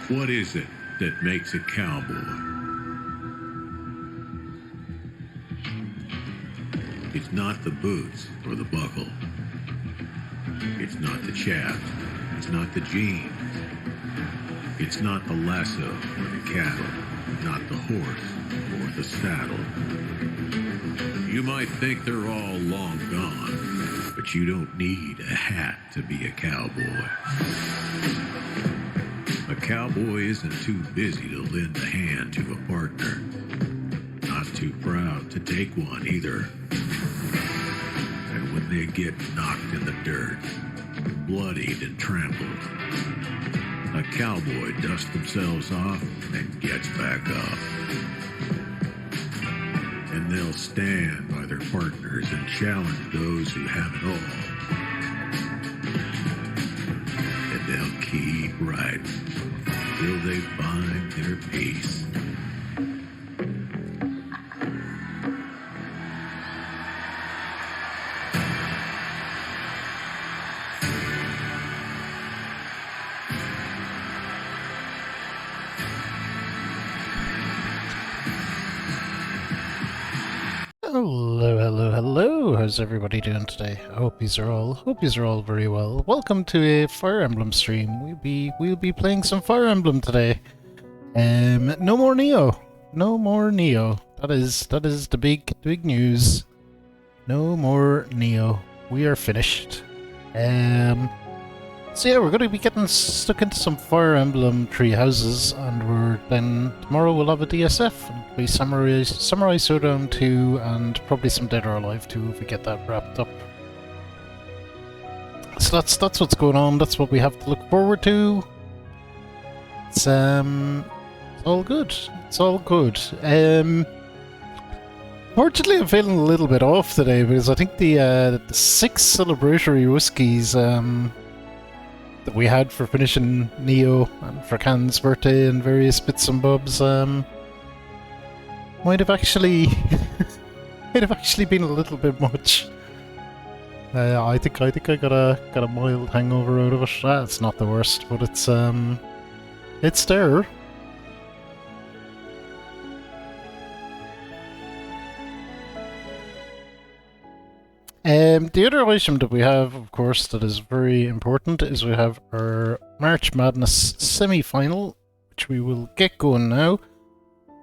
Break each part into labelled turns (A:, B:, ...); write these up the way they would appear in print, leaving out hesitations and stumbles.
A: What is it that makes a cowboy? It's not the boots or the buckle. It's not the chaps. It's not the jeans. It's not the lasso or the cattle, not the horse or the saddle. You might think they're all long gone, but you don't need a hat to be a cowboy. A cowboy isn't too busy to lend a hand to a partner. Not too proud to take one either. And when they get knocked in the dirt, bloodied and trampled, a cowboy dusts themselves off and gets back up. And they'll stand by their partners and challenge those who have it all. And they'll keep riding till they find their peace.
B: Hello. How's everybody doing today? I hope yous are all very well. Welcome to a Fire Emblem stream. We'll be playing some Fire Emblem today. No more Neo. That is the big news. No more Neo. We are finished. So yeah, we're going to be getting stuck into some Fire Emblem tree houses, and then tomorrow we'll have a DSF, and be Samurai Showdown 2, and probably some Dead or Alive 2 if we get that wrapped up. So that's what's going on. That's what we have to look forward to. It's all good. It's all good. Fortunately, I'm feeling a little bit off today because I think the 6 celebratory whiskies that we had for finishing Neo and for Can's birthday and various bits and bobs might have actually been a little bit much. I think I got a mild hangover out of it. It's not the worst, but it's there. The other item that we have, of course, that is very important is we have our March Madness semi-final, which we will get going now.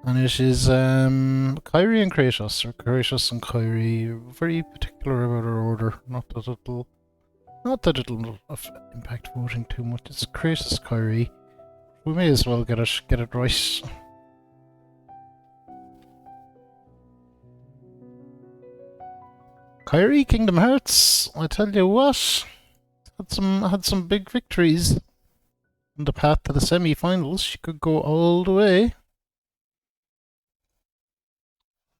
B: And it is Kairi and Kratos, or Kratos and Kairi. Very particular about our order. Not that it'll impact voting too much. It's Kratos, Kairi. We may as well get it right. Kairi, Kingdom Hearts, I tell you what, had some big victories on the path to the semi-finals. She could go all the way.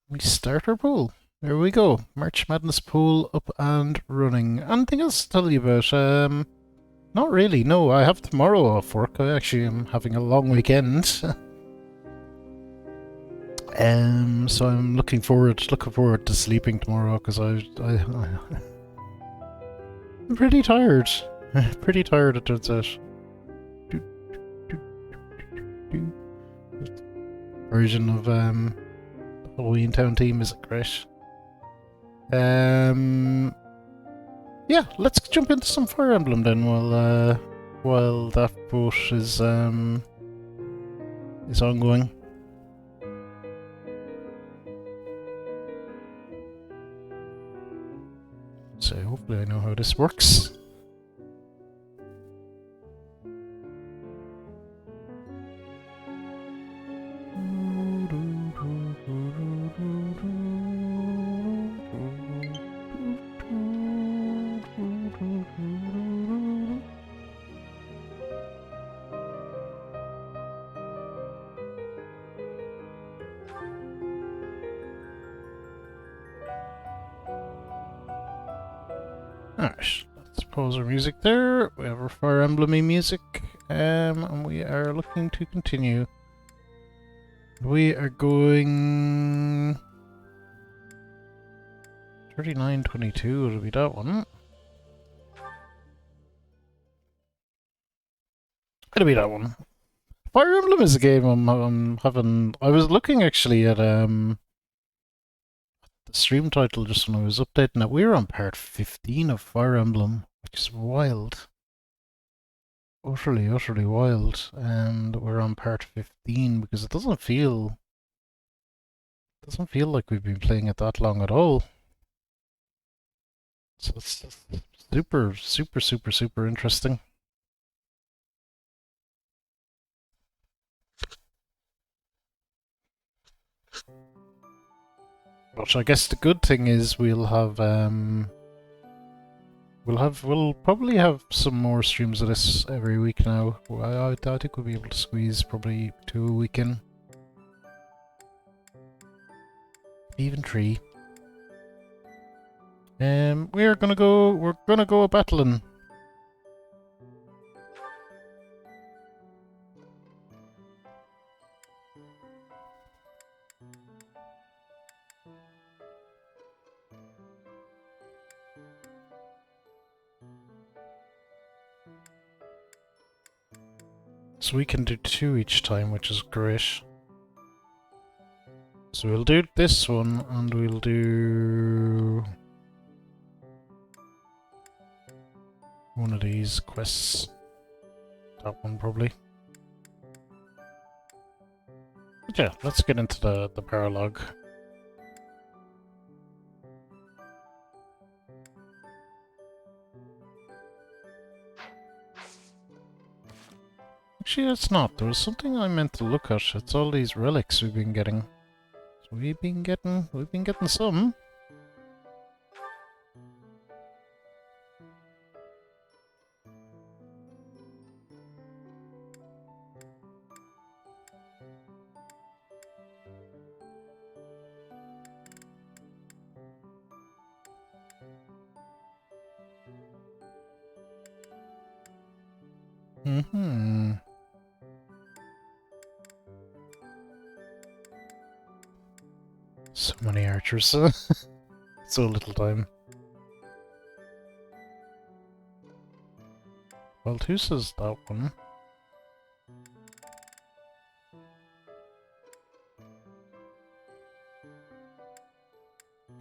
B: We start our pool. There we go. March Madness pool up and running. Anything else to tell you about? Not really. No, I have tomorrow off work. I actually am having a long weekend. So I'm looking forward to sleeping tomorrow because I'm pretty tired. Pretty tired, it turns out. Version of Halloween Town team isn't great. Yeah, let's jump into some Fire Emblem then while that vote is ongoing. So hopefully I know how this works. Alright, let's pause our music there. We have our Fire Emblem-y music, and we are looking to continue. We are going 3922, it'll be that one. It'll be that one. Fire Emblem is a game I'm having. I was looking actually at the stream title just when I was updating it. We're on part 15 of Fire Emblem, which is wild. utterly, utterly wild, and we're on part 15 because it doesn't feel like we've been playing it that long at all. So it's just super, super, super, super interesting. But I guess the good thing is we'll probably have some more streams of this every week now. I think we'll be able to squeeze probably 2 a week in. Even 3. We're gonna go a battling. So we can do 2 each time, which is great. So we'll do this one, and we'll do one of these quests. That one, probably. But yeah, let's get into the paralogue. Actually, it's not. There was something I meant to look at. It's all these relics we've been getting. So we've been getting some. Mm-hmm. So many archers. So little time. Well, who says that one?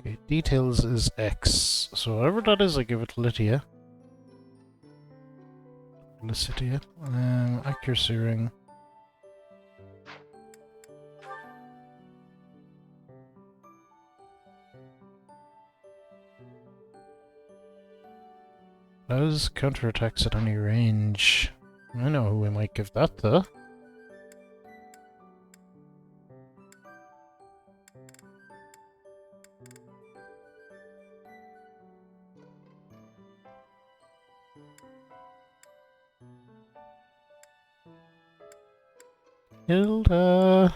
B: Okay, details is X. So whatever that is, I give it Lydia. Lycidia. Accuracy ring. Allows counterattacks at any range. I know who we might give that to. Hilda.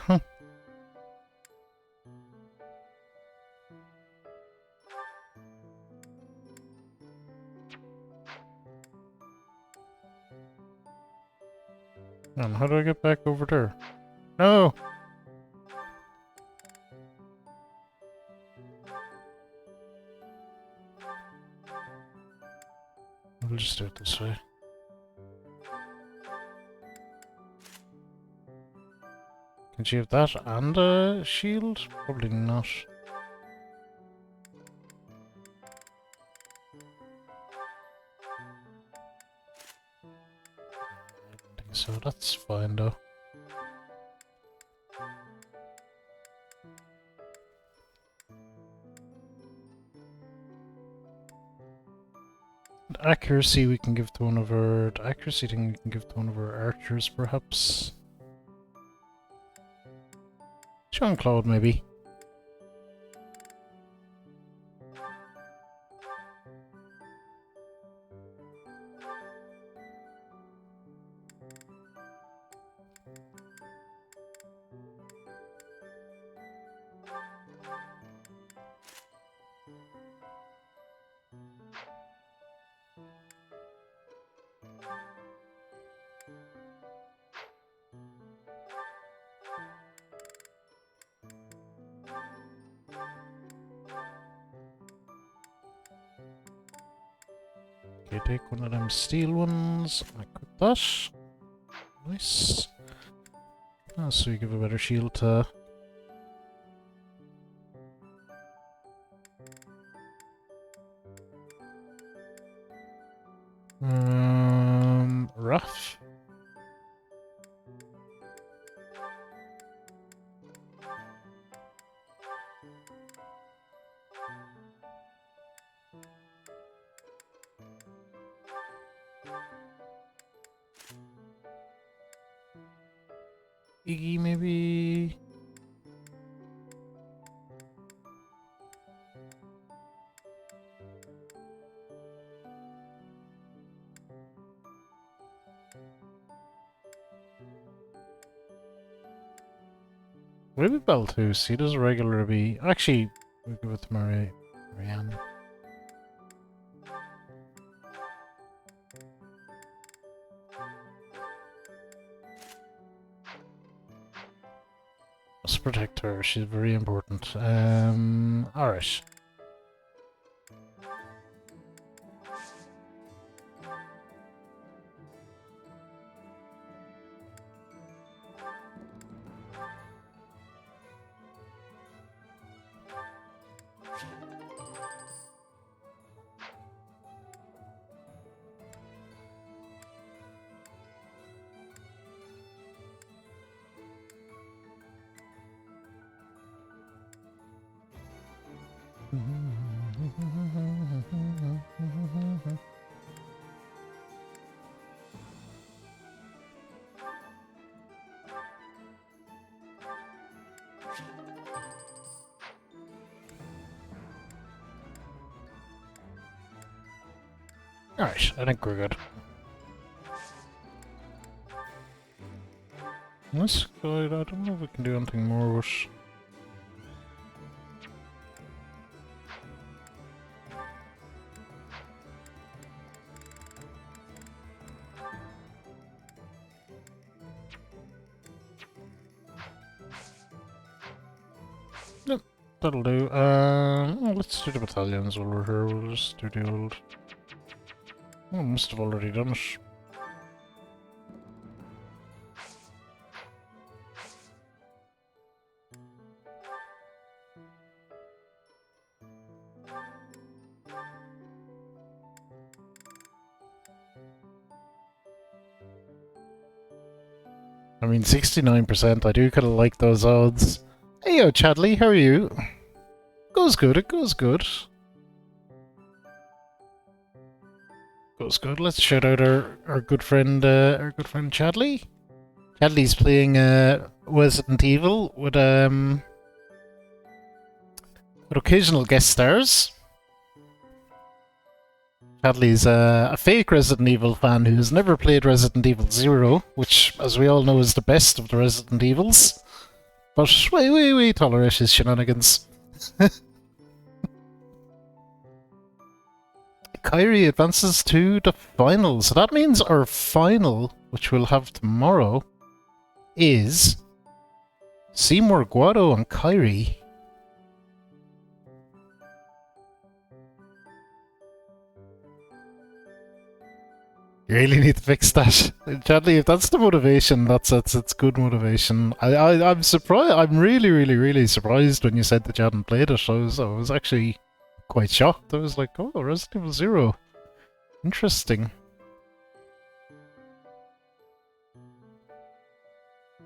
B: And how do I get back over there? No! We'll just do it this way. Can she have that and a shield? Probably not. I don't think so. That's fine though. Accuracy we can give to one of our... The accuracy thing we can give to one of our archers, perhaps. Jean-Claude, maybe. Okay, take one of them steel ones. Equip that. Nice. Oh, so you give a better shield to... Rough. Iggy, maybe? Maybe Balthus. He does regularly be. Actually, we'll give it to Marianne. Let's protect her. She's very important. Alright. Alright, I think we're good. Let's go. I don't know if we can do anything more with. Nope, that'll do. Well, let's do the battalions while we're here. We'll just do the old. Oh, must have already done it. I mean, 69%. I do kind of like those odds. Hey, yo, Chadley, how are you? Goes good. It goes good. Goes good. Let's shout out our good friend Chadley. Chadley's playing Resident Evil with occasional guest stars. Chadley's a fake Resident Evil fan who's never played Resident Evil 0, which, as we all know, is the best of the Resident Evils. But we tolerate his shenanigans. Kyrie advances to the final. So that means our final, which we'll have tomorrow, is Seymour Guado and Kyrie. You really need to fix that. Chadley, if that's the motivation, that's good motivation. I'm surprised. I'm really surprised when you said that you hadn't played it. I was actually quite shocked. I was like, oh, Resident Evil 0. Interesting.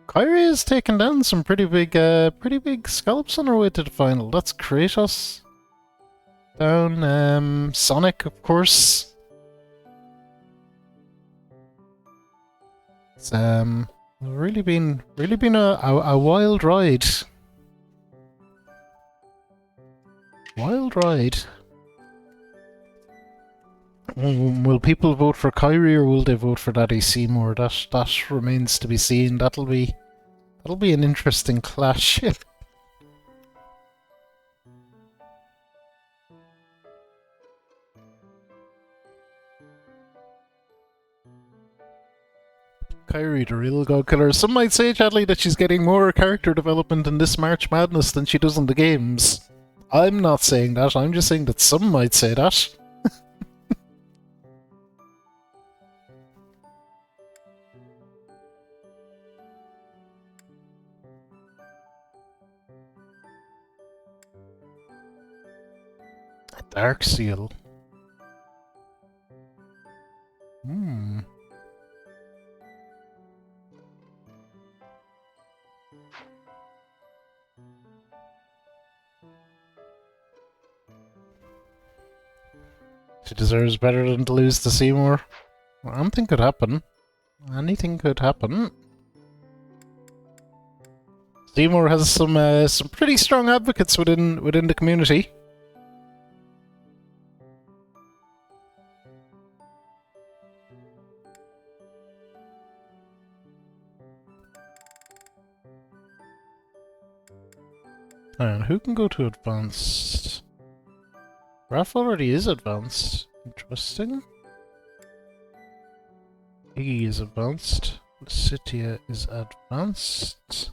B: Kyrie has taken down some pretty big scalps on her way to the final. That's Kratos. Down, Sonic, of course. It's really been a wild ride. Wild ride. Will people vote for Kyrie or will they vote for Daddy Seymour? That remains to be seen. That'll be an interesting clash. Kyrie, the real god killer. Some might say, Chadley, that she's getting more character development in this March Madness than she does in the games. I'm not saying that. I'm just saying that some might say that. A dark seal. She deserves better than to lose to Seymour. Anything could happen. Anything could happen. Seymour has some pretty strong advocates within the community. And who can go to advanced? Raph already is advanced. Interesting. Iggy is advanced. Lucitia is advanced.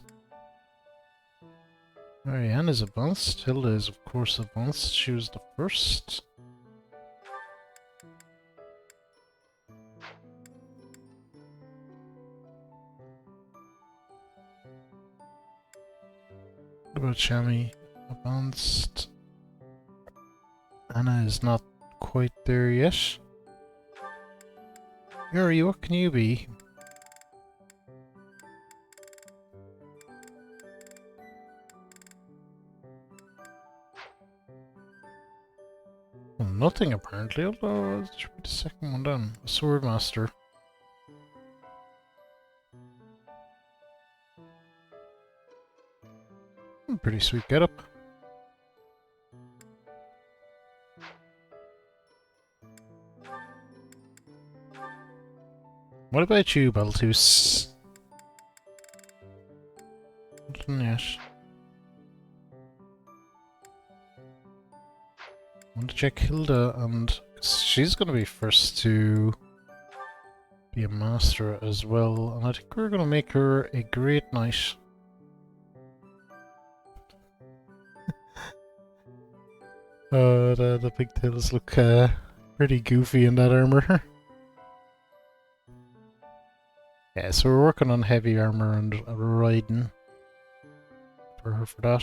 B: Marianne is advanced. Hilda is of course advanced. She was the first. What about Shami? Advanced. Anna is not quite there yet. Yuri, what can you be? Well, nothing apparently, although it should be the second one done. A sword master. Pretty sweet getup. What about you, Baltus? Nothing yet. I want to check Hilda, and she's going to be first to be a master as well, and I think we're going to make her a great knight. The pigtails look pretty goofy in that armor. Yeah, so we're working on heavy armor and riding for her for that.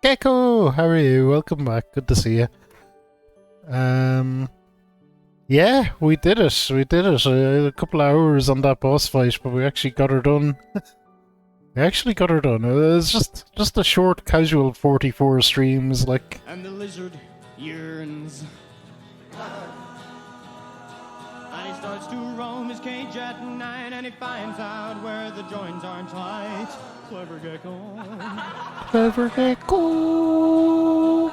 B: Gecko, how are you? Welcome back. Good to see you. Yeah, we did it. We did it. A couple of hours on that boss fight, but we actually got her done. We actually got her done. It was just a short, casual 44 streams, like.
C: And the lizard yearns. And he starts to roam his cage at night, and he finds out where the joints aren't tight. Clever gecko.
B: Clever gecko.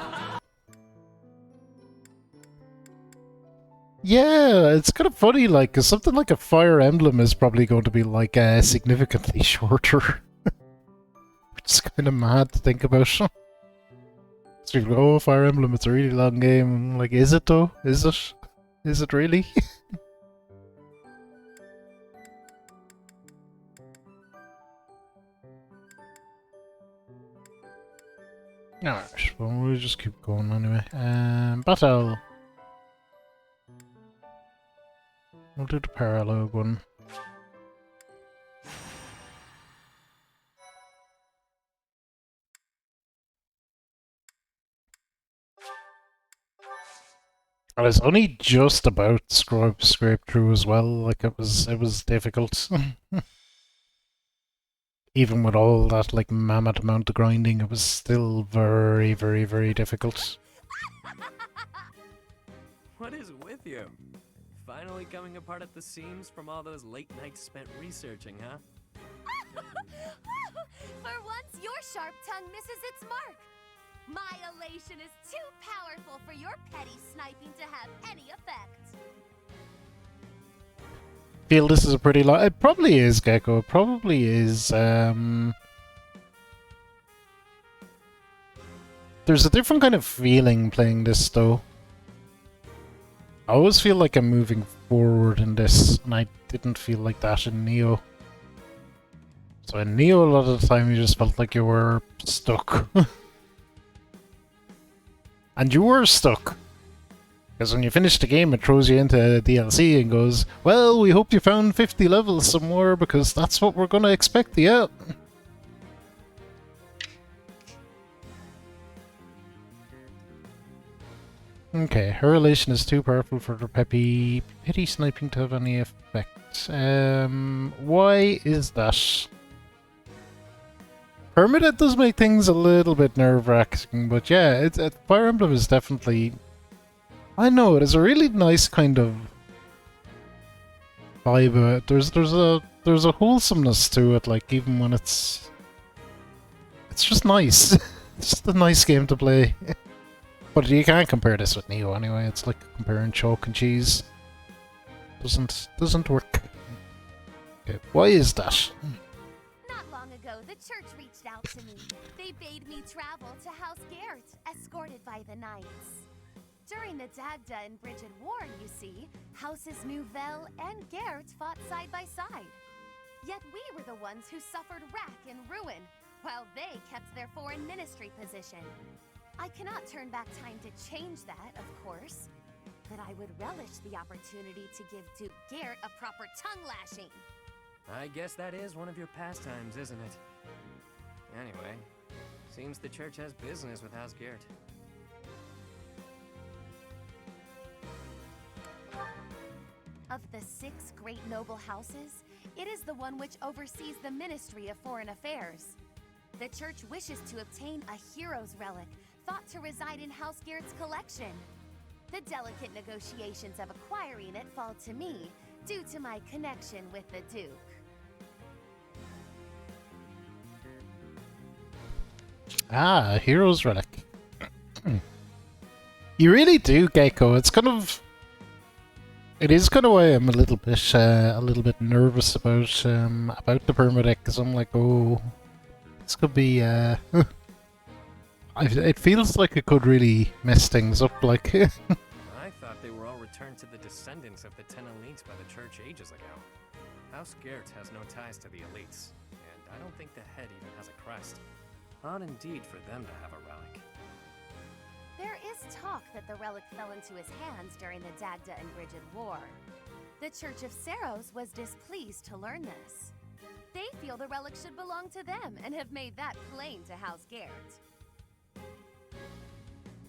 B: Yeah, it's kind of funny, like, 'cause something like a Fire Emblem is probably going to be, like, significantly shorter. Which is kind of mad to think about. So you go, oh, Fire Emblem, it's a really long game. I'm like, is it though? Is it? Is it really? Alright, well, we'll just keep going anyway. Battle! We'll do the parallel one. I was only just about scrape through as well, like it was difficult. Even with all that like mammoth amount of grinding, it was still very, very, very difficult.
D: What is with you? Finally coming apart at the seams from all those late nights spent researching, huh?
E: For once, your sharp tongue misses its mark. My elation is too powerful for your petty sniping to have any effect.
B: Feel this is a pretty lot. It probably is, Gecko. It probably is. There's a different kind of feeling playing this, though. I always feel like I'm moving forward in this, and I didn't feel like that in Neo. So in Neo, a lot of the time, you just felt like you were stuck. And you were stuck. Because when you finish the game, it throws you into DLC and goes, well, we hope you found 50 levels somewhere, because that's what we're going to expect, yeah. Okay, her relation is too powerful for the petty sniping to have any effect. Why is that? Permadeath does make things a little bit nerve-wracking, but yeah, Fire Emblem is definitely... I know, it is a really nice kind of vibe. There's a wholesomeness to it, like, even when it's just nice. It's just a nice game to play. But you can't compare this with Neo anyway, it's like comparing chalk and cheese. Doesn't work. Okay, why is that?
E: Not long ago, the church reached out to me. They bade me travel to House Gert, escorted by the knights. During the Dagda and Bridget War, you see, Houses Nouvelle and Gert fought side by side. Yet we were the ones who suffered wrack and ruin, while they kept their foreign ministry position. I cannot turn back time to change that, of course, but I would relish the opportunity to give Duke Gert a proper tongue lashing.
D: I guess that is one of your pastimes, isn't it? Anyway, seems the church has business with House Gert.
E: Of the 6 great noble houses, it is the one which oversees the Ministry of Foreign Affairs. The church wishes to obtain a hero's relic thought to reside in House Gert's collection. The delicate negotiations of acquiring it fall to me, due to my connection with the Duke.
B: Ah, a hero's relic. You really do, Gecko. It's kind of... It is kind of why I'm a little bit nervous about the permadeath, because I'm like, oh, this could be it feels like it could really mess things up. Like,
D: I thought they were all returned to the descendants of the 10 elites by the church ages ago. House Gert has no ties to the elites, and I don't think the head even has a crest. Odd indeed for them to have a relic.
E: There is talk that the relic fell into his hands during the Dagda and Bridget War. The Church of Seros was displeased to learn this. They feel the relic should belong to them and have made that plain to House Gert.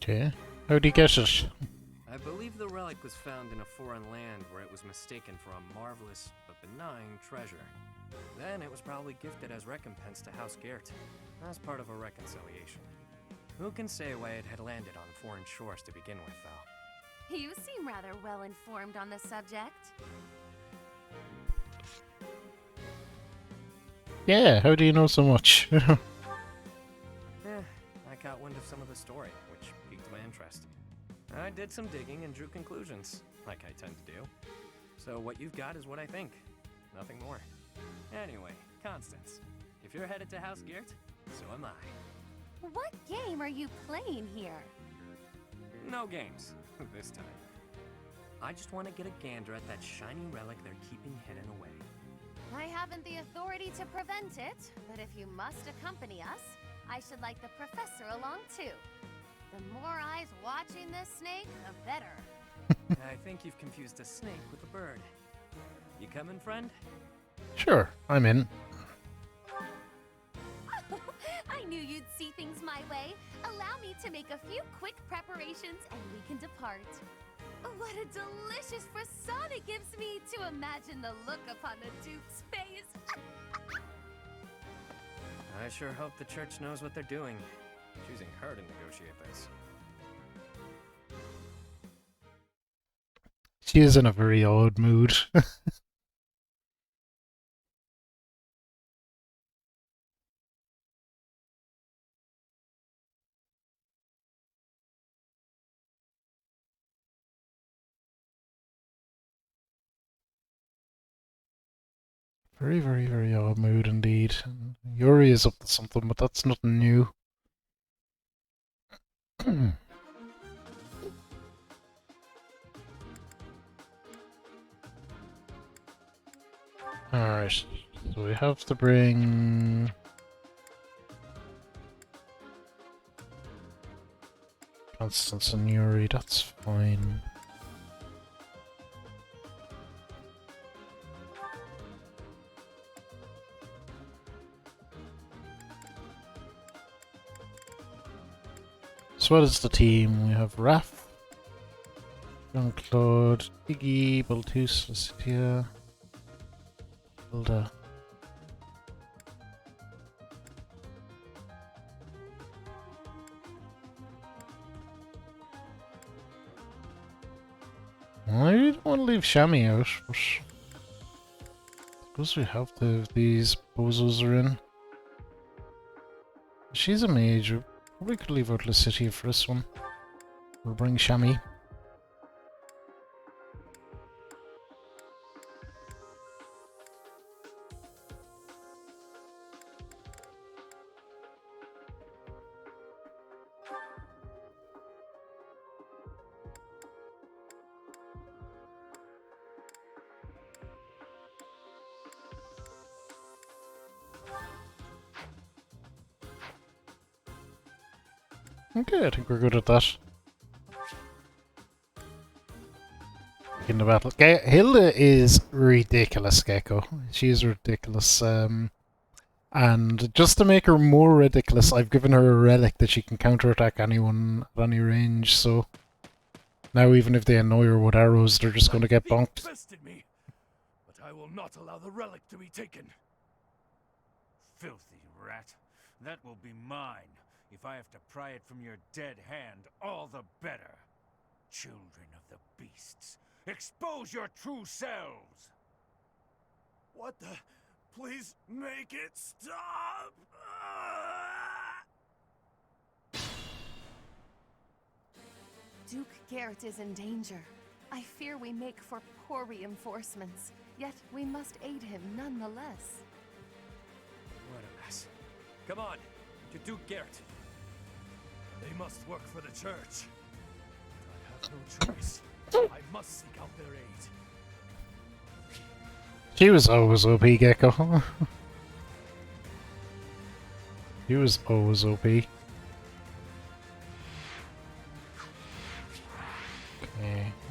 B: okay, how'd he get it?
D: I believe the relic was found in a foreign land where it was mistaken for a marvelous but benign treasure. Then it was probably gifted as recompense to House Gert, as part of a reconciliation. Who can say why it had landed on foreign shores to begin with, though?
E: You seem rather well informed on the subject.
B: Yeah, how do you know so much?
D: I caught wind of some of the story, which piqued my interest. I did some digging and drew conclusions, like I tend to do. So what you've got is what I think. Nothing more. Anyway, Constance, if you're headed to House Gert, so am I.
E: What game are you playing here?
D: No games, this time. I just want to get a gander at that shiny relic they're keeping hidden away.
E: I haven't the authority to prevent it, but if you must accompany us, I should like the professor along too. The more eyes watching this snake, the better.
D: I think you've confused a snake with a bird. You coming, friend?
B: Sure, I'm in.
E: I knew you'd see things my way. Allow me to make a few quick preparations and we can depart. What a delicious frisson it gives me to imagine the look upon the Duke's face.
D: I sure hope the church knows what they're doing, choosing her to negotiate this.
B: She is in a very odd mood. Very, very, very odd mood indeed. Yuri is up to something, but that's nothing new. Alright, so we have to bring... Constance and Yuri, that's fine. So what is the team? We have Raph, Jean-Claude, Iggy, Baltus, Lucia, Hilda. I don't want to leave Shammy out, but because we have these bozos are in. She's a mage. We probably could leave out City for this one. We'll bring Shammy. Okay, I think we're good at that. In the battle. Okay, Hilda is ridiculous, Gecko. She is ridiculous. And just to make her more ridiculous, I've given her a relic that she can counterattack anyone at any range, so now even if they annoy her with arrows, they're just going to get bonked.
F: Bested me, but I will not allow the relic to be taken. Filthy rat. That will be mine. If I have to pry it from your dead hand, all the better. Children of the beasts, expose your true selves! What the? Please make it stop!
E: Duke Garrett is in danger. I fear we make for poor reinforcements, yet we must aid him nonetheless.
D: What a mess. Come on, to Duke Garrett.
F: They must work for the church. I have no choice. I must seek out their aid.
B: She was always OP, Gecko. She was always OP. Okay,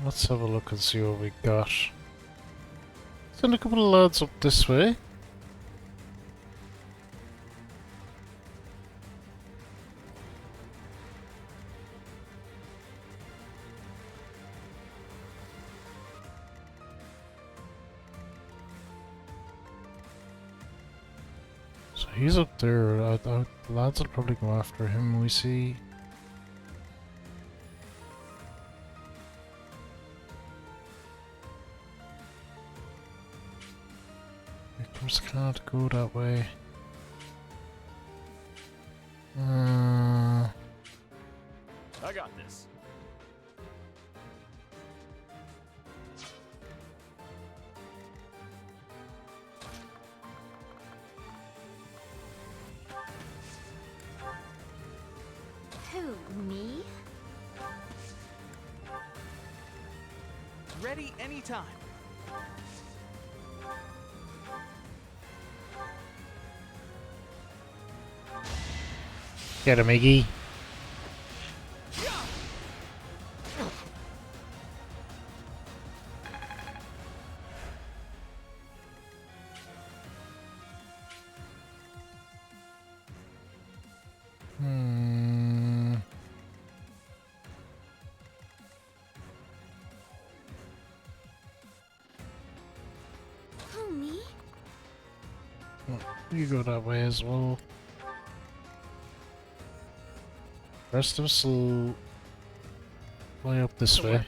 B: let's have a look and see what we got. Send a couple of lads up this way. So he's up there. The lads will probably go after him. We see. Victors can't go that way.
F: I got this.
E: Who, me?
G: Ready anytime.
B: Get him, Iggy.
E: Who, me?
B: You go that way as well. Rest of us will fly up this way.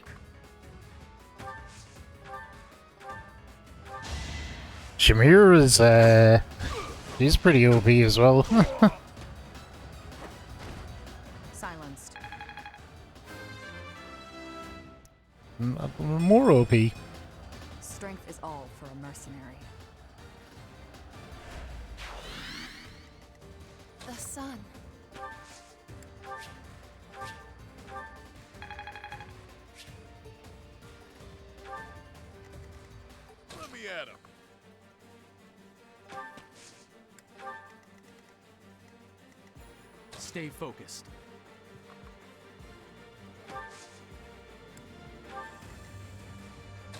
B: Shamir is he's pretty OP as well.
G: Silenced.
B: More OP.
G: Strength is all for a mercenary.
E: The sun.
F: Let me at him.
G: Stay focused.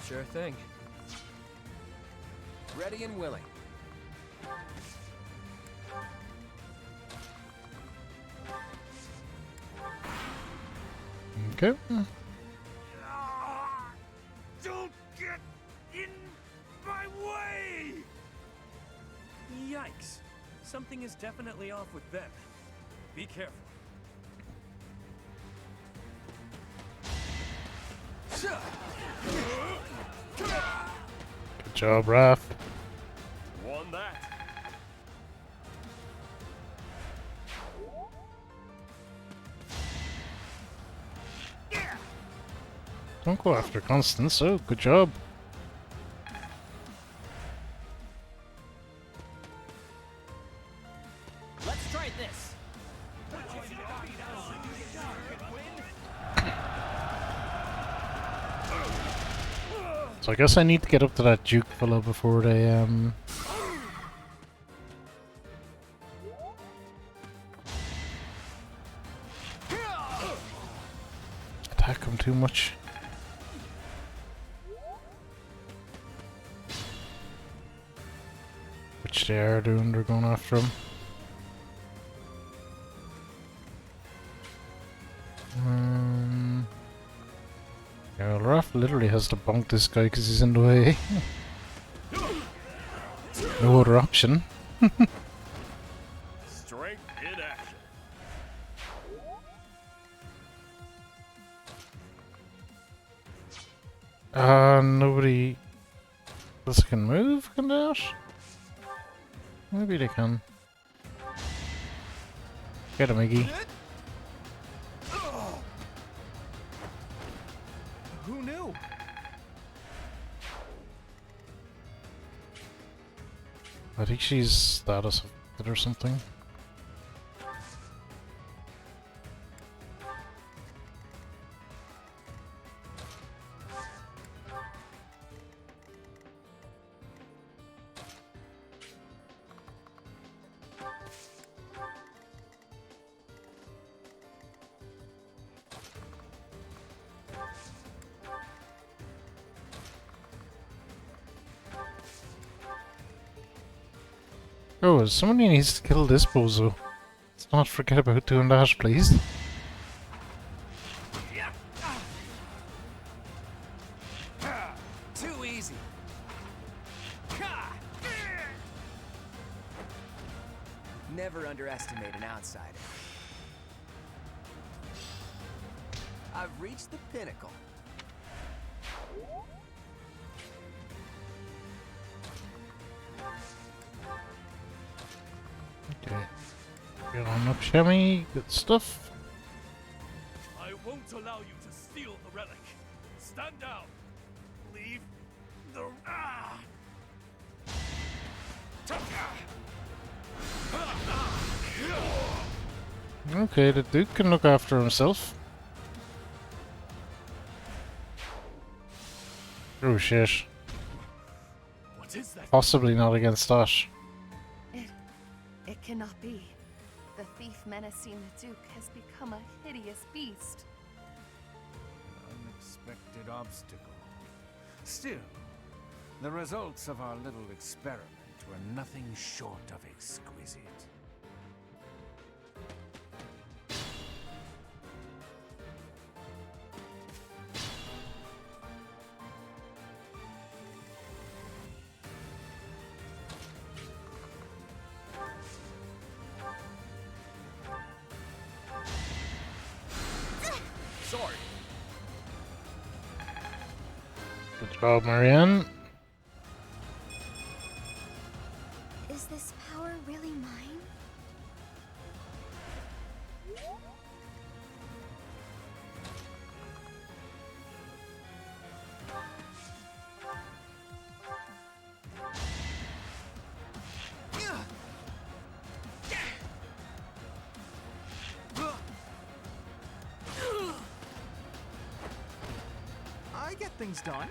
D: Sure thing. Ready and willing.
B: Okay.
F: Don't get in my way!
D: Yikes. Something is definitely off with them. Be careful.
B: job, Raph.
F: Won that.
B: Don't go after Constance. Oh, good job.
G: Let's try this.
B: So I guess I need to get up to that Duke fellow before they attack him too much. Which they are doing, they're going after him. Yeah, well, Raph literally has to bonk this guy because he's in the way. No other option.
F: Strength in action.
B: Nobody else can move, can they not? Maybe they can. Get him, Iggy.
G: Who knew?
B: I think she's status affected or something. Oh, somebody needs to kill this bozo. Let's not forget about doing that, please.
G: Too easy. Never underestimate an outsider. I've reached the pinnacle.
B: Okay. Get on up, Shemmy. Good stuff.
F: I won't allow you to steal the relic. Stand down. Leave the.
B: Okay, the Duke can look after himself. Oh shit.
F: What is that?
B: Possibly not against that.
E: It cannot be. The thief menacing the Duke has become a hideous beast.
F: Unexpected obstacle. Still, the results of our little experiment were nothing short of exquisite.
G: Sword.
B: Good job, Marianne.
E: Is this power really mine?
G: I get things done.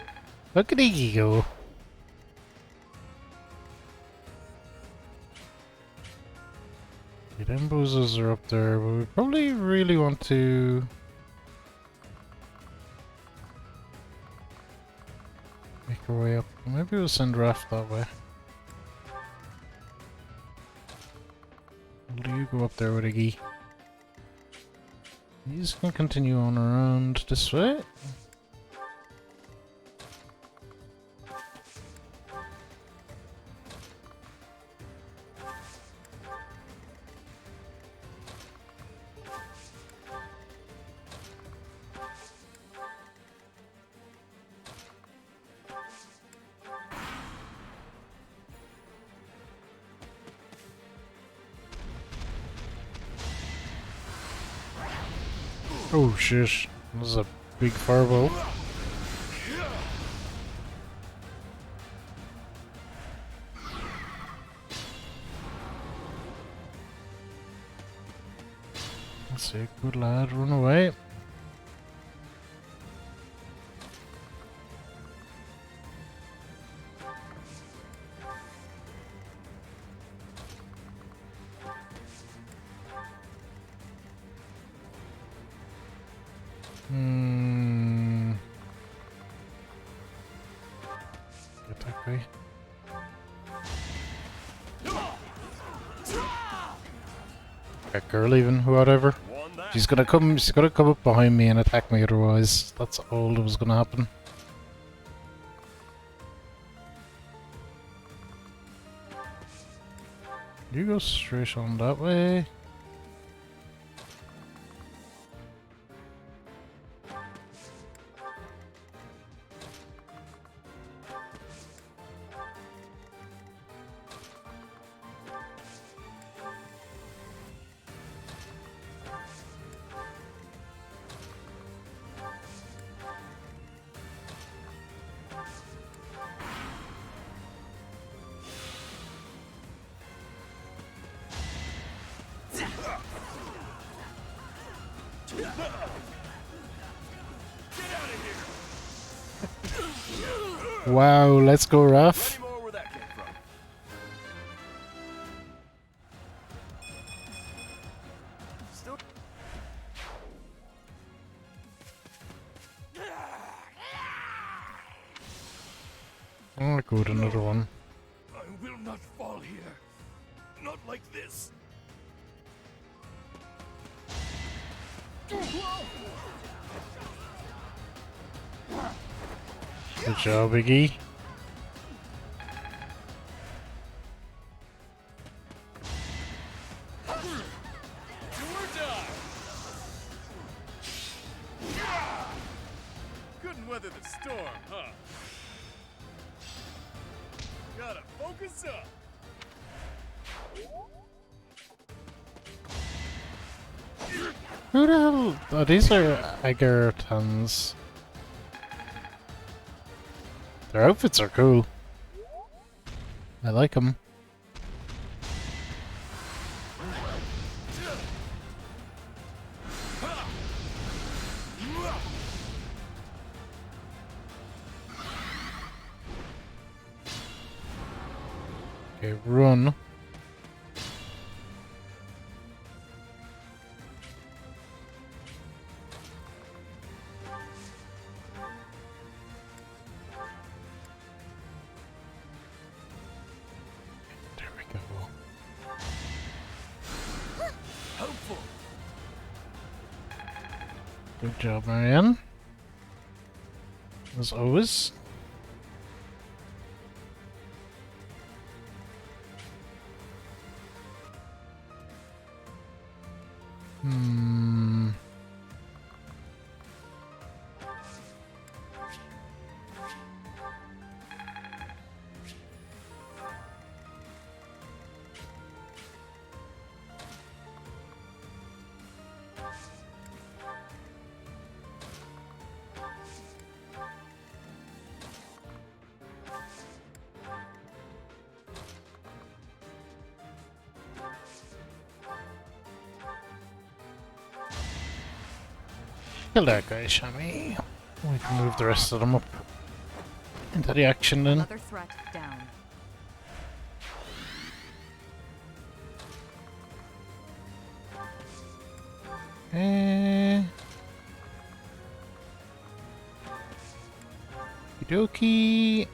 B: Look at Iggy go. The them bozos are up there, but we probably really want to make our way up. Maybe we'll send Raph that way. Will you go up there with Iggy? He's gonna continue on around this way. Oh shit, this is a big fireball. Let's see, good lad, run away. Get that guy. That girl even, whatever. She's gonna come up behind me and attack me otherwise. That's all that was gonna happen. You go straight on that way. Wow, let's go, Raph.
G: More where that came from. Still.
B: Oh, good, another one.
F: I will not fall here. Not like this.
B: Good job, Iggy.
F: Couldn't weather the storm, huh? Gotta focus up.
B: Who the hell? Oh, these are Agartans. Their outfits are cool. I like them. Okay, run. There we go.
F: Hopeful.
B: Good job, Marianne. As always. Hmm. Kill that guy, Shammy. We can move the rest of them up into the action then.
H: Another threat down. Okey-dokey.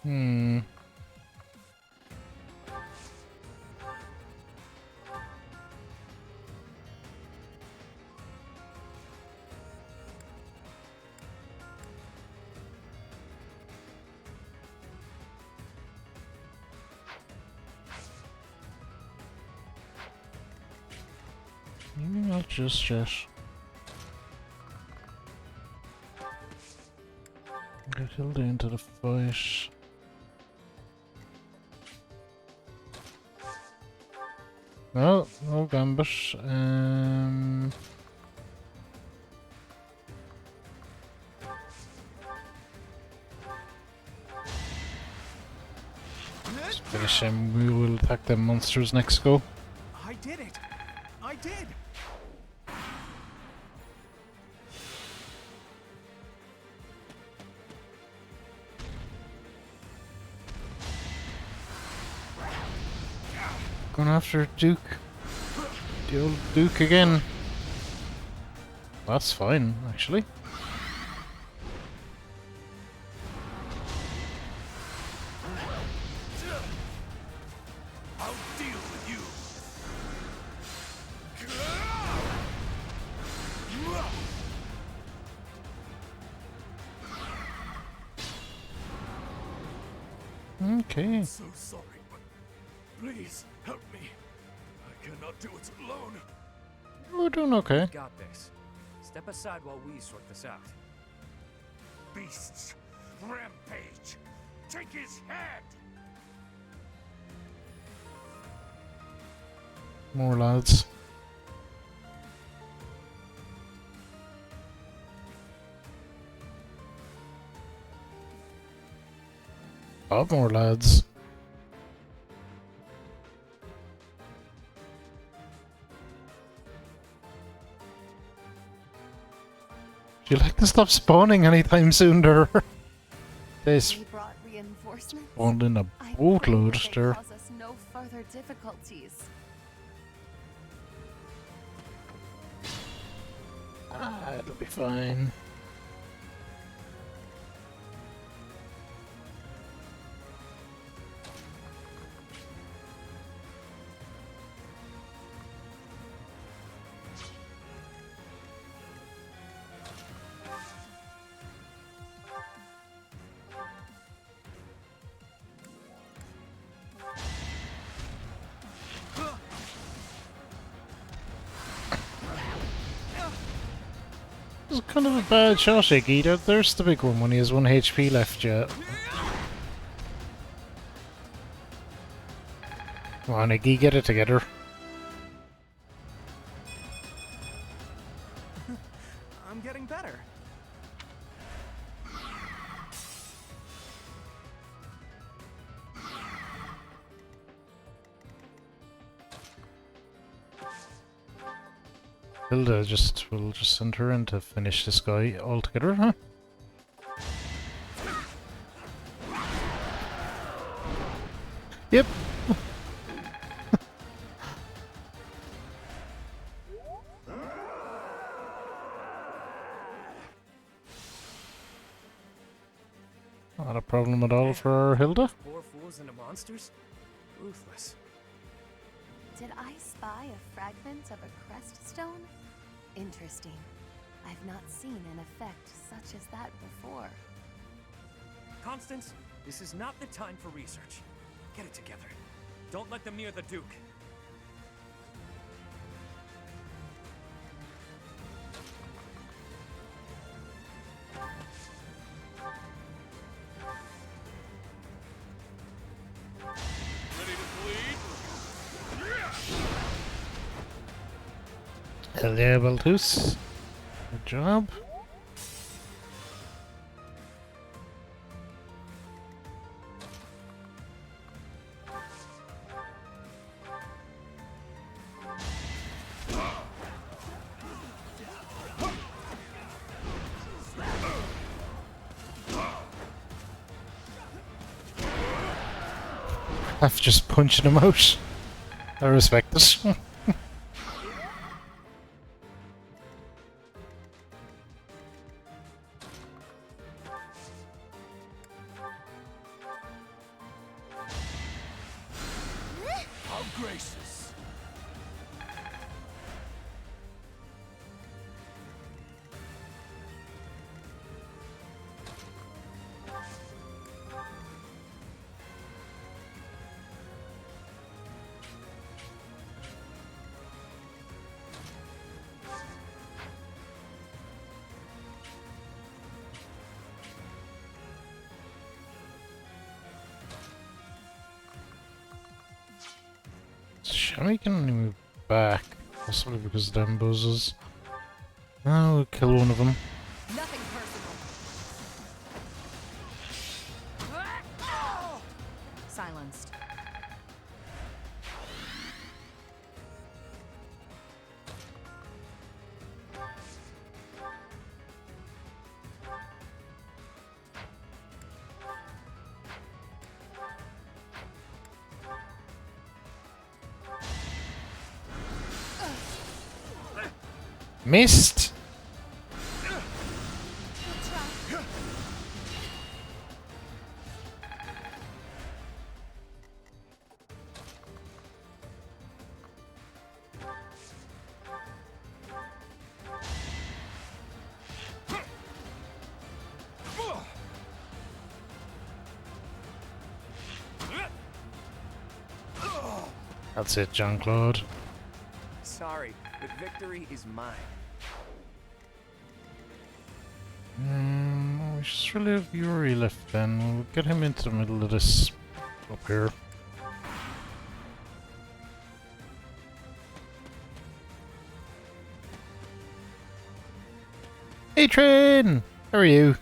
H: Hmm.
B: Maybe not just yet. Get Hilda into the fight. No, no Gambit. Let's finish him. We will attack the monsters next go.
G: I did it! I did!
B: Going after Duke. The old Duke again. That's fine, actually.
F: I'll deal with you.
B: Okay.
F: So sorry, but please help me. I cannot do it alone.
B: We're doing okay.
D: Got this. Step aside while we sort this out.
F: Beasts, rampage. Take his head.
B: More lads. More lads. Do you like to stop spawning anytime soon there? They
E: They brought reinforcements.
B: spawned in a
E: I pray
B: boatload
E: that they
B: there.
E: cause us no further difficulties.
B: Ah, it'll be fine. This is kind of a bad shot, Iggy. There's the big one when he has 1 HP left yet. Come on, Iggy, get it together.
G: I'm getting better.
B: Hilda we'll just send her in to finish this guy altogether, huh? Yep. Not a problem at all for Hilda.
D: Poor fools into monsters? Ruthless.
E: Did I spy a fragment of a crest stone? Interesting. I've not seen an effect such as that before.
D: Constance, this is not the time for research. Get it together. Don't let them near the Duke.
B: Hell yeah, Baltus. Good job. After just punching him out. I respect it.
F: How gracious.
B: Tell me, can only move back. Possibly because of them buzzes. Oh, we'll kill one of them.
H: Nothing personal. Silenced.
B: Missed! That's it, Jean-Claude.
I: Sorry, but victory is mine.
B: We just really have Yuri left then. We'll get him into the middle of this up here. Hey Train! How are you?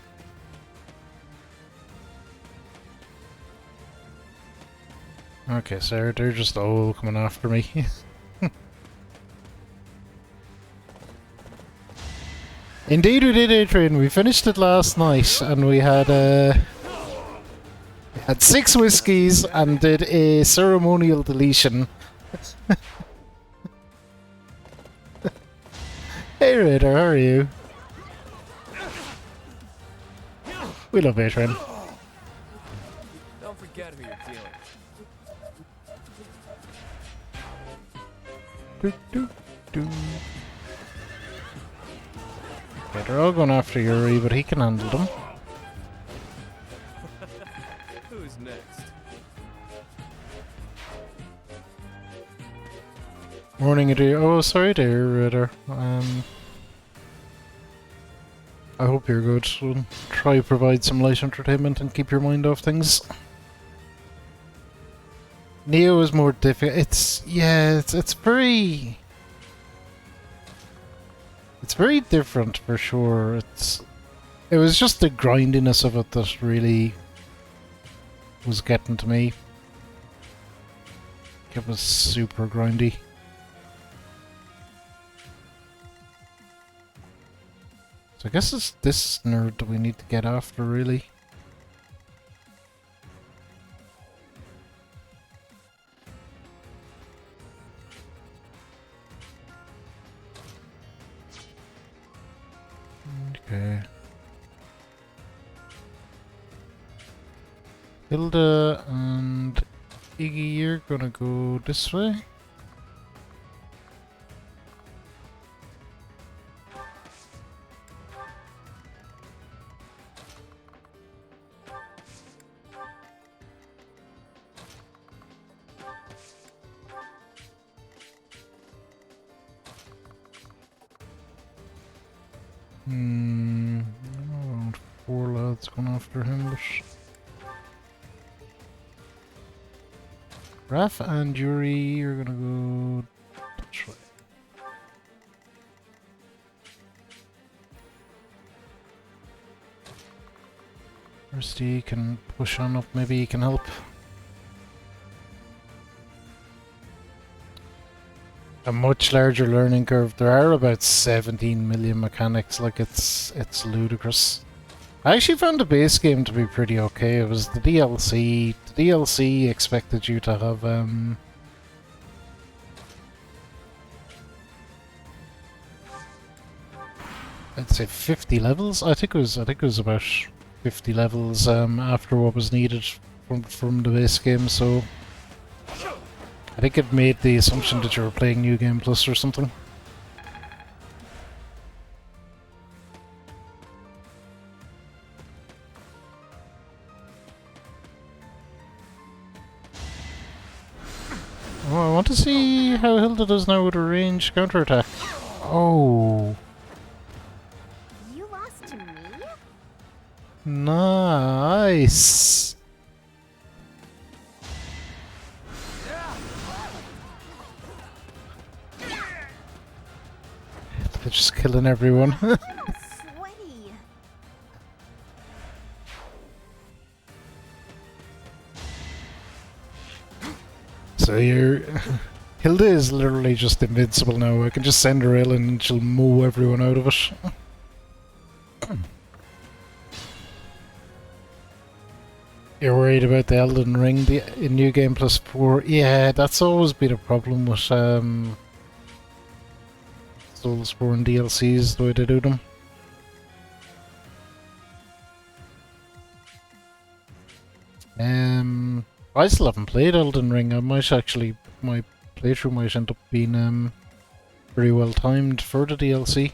B: Okay, so they're just all coming after me. Indeed we did, Adrian. We finished it last night and we had 6 whiskies and did a ceremonial deletion. Hey Raider, how are you? We love Adrian.
I: Don't forget who you're dealing.
B: Do, do, do. Okay, they're all going after Yuri, but he can handle them.
I: Who's next?
B: Morning, dear. Oh, sorry, dear Ritter. I hope you're good. We'll try to provide some light entertainment and keep your mind off things. Neo is more difficult. It's very... It's very different for sure. It was just the grindiness of it that really was getting to me. It was super grindy. So I guess it's this nerd that we need to get after, really. Okay. Hilda and Iggy, you're gonna go this way. Around 4 lads going after him, but... Raph and Yuri, you're gonna go this way. Rusty can push on up, maybe he can help. A much larger learning curve. There are about 17 million mechanics, like it's ludicrous. I actually found the base game to be pretty okay. It was the DLC. The DLC expected you to have I'd say 50 levels. I think it was about 50 levels after what was needed from the base game, so I think it made the assumption that you were playing New Game Plus or something. Oh, I want to see how Hilda does now with a ranged counterattack. Oh.
E: You lost to me?
B: Nice. They're just killing everyone.
E: I'm all sweaty.
B: So you're... Hilda is literally just invincible now. I can just send her in and she'll mow everyone out of it. You're worried about the Elden Ring in New Game Plus 4? Yeah, that's always been a problem with Soulsborne DLCs, the way they do them. I still haven't played Elden Ring. I might actually... My playthrough might end up being very well timed for the DLC.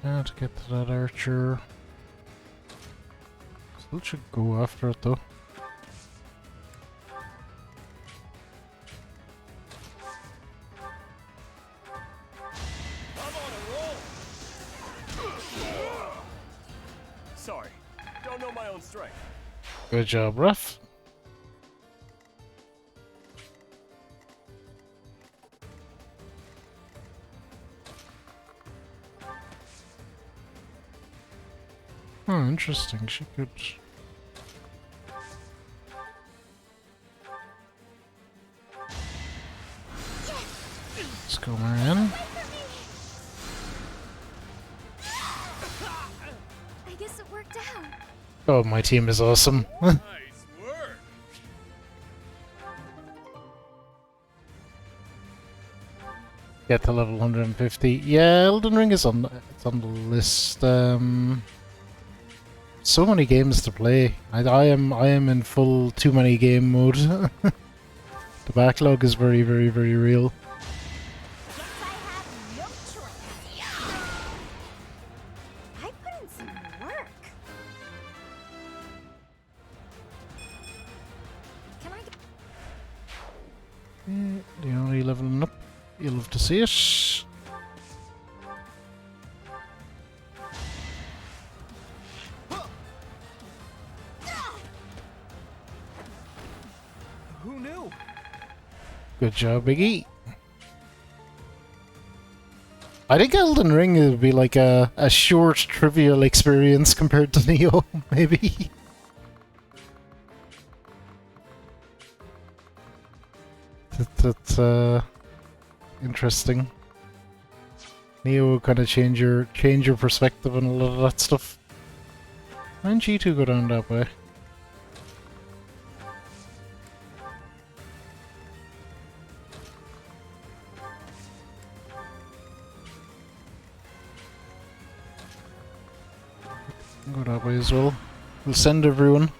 B: Can't get to that archer. Still should go after it though.
I: Sorry, don't know my own strength.
B: Good job, Ruff. Oh, interesting. She could... Let's go, Marianne.
E: I guess it worked out.
B: Oh, my team is awesome.
I: Nice work.
B: Get to level 150. Yeah, Elden Ring is on. It's on the list. So many games to play. I am in full too many game mode. The backlog is very, very, very real.
E: Guess I have no choice. I put in some work. Can I get...
B: The only leveling up. You'll love to see it.
G: Who knew?
B: Good job, Biggie. I think Elden Ring would be like a short, trivial experience compared to Neo, maybe. That's interesting. Neo will kind of change your perspective on a lot of that stuff. Why didn't G2 go down that way? Go that way as well. We'll send everyone.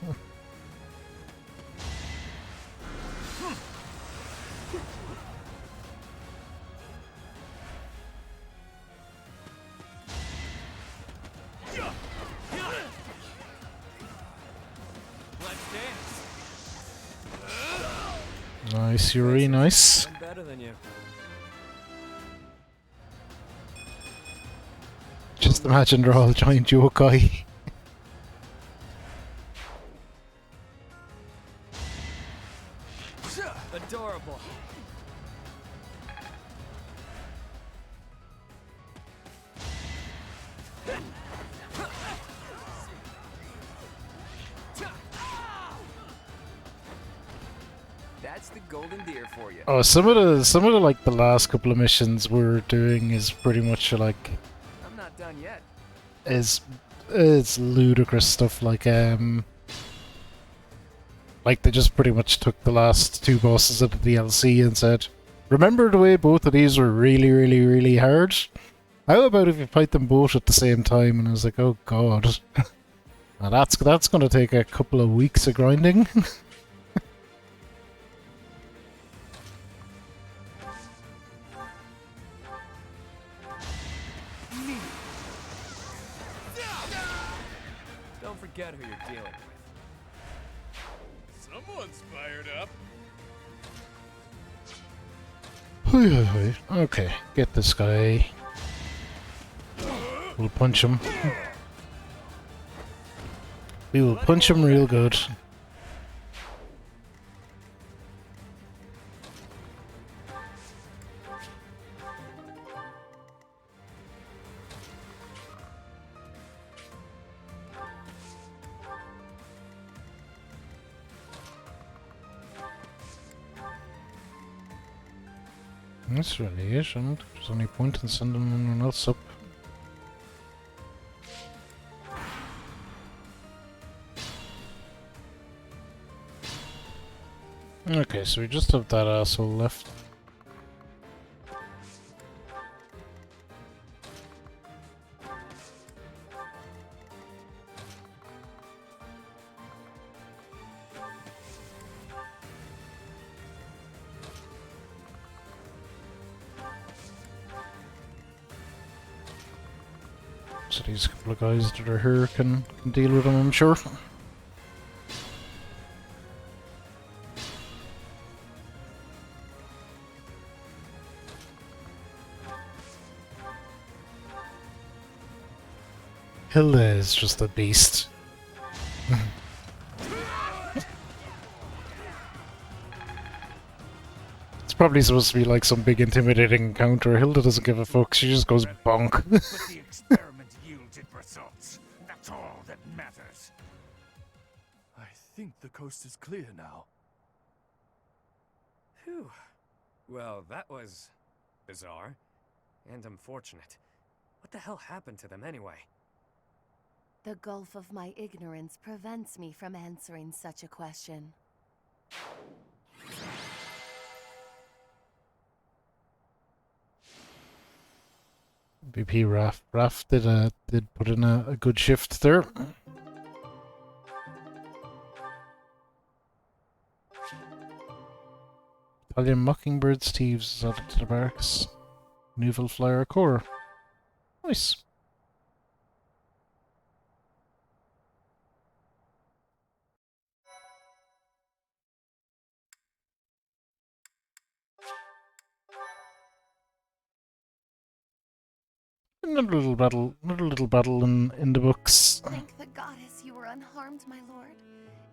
B: Nice, Yuri, nice.
D: I'm better than you.
B: Just imagine they're all giant yokai.
D: Adorable.
I: That's the golden deer for you.
B: Oh, some of the like the last couple of missions we're doing is pretty much like
I: I'm not done yet.
B: it's ludicrous stuff like they just pretty much took the last two bosses of the DLC and said, remember the way both of these were really, really, really hard? How about if you fight them both at the same time? And I was like, oh god. Now that's gonna take a couple of weeks of grinding.
D: Don't forget who you're dealing with.
I: Someone's fired up.
B: Okay, get this guy. We'll punch him. We will punch him real good. That's really it, and there's only point in sending anyone else up. Okay, so we just have that asshole left. So these couple of guys that are here can deal with them, I'm sure. Hilda is just a beast. It's probably supposed to be like some big intimidating encounter. Hilda doesn't give a fuck, she just goes bonk.
F: But the experiment yielded results. That's all that matters.
G: I think the coast is clear now.
D: Phew. Well, that was bizarre and unfortunate. What the hell happened to them anyway?
E: The gulf of my ignorance prevents me from answering such a question.
B: BP Raf did put in a good shift there. Italian Mockingbird Steves is added to the barracks. Nouvelle Flyer Corps. Nice. Another little battle in the books.
E: Thank the goddess you were unharmed, my lord,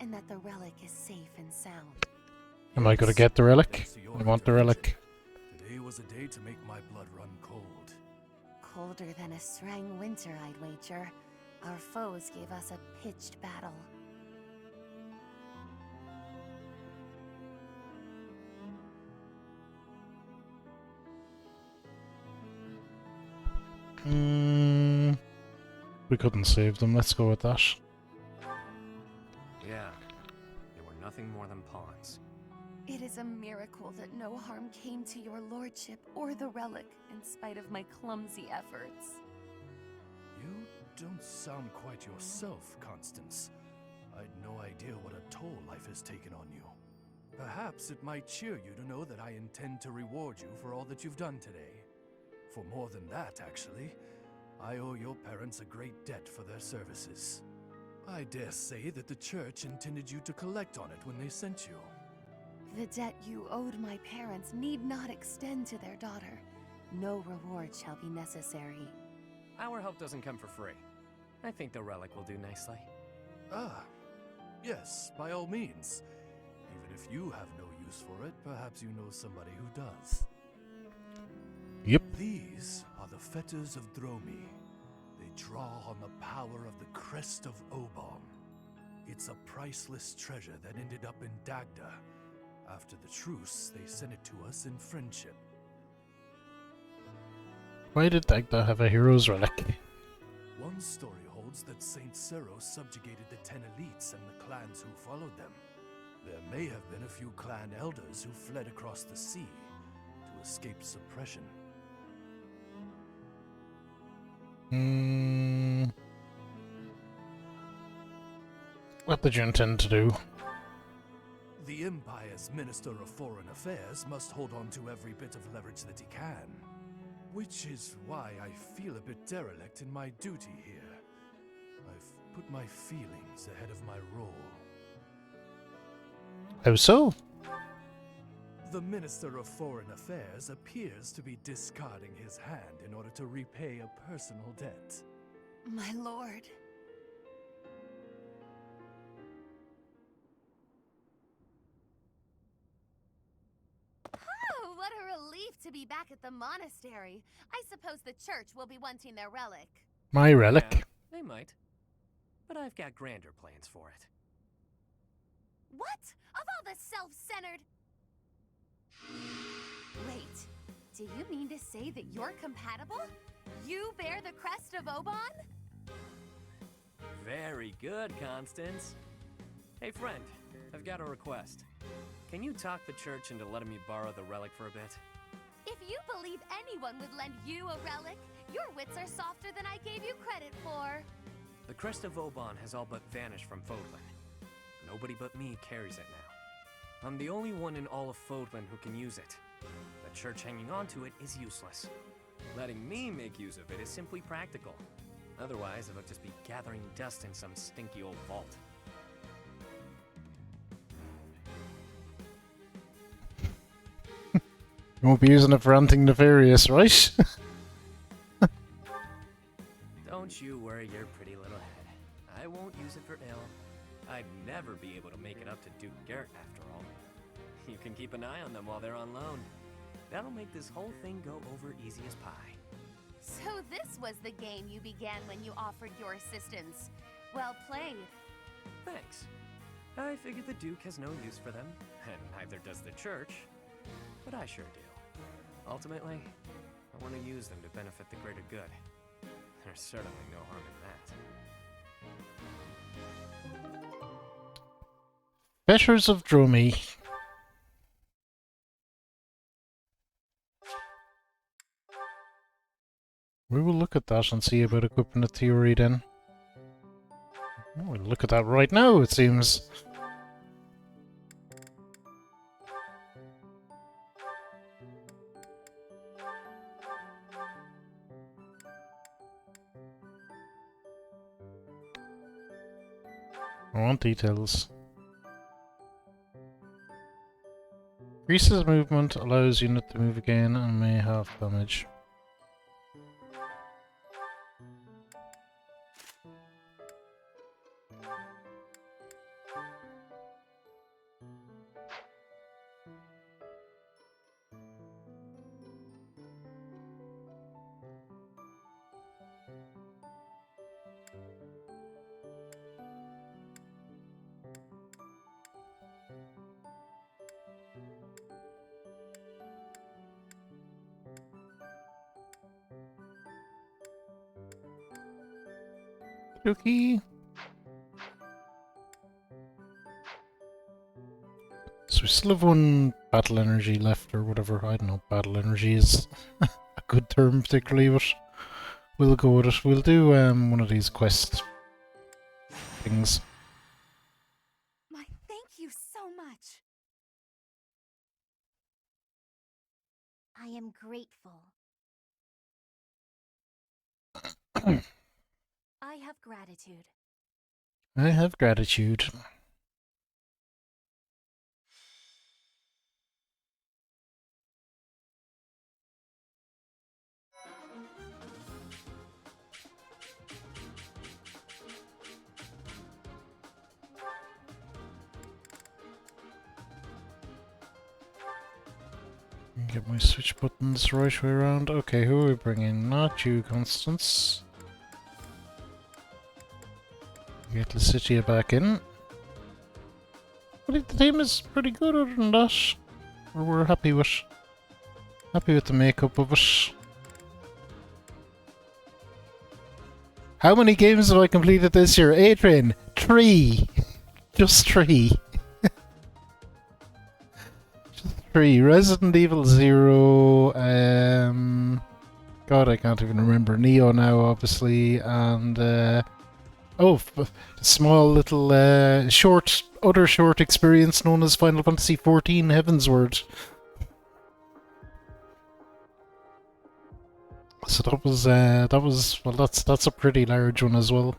E: and that the relic is safe and sound.
B: Am I gonna get the relic? I want the relic.
G: Today was a day to make my blood run cold.
E: Colder than a Srang winter, I'd wager. Our foes gave us a pitched battle.
B: We couldn't save them, let's go with that.
D: Yeah, they were nothing more than pawns.
E: It is a miracle that no harm came to your lordship or the relic, in spite of my clumsy efforts.
G: You don't sound quite yourself, Constance. I'd no idea what a toll life has taken on you. Perhaps it might cheer you to know that I intend to reward you for all that you've done today. For more than that, actually. I owe your parents a great debt for their services. I dare say that the church intended you to collect on it when they sent you.
E: The debt you owed my parents need not extend to their daughter. No reward shall be necessary.
D: Our help doesn't come for free. I think the relic will do nicely.
G: Ah, yes, by all means. Even if you have no use for it, perhaps you know somebody who does.
B: Yep.
G: These are the fetters of Dromi. They draw on the power of the crest of Obon. It's a priceless treasure that ended up in Dagda. After the truce, they sent it to us in friendship.
B: Why did Dagda have a hero's relic?
G: One story holds that Saint Sero subjugated the 10 elites and the clans who followed them. There may have been a few clan elders who fled across the sea to escape suppression.
B: What did you intend to do?
G: The Empire's Minister of Foreign Affairs must hold on to every bit of leverage that he can. Which is why I feel a bit derelict in my duty here. I've put my feelings ahead of my role.
B: How so?
G: The Minister of Foreign Affairs appears to be discarding his hand in order to repay a personal debt.
E: My lord. Oh, what a relief to be back at the monastery. I suppose the church will be wanting their relic.
B: My relic?
D: Yeah, they might. But I've got grander plans for it.
E: What? Of all the self-centered... Wait. Do you mean to say that you're compatible? You bear the crest of Oban?
D: Very good, Constance. Hey, friend, I've got a request. Can you talk the church into letting me borrow the relic for a bit?
E: If you believe anyone would lend you a relic, your wits are softer than I gave you credit for.
D: The crest of Oban has all but vanished from Fodlan. Nobody but me carries it now. I'm the only one in all of Fodlan who can use it. The church hanging on to it is useless. Letting me make use of it is simply practical. Otherwise, it would just be gathering dust in some stinky old vault.
B: You won't be using it for anything nefarious, right?
D: Don't you worry your pretty little head. I won't use it for ill. I'd never be able to make it up to Duke Garrett after all. You can keep an eye on them while they're on loan. That'll make this whole thing go over easy as pie.
E: So this was the game you began when you offered your assistance. Well played.
D: Thanks. I figured the Duke has no use for them, and neither does the church. But I sure do. Ultimately, I want to use them to benefit the greater good. There's certainly no harm in that.
B: Fetters of Dromy. We will look at that and see about equipping a theory then. We'll look at that right now, it seems. I want details. Increases movement, allows unit to move again, and may have damage. Okay. So we still have one battle energy left, or whatever. I don't know, battle energy is a good term particularly, but we'll go with it. We'll do one of these quest things.
H: My thank you so much.
E: I am grateful. I have gratitude.
B: I have gratitude. Get my switch buttons right way around. Okay, who are we bringing? Not you, Constance. Get Lucidia back in. I think the team is pretty good other than that. We're happy with the makeup of it. How many games have I completed this year? Adrian, 3. Just 3. Just 3. Resident Evil 0. God, I can't even remember. Neo now, obviously, and oh, a small little other short experience known as Final Fantasy XIV Heavensward. So that was well, that's a pretty large one as well.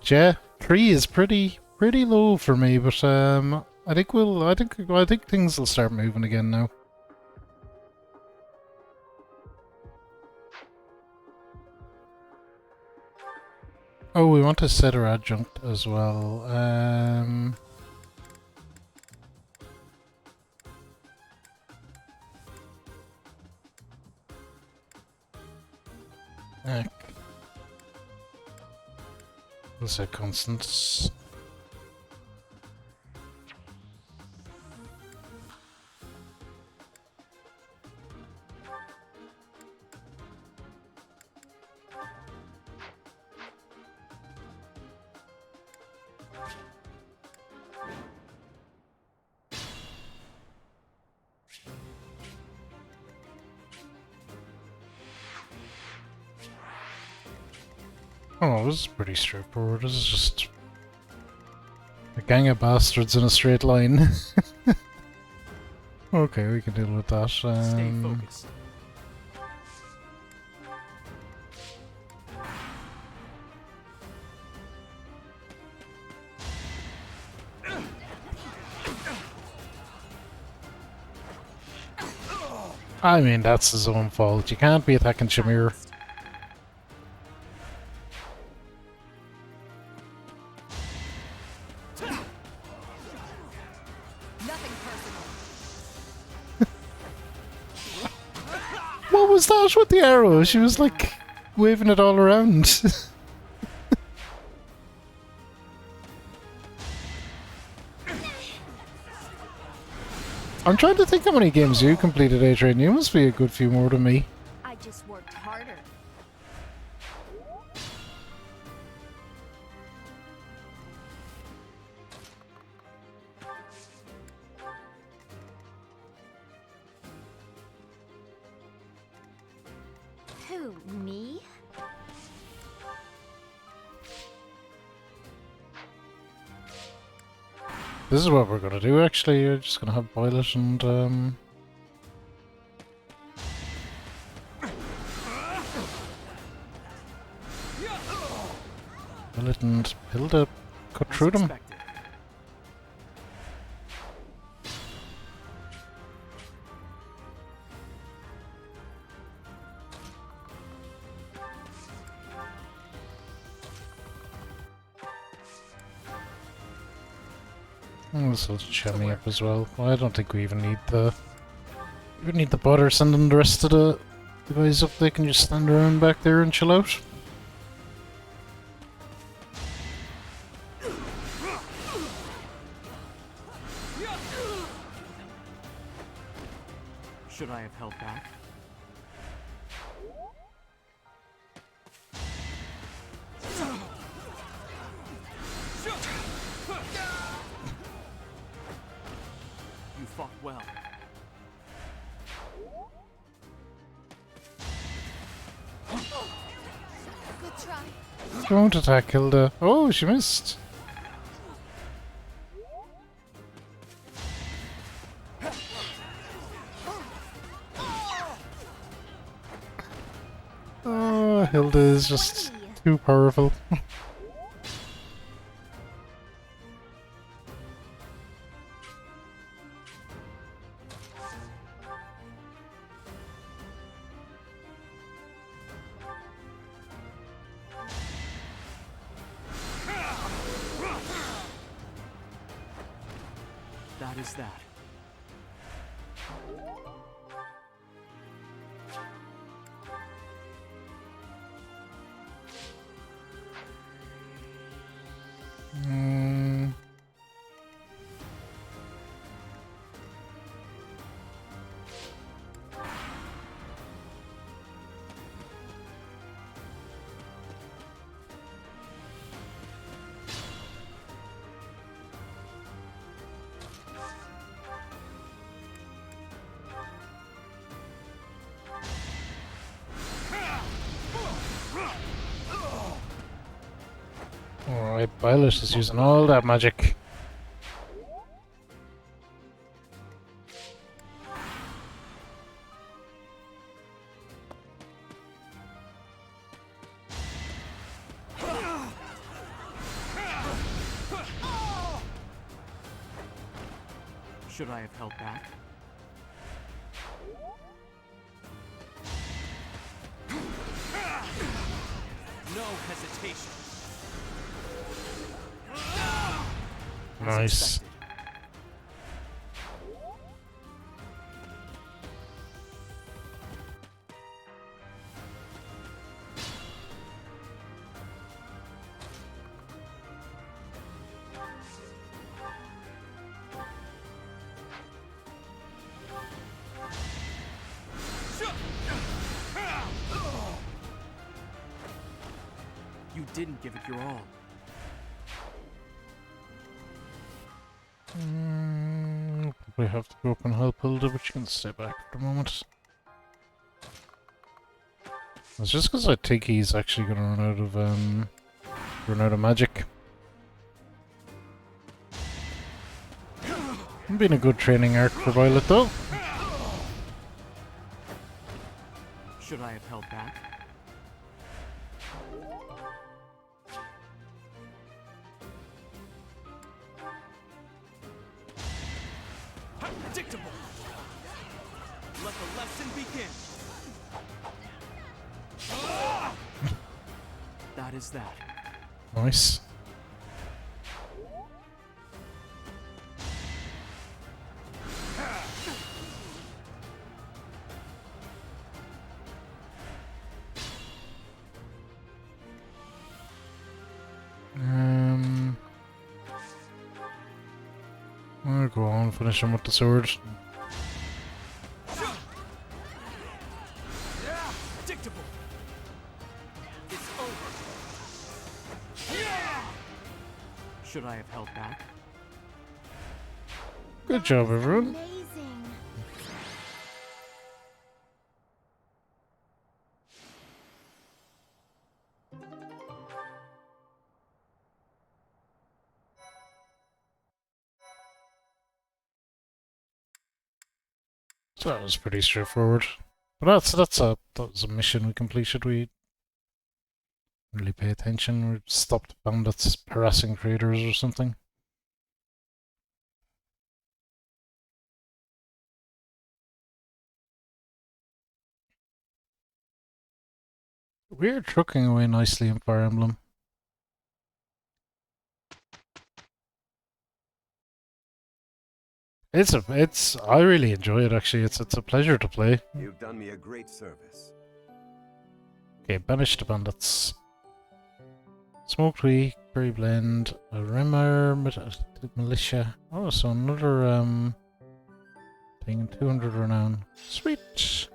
B: Yeah, 3 is pretty low for me, but I think things will start moving again now. Oh, we want to set our adjunct as well. We'll set Constance. Oh, this is pretty straightforward. This is just a gang of bastards in a straight line. Okay, we can deal with that.
I: Stay focused.
B: I mean, that's his own fault. You can't be attacking Shamir.
H: Nothing personal.
B: What was that with the arrow? She was like waving it all around. I'm trying to think how many games you completed, A-Train. You must be a good few more than me.
H: I just worked harder.
E: Who, me?
B: This is what we're gonna do, actually. You're just gonna have Violet and, Violet and Hilda cut through them.
I: Expected.
B: Oh, this will cheer me up as well. Well, I don't think we even need the... We don't need the bother sending the rest of the guys up. They can just stand around back there and chill out.
I: Should I have held back? You fought well.
E: Good try.
B: Don't attack Hilda. Oh, she missed. Oh, Hilda is just too powerful.
I: That is that.
B: Mm. Alright, Violet is using all that magic.
I: Should I have held back? No hesitation. As
B: Nice.
I: expected. You didn't give it your all.
B: We have to go up and help Hilda, but you can stay back for the moment. It's just because I think he's actually going to run out of magic. Been a good training arc for Violet, though.
I: Should I have held back? Predictable. Let the lesson begin. That is that.
B: Nice. I'll go on, finish him with the sword.
I: Predictable. It's over. Should I have held back?
B: Good job, everyone.
E: Amazing.
B: So that was pretty straightforward. But that was a mission we completed. We didn't really pay attention. We stopped bandits harassing traders or something. We're trucking away nicely in Fire Emblem. I really enjoy it actually. It's a pleasure to play.
J: You've done me a great service.
B: Okay, banish the bandits. Smoked wheat, berry blend, a rimmer, militia. Oh, so another thing, 200 renown. Sweet.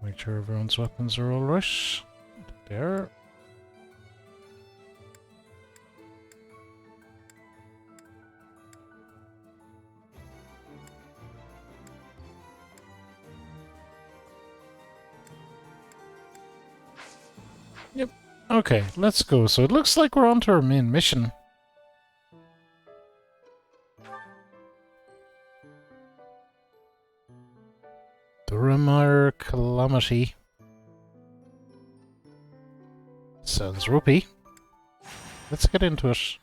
B: Make sure everyone's weapons are all right. There. Yep. Okay, let's go. So it looks like we're on to our main mission. Duramar Calamity. Sounds ropey. Let's get into it.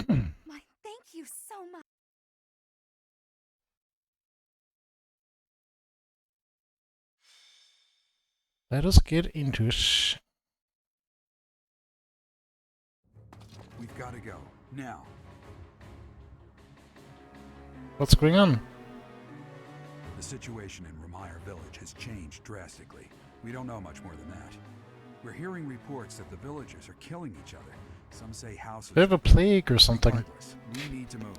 E: My thank you so much.
B: Let us get into it.
K: We've got to go. Now.
B: What's going on?
K: The situation in Ramire village has changed drastically. We don't know much more than that. We're hearing reports that the villagers are killing each other. Some say houses...
B: They have a plague or something.
K: Regardless, we need to move.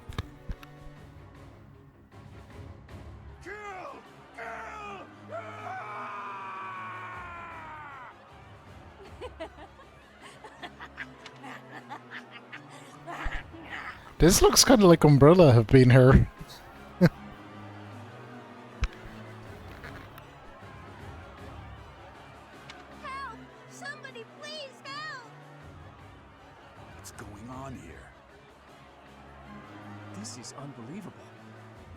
B: This looks kind of like Umbrella have been here.
E: Help! Somebody please help!
K: What's going on here?
D: This is unbelievable.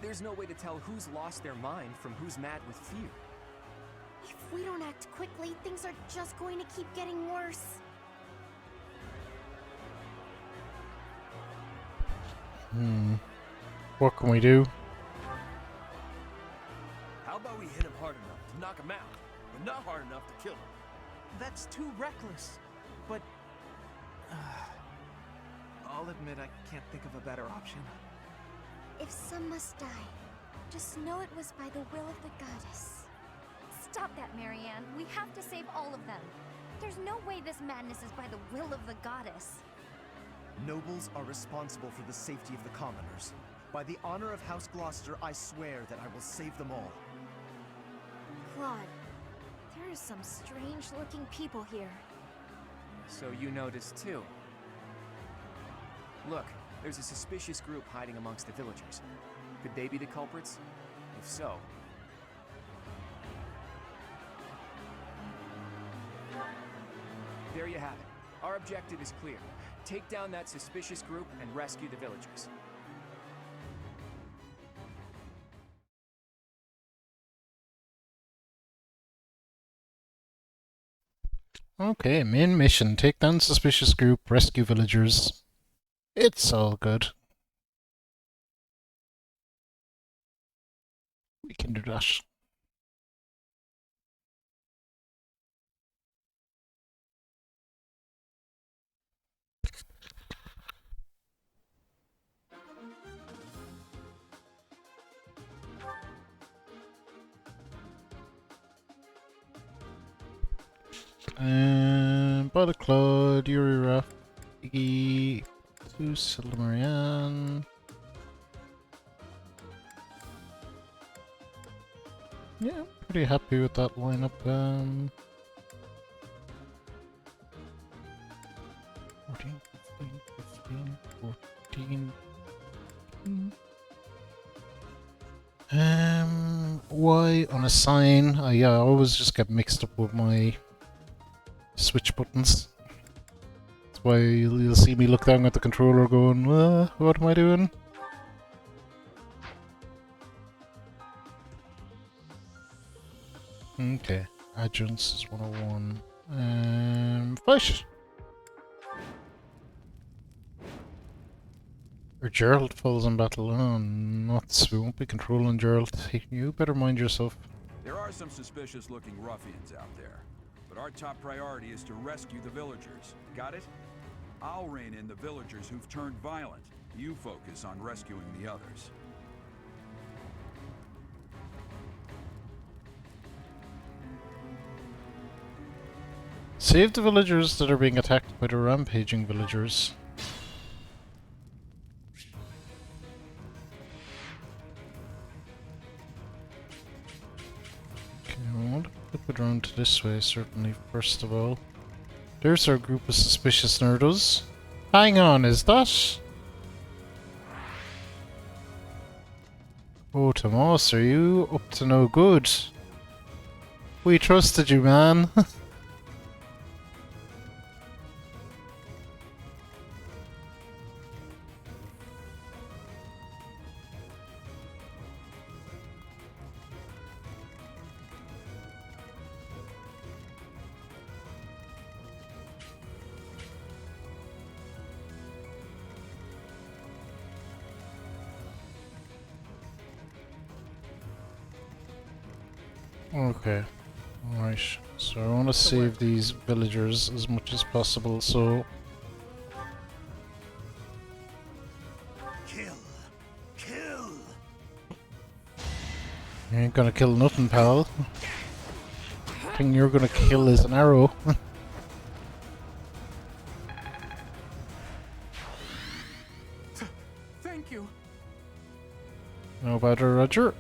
D: There's no way to tell who's lost their mind from who's mad with fear.
E: If we don't act quickly, things are just going to keep getting worse.
B: What can we do?
I: How about we hit him hard enough to knock him out, but not hard enough to kill him?
L: That's too reckless. But... I'll admit I can't think of a better option.
M: If some must die, just know it was by the will of the goddess.
E: Stop that, Marianne. We have to save all of them. There's no way this madness is by the will of the goddess.
N: Nobles are responsible for the safety of the commoners. By the honor of House Gloucester, I swear that I will save them all.
M: Claude, there are some strange-looking people here.
I: So you noticed too. Look, there's a suspicious group hiding amongst the villagers. Could they be the culprits? If so... There you have it. Our objective is clear. Take down that suspicious group and rescue the villagers.
B: Okay, main mission. Take down suspicious group, rescue villagers. It's all good. We can do that. Butterclaw, Urira, Iggy, to Silmarian. Yeah, pretty happy with that lineup. 14, 15, 14. Why unassign? Yeah, I always just get mixed up with my switch buttons. That's why you'll see me look down at the controller going, what am I doing? Okay, adjunts is 101. Fight! Or Gerald falls in battle. Oh, nuts. We won't be controlling Gerald. You better mind yourself.
K: There are some suspicious-looking ruffians out there, but our top priority is to rescue the villagers. Got it? I'll rein in the villagers who've turned violent. You focus on rescuing the others.
B: Save the villagers that are being attacked by the rampaging villagers. Okay, I want to flip it around to this way, certainly, first of all. There's our group of suspicious nerdos. Hang on, is that... Oh, Tomas, are you up to no good? We trusted you, man. Okay, alright, so I want to save these villagers as much as possible, so...
N: Kill! Kill!
B: You ain't gonna kill nothing, pal. Thing you're gonna kill is an arrow.
L: Thank you.
B: No better, Roger.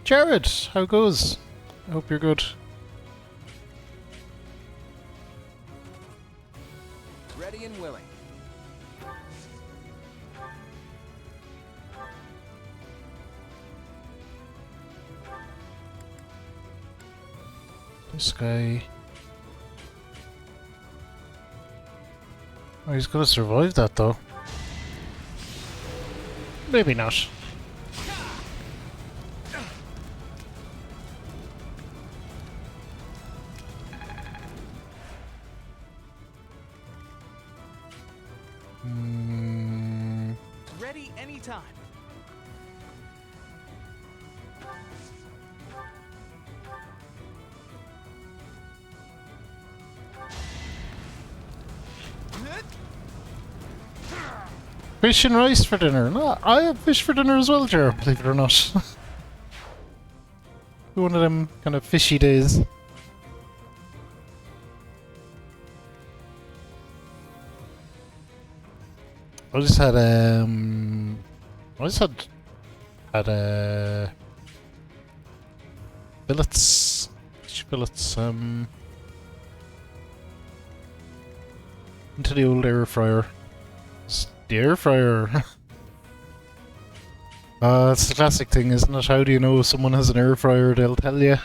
B: Jared, how goes? I hope you're good.
I: Ready and willing.
B: This guy... Oh, he's gonna survive that though. Maybe not.
L: Ready anytime.
B: Fish and rice for dinner. No, I had fish for dinner as well, Jar, believe it or not. One of them kind of fishy days. I just had billets. Which billets? Into the old air fryer. It's the air fryer. It's the classic thing, isn't it? How do you know someone has an air fryer? They'll tell you.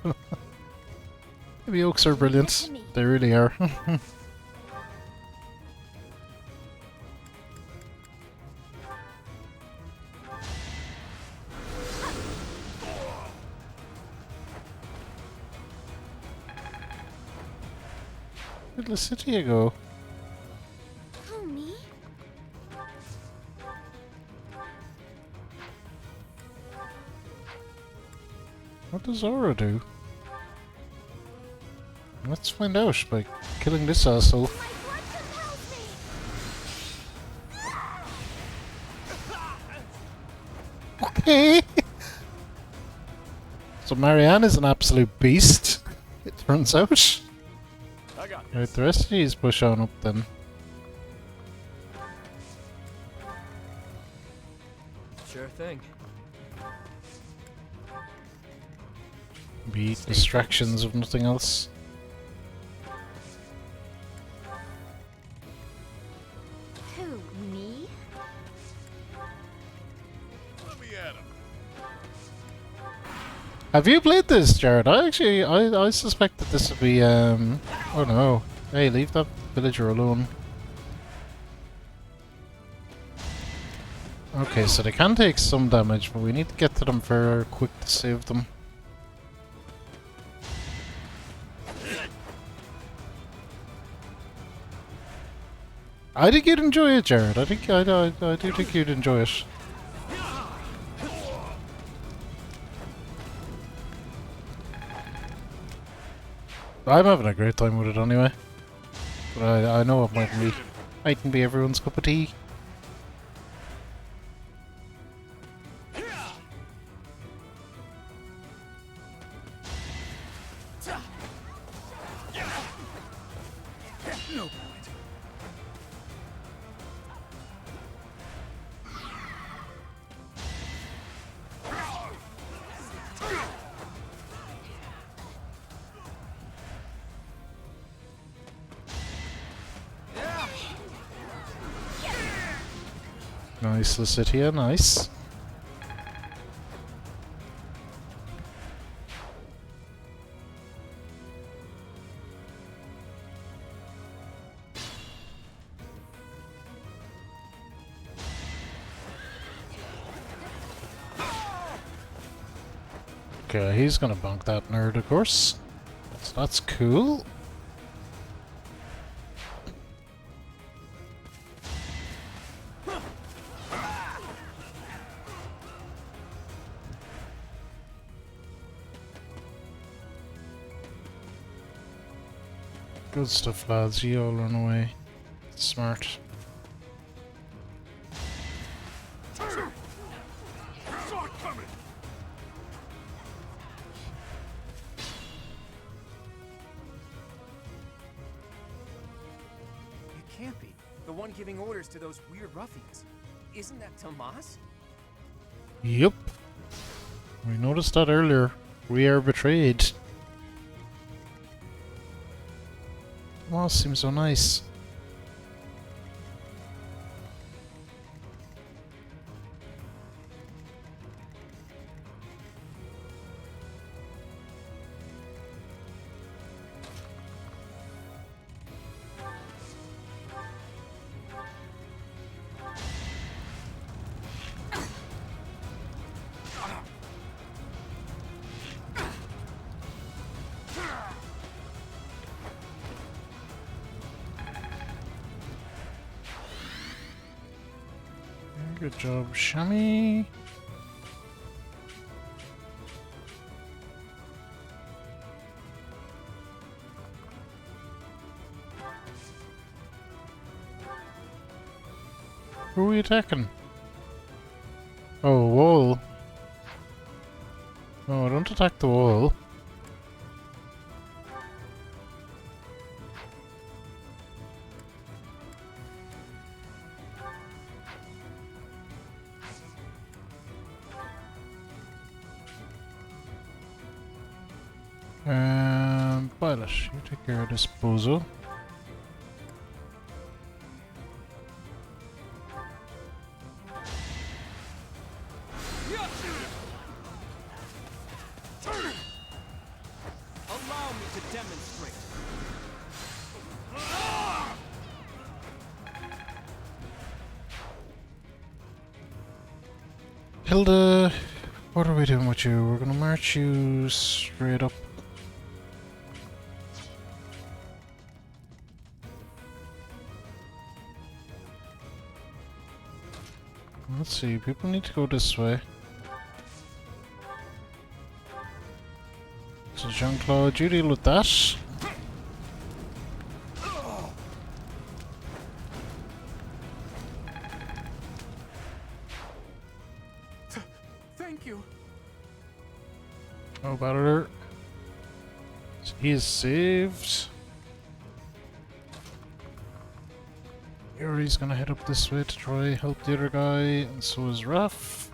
B: The yolks are brilliant. They really are. Where'd the city go?
M: Oh, me?
B: What does Aura do? Let's find out by killing this asshole. Okay. So Marianne is an absolute beast, it turns out. Right, the rest of these push on up then.
I: Sure thing.
B: Be distractions of nothing else.
M: Who, me?
G: Let me at him.
B: Have you played this, Jared? I suspect that this would be oh no. Hey, leave that villager alone. Okay, so they can take some damage, but we need to get to them very quick to save them. I think you'd enjoy it, Jared. I do think you'd enjoy it. I'm having a great time with it anyway. But I know it mightn't be everyone's cup of tea.
G: No point.
B: Nice, Lucidia, nice. Okay, he's gonna bonk that nerd, of course. So that's cool. Good stuff, lads. You all run away. Smart.
I: It can't be. The one giving orders to those weird ruffians. Isn't that Tomas?
B: Yep. We noticed that earlier. We are betrayed. Oh, seems so nice. Good job, Shami. Who are we attacking? Oh, wall. No, don't attack the wall. Violet, you take care of this bozo.
L: Allow me to demonstrate.
B: Hilda, what are we doing with you? We're gonna march you straight up. Let's see, people need to go this way. So Jean-Claude, you deal with that.
G: Thank you.
B: Oh, Battler. So he is saved. Yuri's gonna head up this way to try help the other guy, and so is Raph.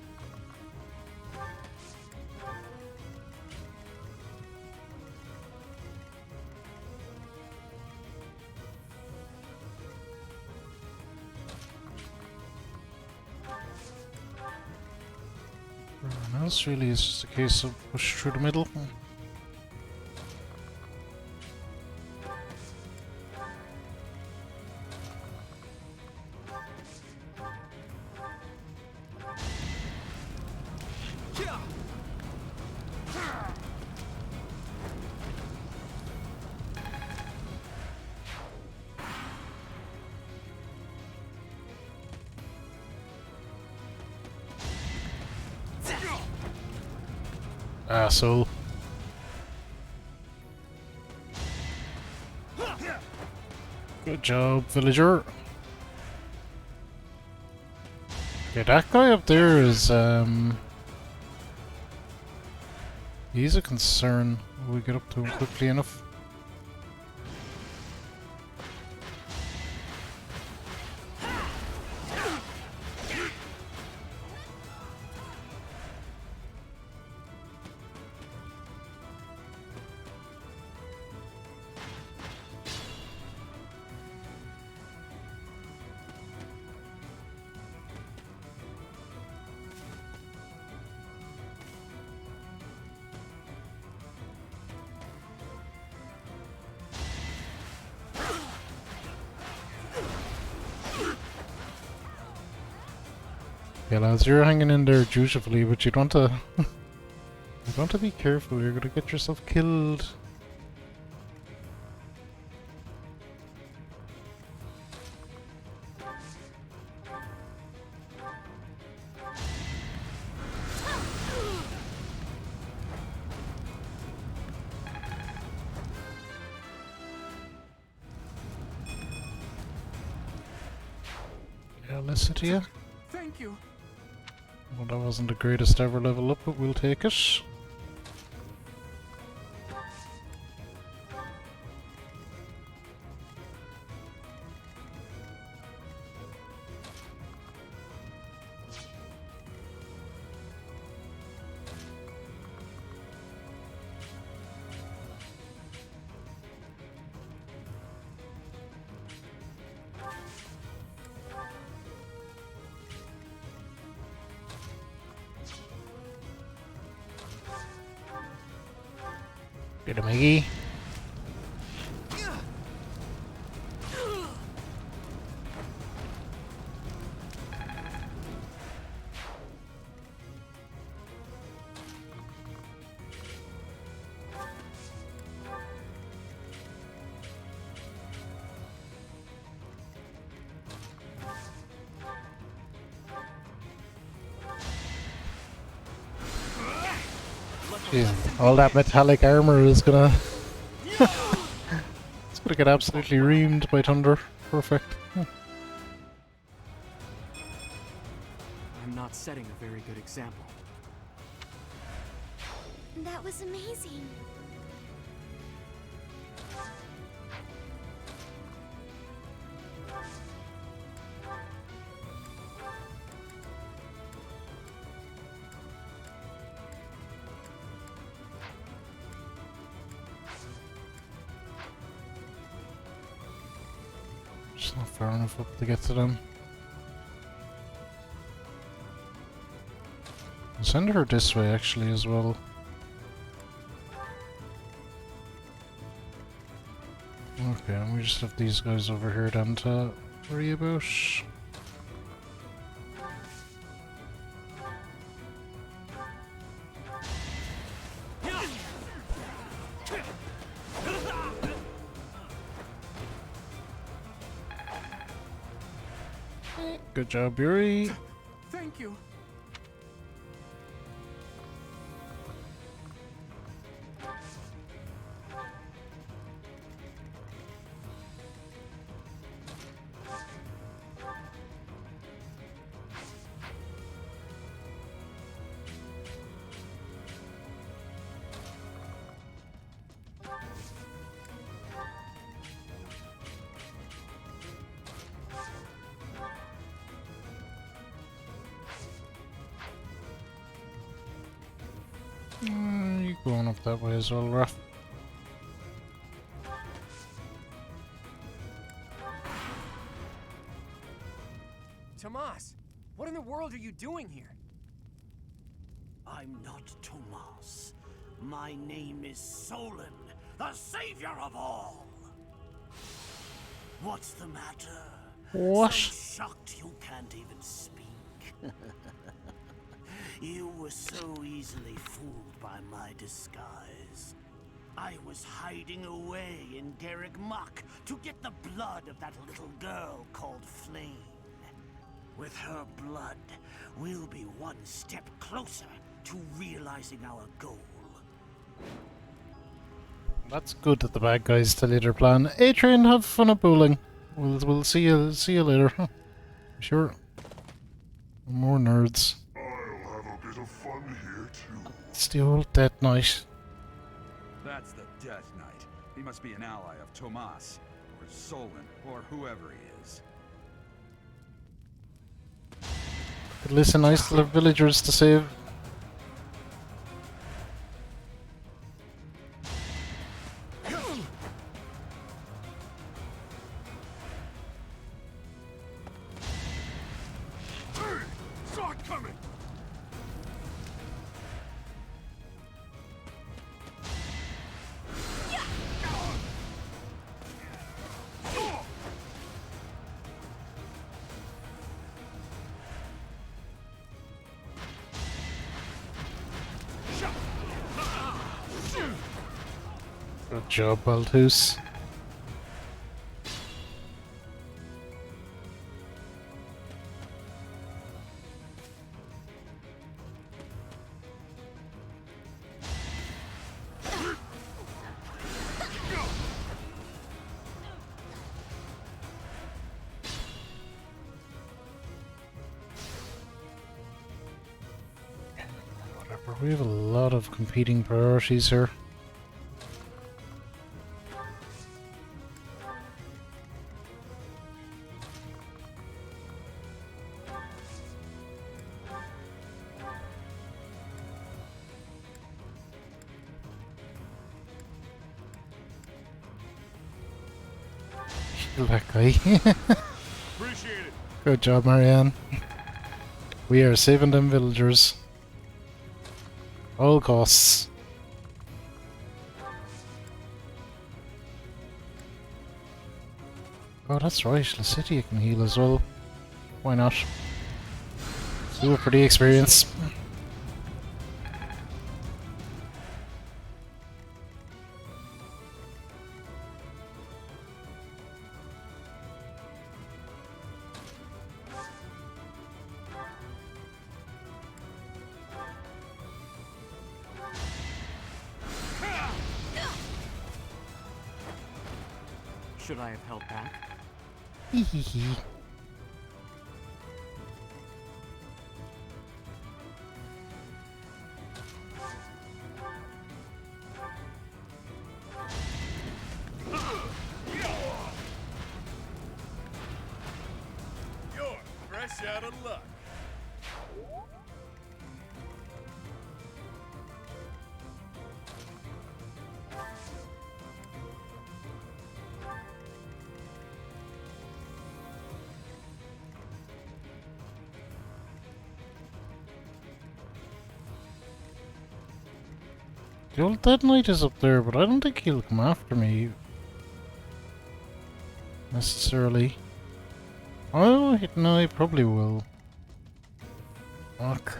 B: Everyone else really is just a case of push through the middle. Asshole. Good job, villager. Okay, that guy up there is, he's a concern. Will we get up to him quickly enough? Yeah, lads, you're hanging in there dutifully, but you'd want to... you'd want to be careful, you're gonna get yourself killed. Yeah, listen to you.
G: Thank you.
B: Well, that wasn't the greatest ever level up, but we'll take it. Get him, Iggy. Jeez, all that metallic armor is gonna... it's gonna get absolutely reamed by thunder. Perfect.
I: I'm not setting a very good example.
M: That was amazing.
B: Just not far enough up to get to them. I'll send her this way actually as well. Okay, and we just have these guys over here then to worry about. Good job, Yuri.
I: Thank you.
B: You going up that way as well, Raph?
I: Tomas, what in the world are you doing here?
O: I'm not Tomas. My name is Solon, the savior of all. What's the matter?
B: What?
O: So shocked you can't even speak. You were so easily fooled by my disguise. I was hiding away in Garrick Muck to get the blood of that little girl called Flame. With her blood, we'll be one step closer to realizing our goal.
B: That's good that the bad guys tell you their plan. Adrian, have fun at bowling. We'll see you later. Huh. Sure. More nerds.
P: I'll have a bit of fun here too.
B: It's the old Death Knight.
K: That's the Death Knight. He must be an ally of Tomas, or Solon, or whoever he is.
B: At least a nice little villagers to save. Good job, Balthus. Whatever, we have a lot of competing priorities here. Kill that guy.
P: Appreciate it.
B: Good job, Marianne. We are saving them villagers. All costs. Oh, that's right. Licitia can heal as well. Why not? Do it for the experience.
L: Should I have held back?
B: Hee hee hee.
Q: You're fresh out of luck.
B: The old Dead Knight is up there, but I don't think he'll come after me. Necessarily. Oh, no, he probably will. Fuck.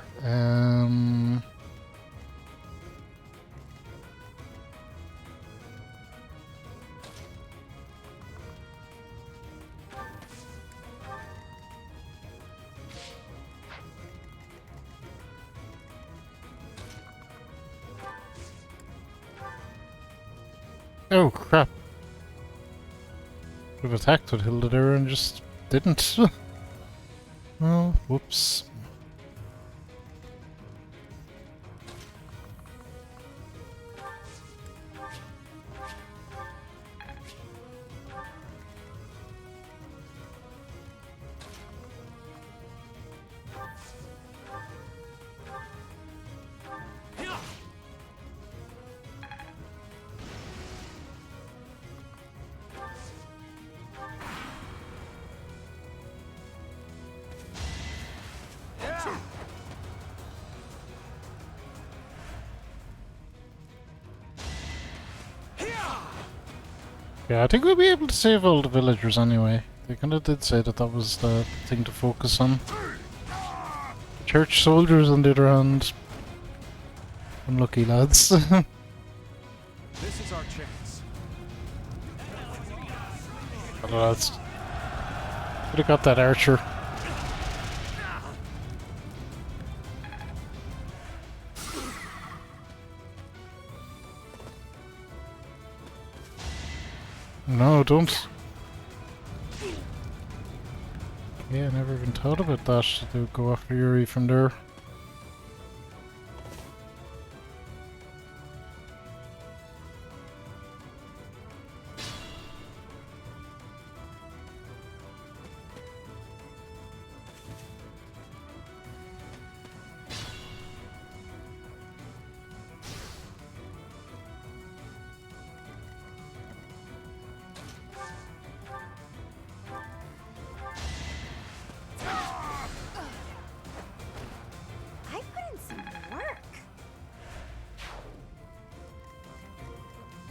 B: Oh crap. Could have attacked with Hilda there and just didn't. Oh, whoops. Yeah, I think we'll be able to save all the villagers anyway. They kind of did say that that was the thing to focus on. Church soldiers, on the other hand, unlucky lads.
I: This is our chance.
B: Hello, lads. Could have got that archer. No, don't. Yeah, I never even thought about that. They would go after Yuri from there.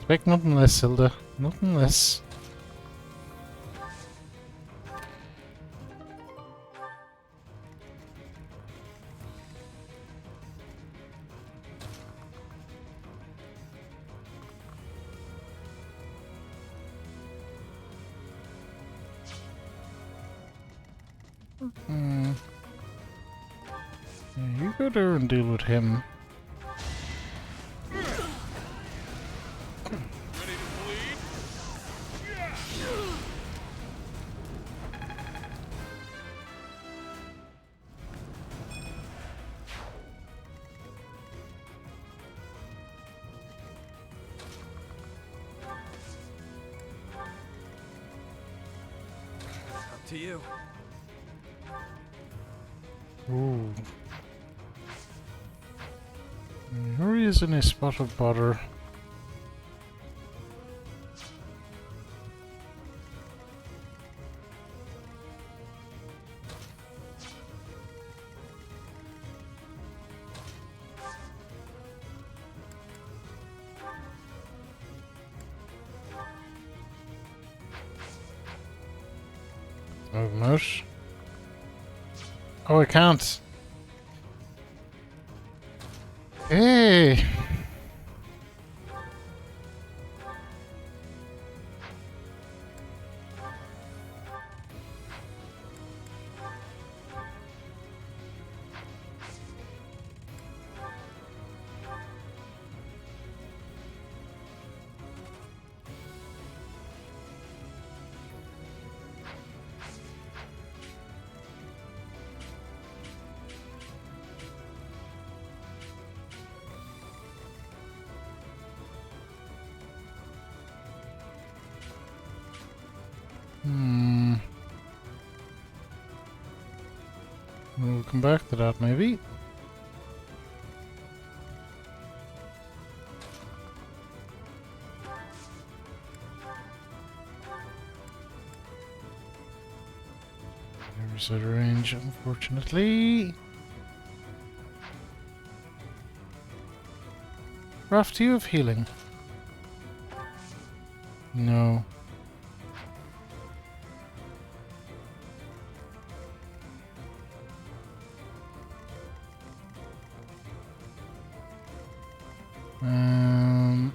B: Expect nothing less, Hilda. Nothing less. Yeah, you go there and deal with him.
I: To you.
B: Ooh. Yuri is in a spot of bother. Move him out. Oh, I can't. Hey! We'll come back to that maybe. Never out of range, unfortunately. Raph, do you have healing? No.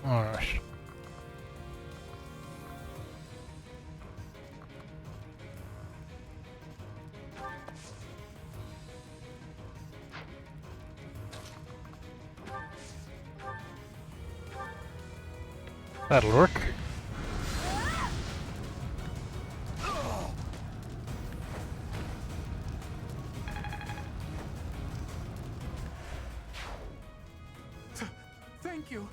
B: Alright. That'll work.
G: Thank you.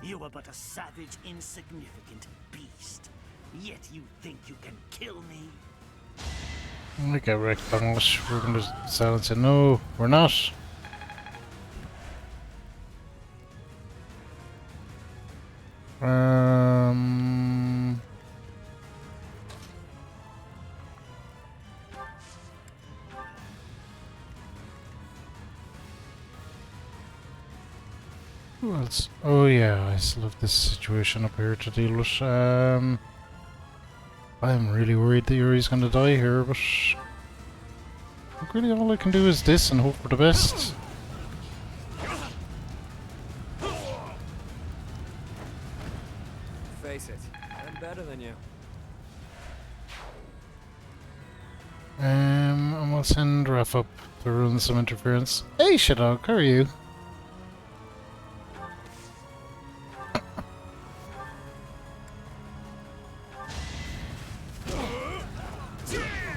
O: You are but a savage, insignificant beast. Yet you think you can kill me?
B: We get wrecked, Bangladesh. We're going to silence it. No, we're not. Who else? Oh yeah, I still have this situation up here to deal with. I'm really worried that Yuri's gonna die here, but look, really all I can do is this and hope for the best.
D: Face it, I'm better than you.
B: And we'll send Raph up to ruin some interference. Hey Shadog, how are you?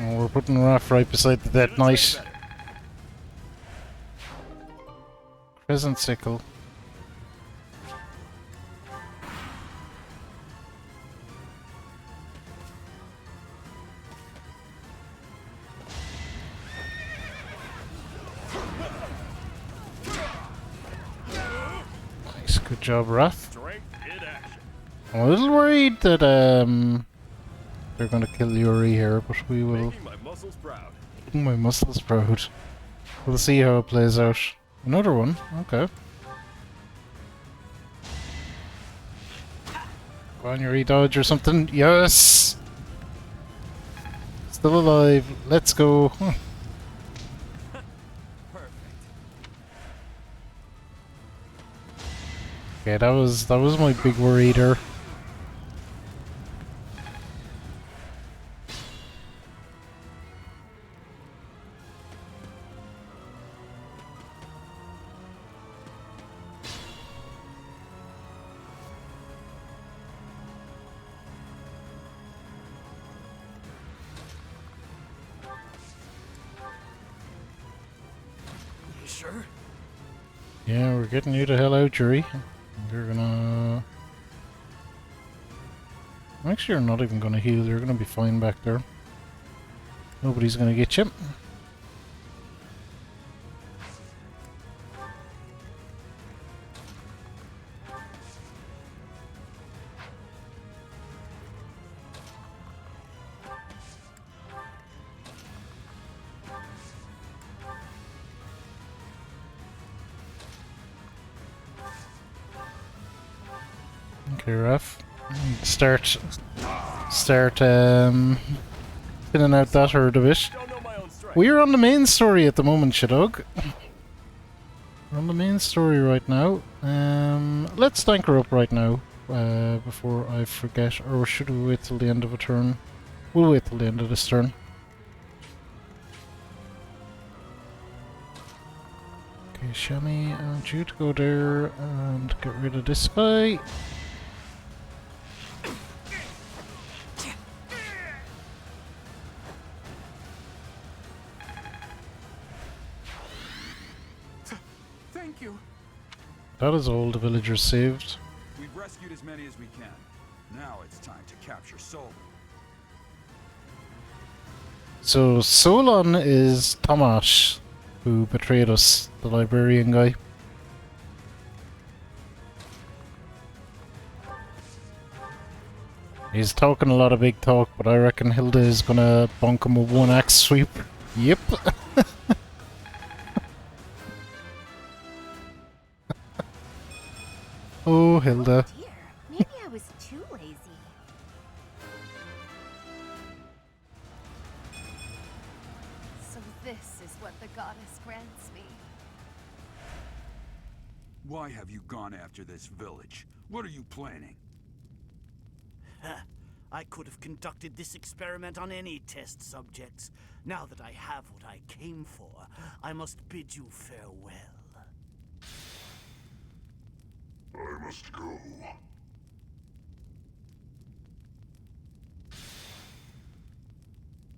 B: Oh, we're putting Raph right beside the Dead Knight. Crescent Sickle. Nice, good job, Raph. I'm a little worried that they're gonna kill Yuri here, but we will. Making my muscles proud. We'll see how it plays out. Another one, okay. Go on, Yuri, dodge or something. Yes! Still alive. Let's go. Huh. Okay, that was my big worry there.
O: Sure.
B: Yeah, we're getting you the hell out, Yuri. You're gonna... Actually, you're not even gonna heal. You're gonna be fine back there. Nobody's gonna get you. Okay, Raph. Start pinning out that herd a bit. We're on the main story at the moment, Shadog. We're on the main story right now. Let's tank her up right now, before I forget, or should we wait till the end of a turn? We'll wait till the end of this turn. Okay, Okay, Shami, I want you to go there and get rid of this guy.
K: Thank you.
B: That is all the villagers saved.
K: We've rescued as many as we can. Now it's time to capture Solon.
B: So Solon is Tomash, who betrayed us, the librarian guy. He's talking a lot of big talk, but I reckon Hilda is gonna bonk him with one axe sweep. Yep. Oh, Hilda.
E: Dear, maybe I was too lazy. So this is what the goddess grants me.
K: Why have you gone after this village? What are you planning?
O: I could have conducted this experiment on any test subjects. Now that I have what I came for, I must bid you farewell.
P: I must go.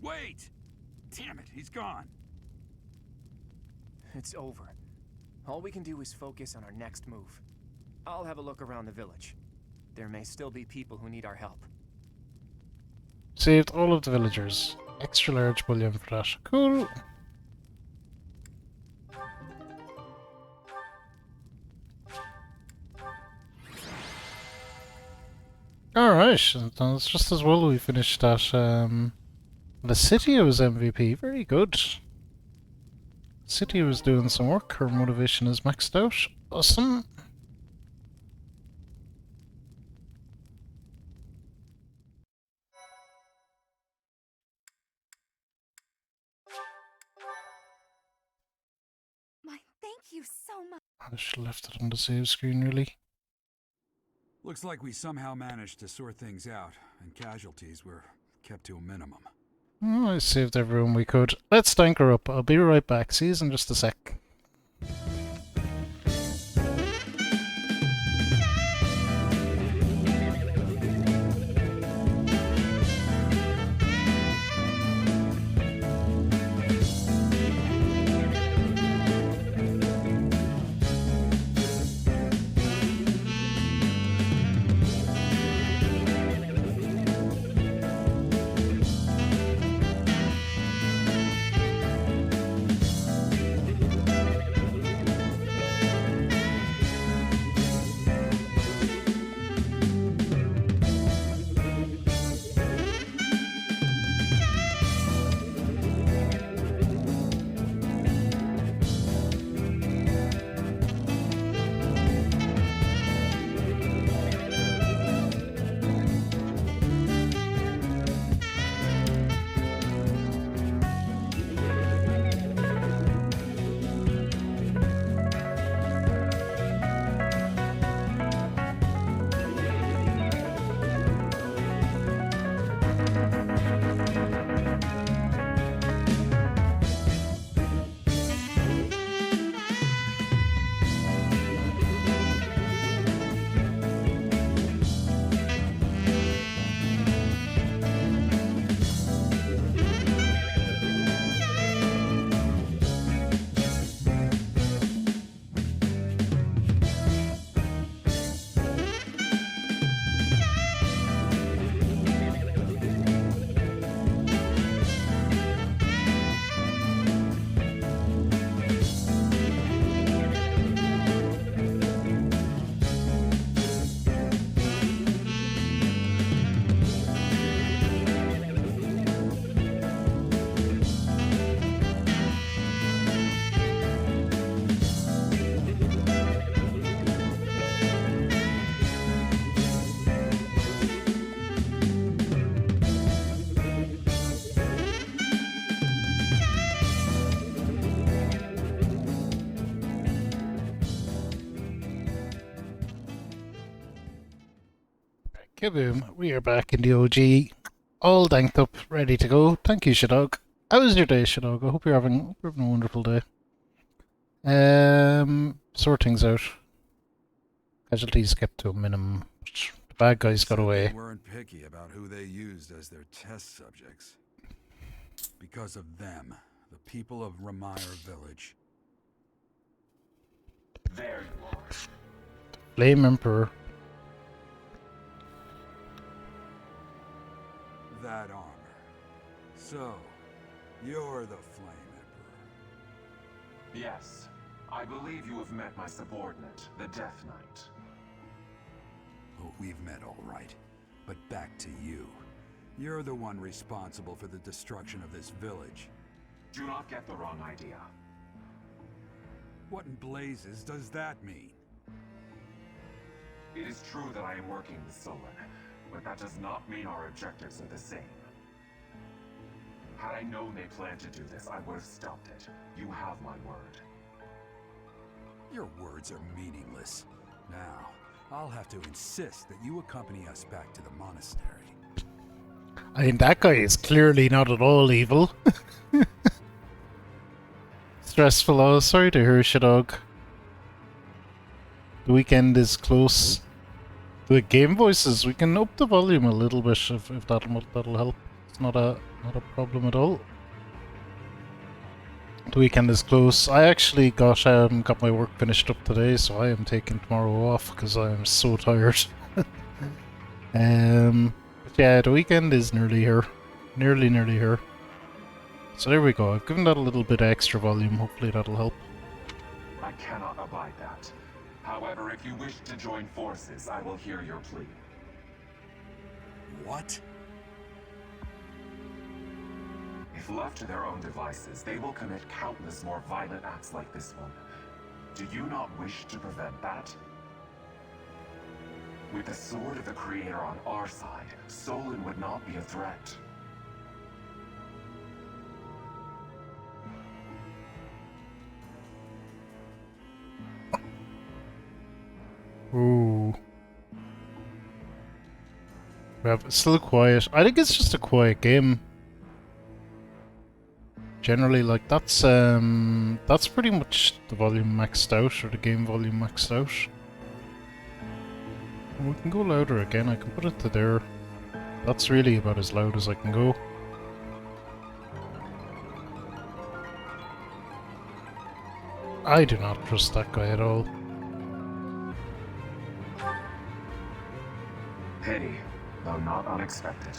K: Wait! Damn it, he's gone.
I: It's over. All we can do is focus on our next move. I'll have a look around the village. There may still be people who need our help.
B: Saved all of the villagers. Extra large bullion for that. Cool. Alright, that's just as well we finished that. The city was MVP, very good. City was doing some work, her motivation is maxed out. Awesome.
E: Thank you so much.
B: I should have left it on the save screen, really.
K: Looks like we somehow managed to sort things out, and casualties were kept to a minimum.
B: Oh, I saved everyone we could. Let's tank her up. I'll be right back. See you in just a sec. Kaboom, we are back in the OG, all danked up, ready to go. Thank you, Shadog. How was your day, Shadog? I hope you're having a wonderful day. Sort things out. Casualties kept to a minimum. The bad guys got away.
K: They weren't picky about who they used as their test subjects. Because of them, the people of Ramire Village.
F: There you are.
B: Flame Emperor.
K: That armor. So, you're the Flame Emperor.
F: Yes, I believe you have met my subordinate, the Death Knight.
K: Oh, we've met all right. But back to you. You're the one responsible for the destruction of this village.
F: Do not get the wrong idea.
K: What in blazes does that mean?
F: It is true that I am working with Solon, but that does not mean our objectives are the same. Had I known they planned to do this, I would have stopped it. You have my word.
K: Your words are meaningless. Now, I'll have to insist that you accompany us back to the monastery.
B: I mean, that guy is clearly not at all evil. Stressful. Oh, sorry to hear, Shadog. The weekend is close. The game voices, we can up the volume a little bit if that'll help. It's not a problem at all. The weekend is close. I actually got my work finished up today, so I am taking tomorrow off because I am so tired. But yeah, the weekend is nearly here. Nearly here. So there we go. I've given that a little bit extra volume. Hopefully that'll help.
F: I cannot abide that. However, if you wish to join forces, I will hear your plea.
K: What?
F: If left to their own devices, they will commit countless more violent acts like this one. Do you not wish to prevent that? With the sword of the Creator on our side, Solon would not be a threat.
B: Ooh. It's still quiet. I think it's just a quiet game. Generally, like, that's pretty much the volume maxed out, or the game volume maxed out. We can go louder again. I can put it to there. That's really about as loud as I can go. I do not trust that guy at all.
F: Pity, though not unexpected.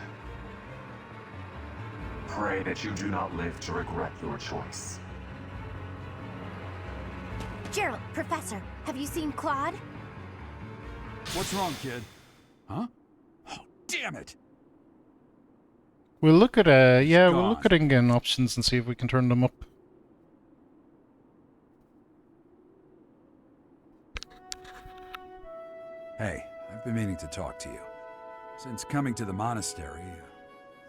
F: Pray that you do not live to regret your choice.
M: Gerald, Professor, have you seen Claude?
K: What's wrong, kid? Huh? Oh, damn it!
B: We'll look at yeah,
K: Gone.
B: we'll look at in-game options and see if we can turn them up.
K: Hey, I've been meaning to talk to you. Since coming to the monastery,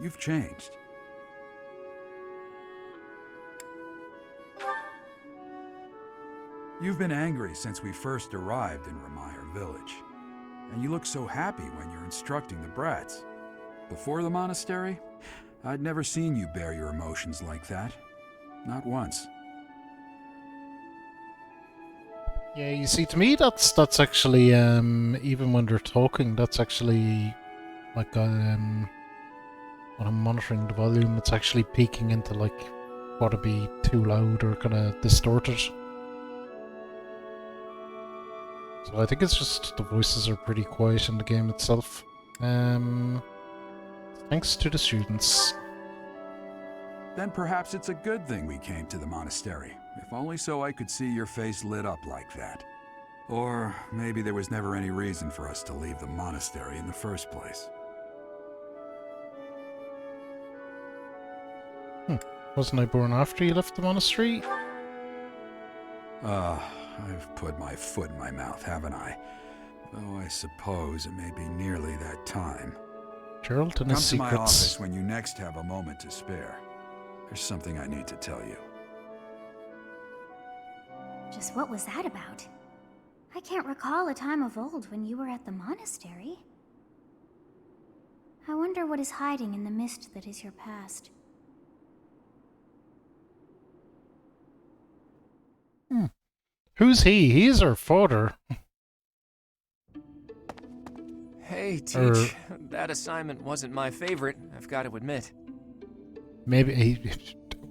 K: you've changed. You've been angry since we first arrived in Ramire Village. And you look so happy when you're instructing the brats. Before the monastery, I'd never seen you bear your emotions like that. Not once.
B: Yeah, you see, to me, that's actually even when they're talking, that's actually like when I'm monitoring the volume, it's actually peaking into like what would be too loud or kind of distorted. So I think it's just the voices are pretty quiet in the game itself. Thanks to the students.
K: Then perhaps it's a good thing we came to the monastery. If only so I could see your face lit up like that. Or maybe there was never any reason for us to leave the monastery in the first place.
B: Wasn't I born after you left the monastery?
K: I've put my foot in my mouth, haven't I? Though I suppose it may be nearly that time.
B: Gerald and
K: Come
B: his
K: to my
B: secrets.
K: office when you next have a moment to spare. There's something I need to tell you.
M: Just what was that about? I can't recall a time of old when you were at the monastery. I wonder what is hiding in the mist that is your past.
B: Who's he? He's our father.
I: Hey, Teach. That assignment wasn't my favorite, I've got to admit.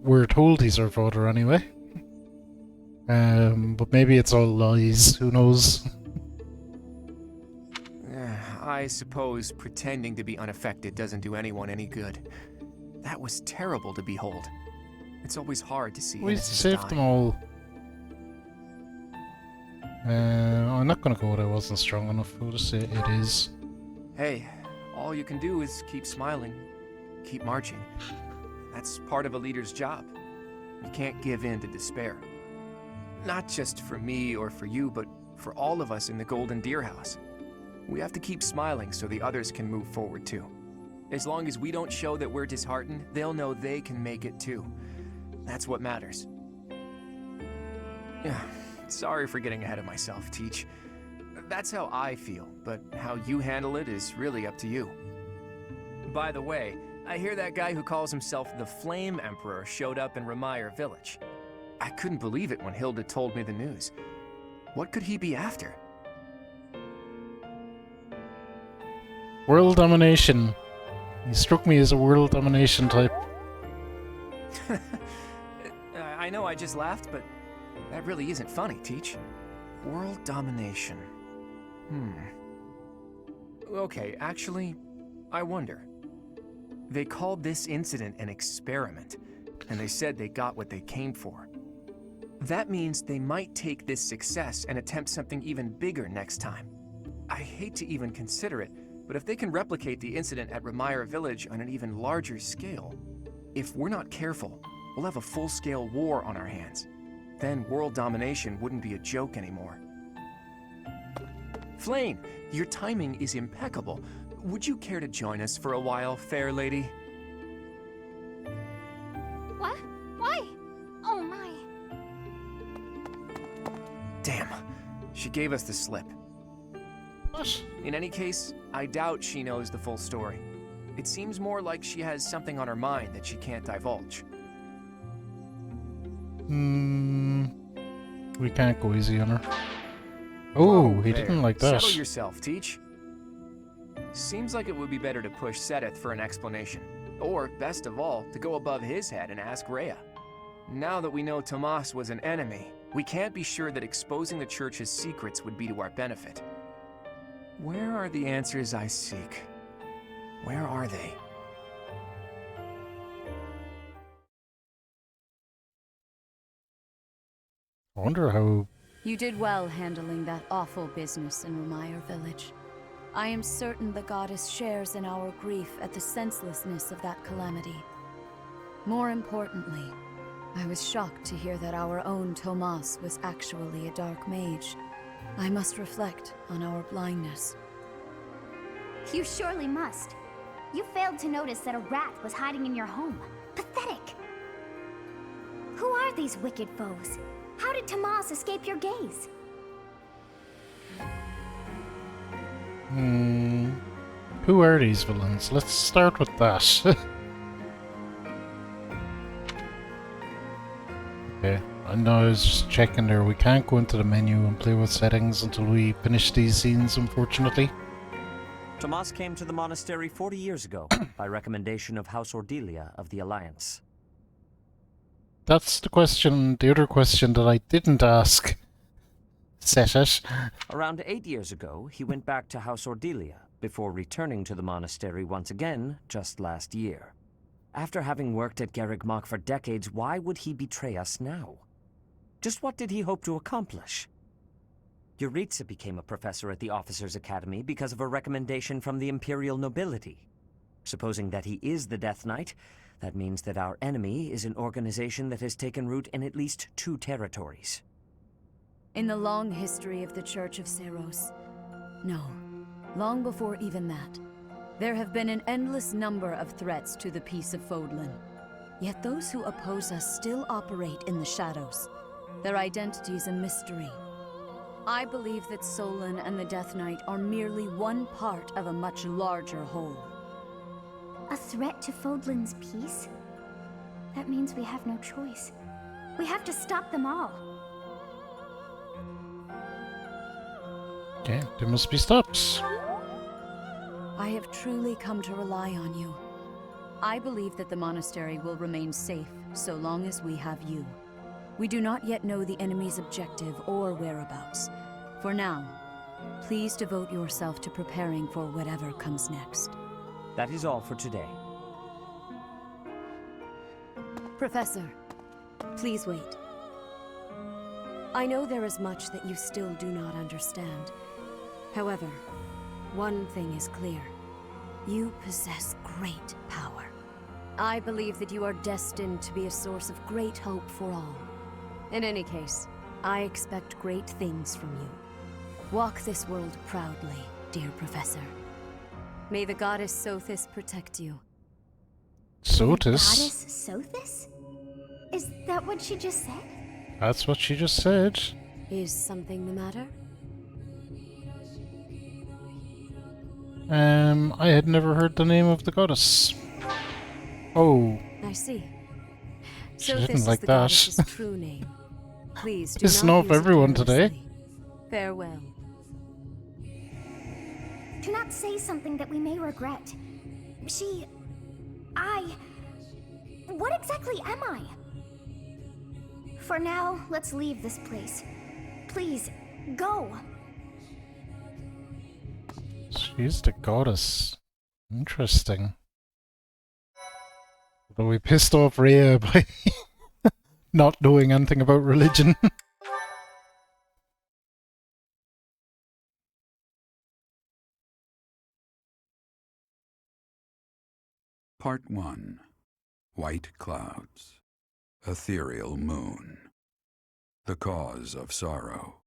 B: We're told he's our father anyway. But maybe it's all lies. Who knows?
I: I suppose pretending to be unaffected doesn't do anyone any good. That was terrible to behold. It's always hard to see
B: We
I: innocents
B: saved
I: die.
B: them all. I'm not gonna go with I wasn't strong enough. We'll just say it is.
I: Hey, all you can do is keep smiling, keep marching. That's part of a leader's job. You can't give in to despair. Not just for me or for you, but for all of us in the Golden Deer House. We have to keep smiling so the others can move forward too. As long as we don't show that we're disheartened, they'll know they can make it too. That's what matters. Yeah, sorry for getting ahead of myself, Teach. That's how I feel, but how you handle it is really up to you. By the way, I hear that guy who calls himself the Flame Emperor showed up in Remire Village. I couldn't believe it when Hilda told me the news. What could he be after?
B: World domination. He struck me as a world domination type.
I: I know I just laughed, but that really isn't funny, Teach. World domination. Okay, actually, I wonder. They called this incident an experiment, and they said they got what they came for. That means they might take this success and attempt something even bigger next time. I hate to even consider it, but if they can replicate the incident at Remire Village on an even larger scale, if we're not careful, we'll have a full-scale war on our hands. Then world domination wouldn't be a joke anymore. Flame, your timing is impeccable. Would you care to join us for a while, fair lady?
M: What? Why? Oh my.
I: Damn, she gave us the slip.
B: What?
I: In any case, I doubt she knows the full story. It seems more like she has something on her mind that she can't divulge.
B: We can't go easy on her. Oh, he
I: there.
B: didn't like that.
I: Settle yourself, Teach. Seems like it would be better to push Sedith for an explanation. Or, best of all, to go above his head and ask Rhea. Now that we know Tomas was an enemy, we can't be sure that exposing the Church's secrets would be to our benefit. Where are the answers I seek? Where are they?
B: I wonder how...
H: You did well handling that awful business in Remire Village. I am certain the goddess shares in our grief at the senselessness of that calamity. More importantly, I was shocked to hear that our own Tomas was actually a dark mage. I must reflect on our blindness.
M: You surely must. You failed to notice that a rat was hiding in your home. Pathetic! Who are these wicked foes? How did Tomas escape your gaze?
B: Who are these villains? Let's start with that. Okay, I know I was just checking there. We can't go into the menu and play with settings until we finish these scenes, unfortunately.
Q: Tomas came to the monastery 40 years ago, by recommendation of House Ordelia of the Alliance.
B: That's the question, the other question that I didn't ask. Set it.
Q: Around 8 years ago, he went back to House Ordelia, before returning to the monastery once again, just last year. After having worked at Garreg Mach for decades, why would he betray us now? Just what did he hope to accomplish? Yuritsa became a professor at the Officers' Academy because of a recommendation from the Imperial nobility. Supposing that he is the Death Knight, that means that our enemy is an organization that has taken root in at least 2 territories.
H: In the long history of the Church of Seros, no, long before even that, there have been an endless number of threats to the peace of Fodlan. Yet those who oppose us still operate in the shadows. Their identity is a mystery. I believe that Solon and the Death Knight are merely one part of a much larger whole.
M: A threat to Fodlan's peace? That means we have no choice. We have to stop them all.
B: Okay, they must be stopped.
H: I have truly come to rely on you. I believe that the monastery will remain safe so long as we have you. We do not yet know the enemy's objective or whereabouts. For now, please devote yourself to preparing for whatever comes next.
Q: That is all for today.
H: Professor, please wait. I know there is much that you still do not understand. However, one thing is clear. You possess great power. I believe that you are destined to be a source of great hope for all. In any case, I expect great things from you. Walk this world proudly, dear Professor. May the goddess Sothis protect you.
B: Sothis?
M: Goddess Sothis? Is that what she just said?
B: That's what she just said.
H: Is something the matter?
B: I had never heard the name of the goddess. Oh.
H: I see.
B: She
H: Sothis
B: didn't like
H: is the
B: that.
H: goddess's true name. Please do
B: Pissing
H: not
B: off
H: use it
B: everyone today.
H: carelessly. Farewell.
M: Do not say something that we may regret. What exactly am I? For now, let's leave this place. Please, go!
B: She's the goddess. Interesting. Although we pissed off Rhea by not knowing anything about religion.
K: Part 1. White Clouds. Ethereal Moon. The Cause of Sorrow.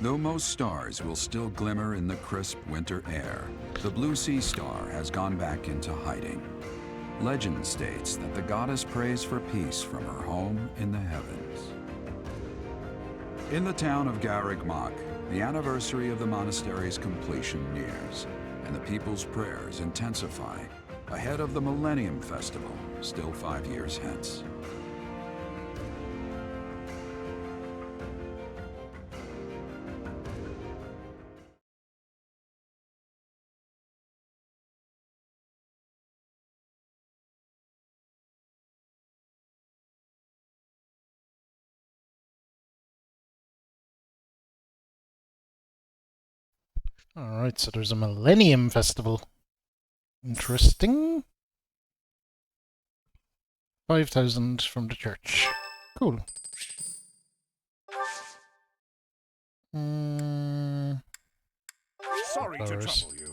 K: Though most stars will still glimmer in the crisp winter air, the blue sea star has gone back into hiding. Legend states that the goddess prays for peace from her home in the heavens. In the town of Garreg Mach, the anniversary of the monastery's completion nears, and the people's prayers intensify ahead of the Millennium Festival, still 5 years hence.
B: Alright, so there's a Millennium Festival. Interesting. 5,000 from the church. Cool.
F: Sorry to
B: Flowers.
F: trouble you.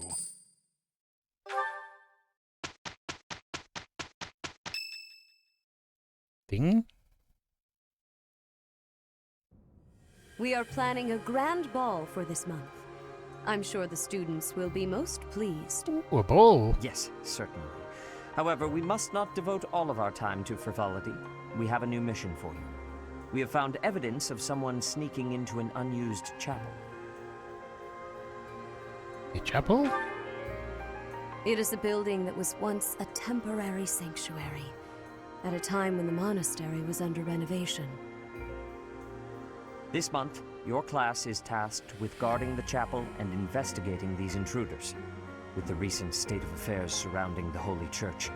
B: Ding.
H: We are planning a grand ball for this month. I'm sure the students will be most pleased.
B: Ooh, a ball.
Q: Yes, certainly. However, we must not devote all of our time to frivolity. We have a new mission for you. We have found evidence of someone sneaking into an unused chapel.
B: A chapel?
H: It is a building that was once a temporary sanctuary, at a time when the monastery was under renovation.
Q: This month, your class is tasked with guarding the chapel and investigating these intruders. With the recent state of affairs surrounding the Holy Church,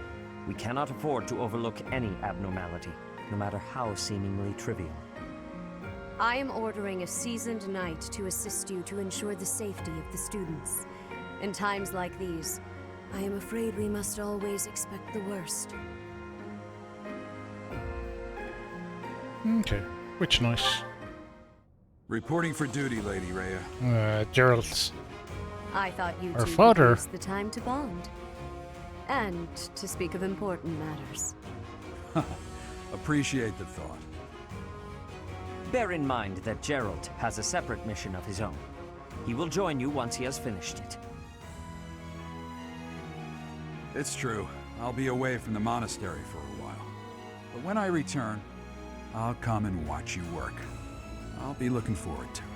Q: we cannot afford to overlook any abnormality, no matter how seemingly trivial.
H: I am ordering a seasoned knight to assist you to ensure the safety of the students. In times like these, I am afraid we must always expect the worst.
B: Okay, which nice.
K: Reporting for duty, Lady Rhea.
B: Gerald's.
H: I thought you
B: Our
H: two
B: father.
H: could use the time to bond. And to speak of important matters.
K: Appreciate the thought.
Q: Bear in mind that Gerald has a separate mission of his own. He will join you once he has finished it.
K: It's true. I'll be away from the monastery for a while. But when I return, I'll come and watch you work. I'll be looking forward to it.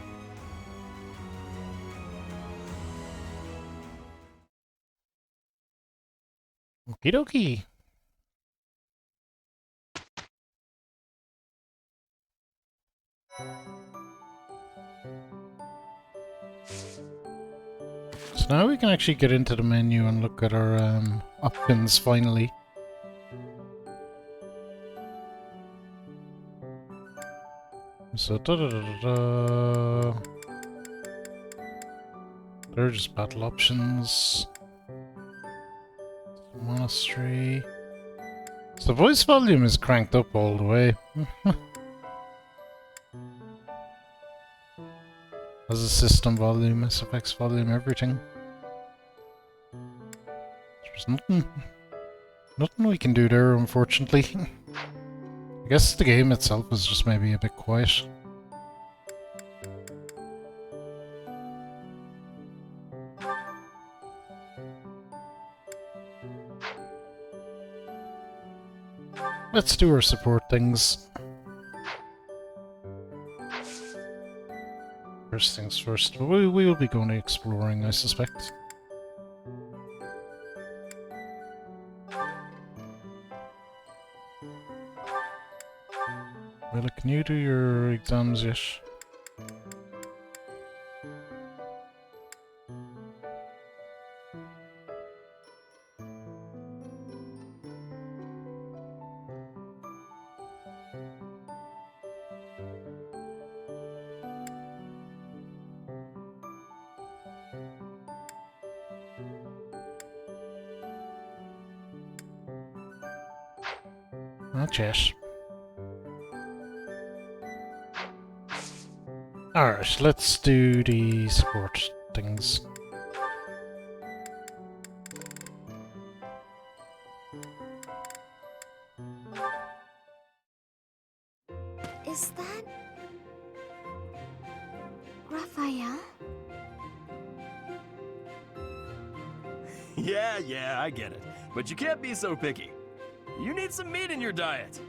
B: Okie dokie. So now we can actually get into the menu and look at our options finally. So they're just battle options. Monastery. So the voice volume is cranked up all the way. As a system volume, SFX volume, everything. There's nothing we can do there, unfortunately. I guess the game itself is just maybe a bit quiet. Let's do our support things. First things first, we will be going exploring, I suspect. Well, can you do your exams yet? Not yet. Alright, let's do the support things.
M: Is that... Raphael?
R: Yeah, I get it. But you can't be so picky. You need some meat in your diet.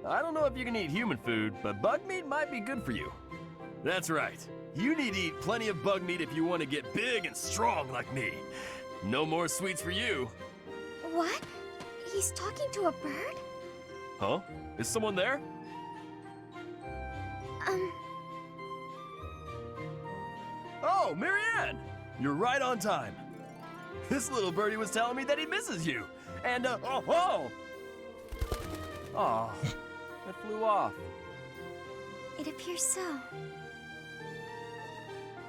R: I don't know if you can eat human food, but bug meat might be good for you. That's right. You need to eat plenty of bug meat if you want to get big and strong like me. No more sweets for you.
M: What? He's talking to a bird?
R: Huh? Is someone there? Oh, Marianne! You're right on time. This little birdie was telling me that he misses you. And, Aw, it flew off.
M: It appears so.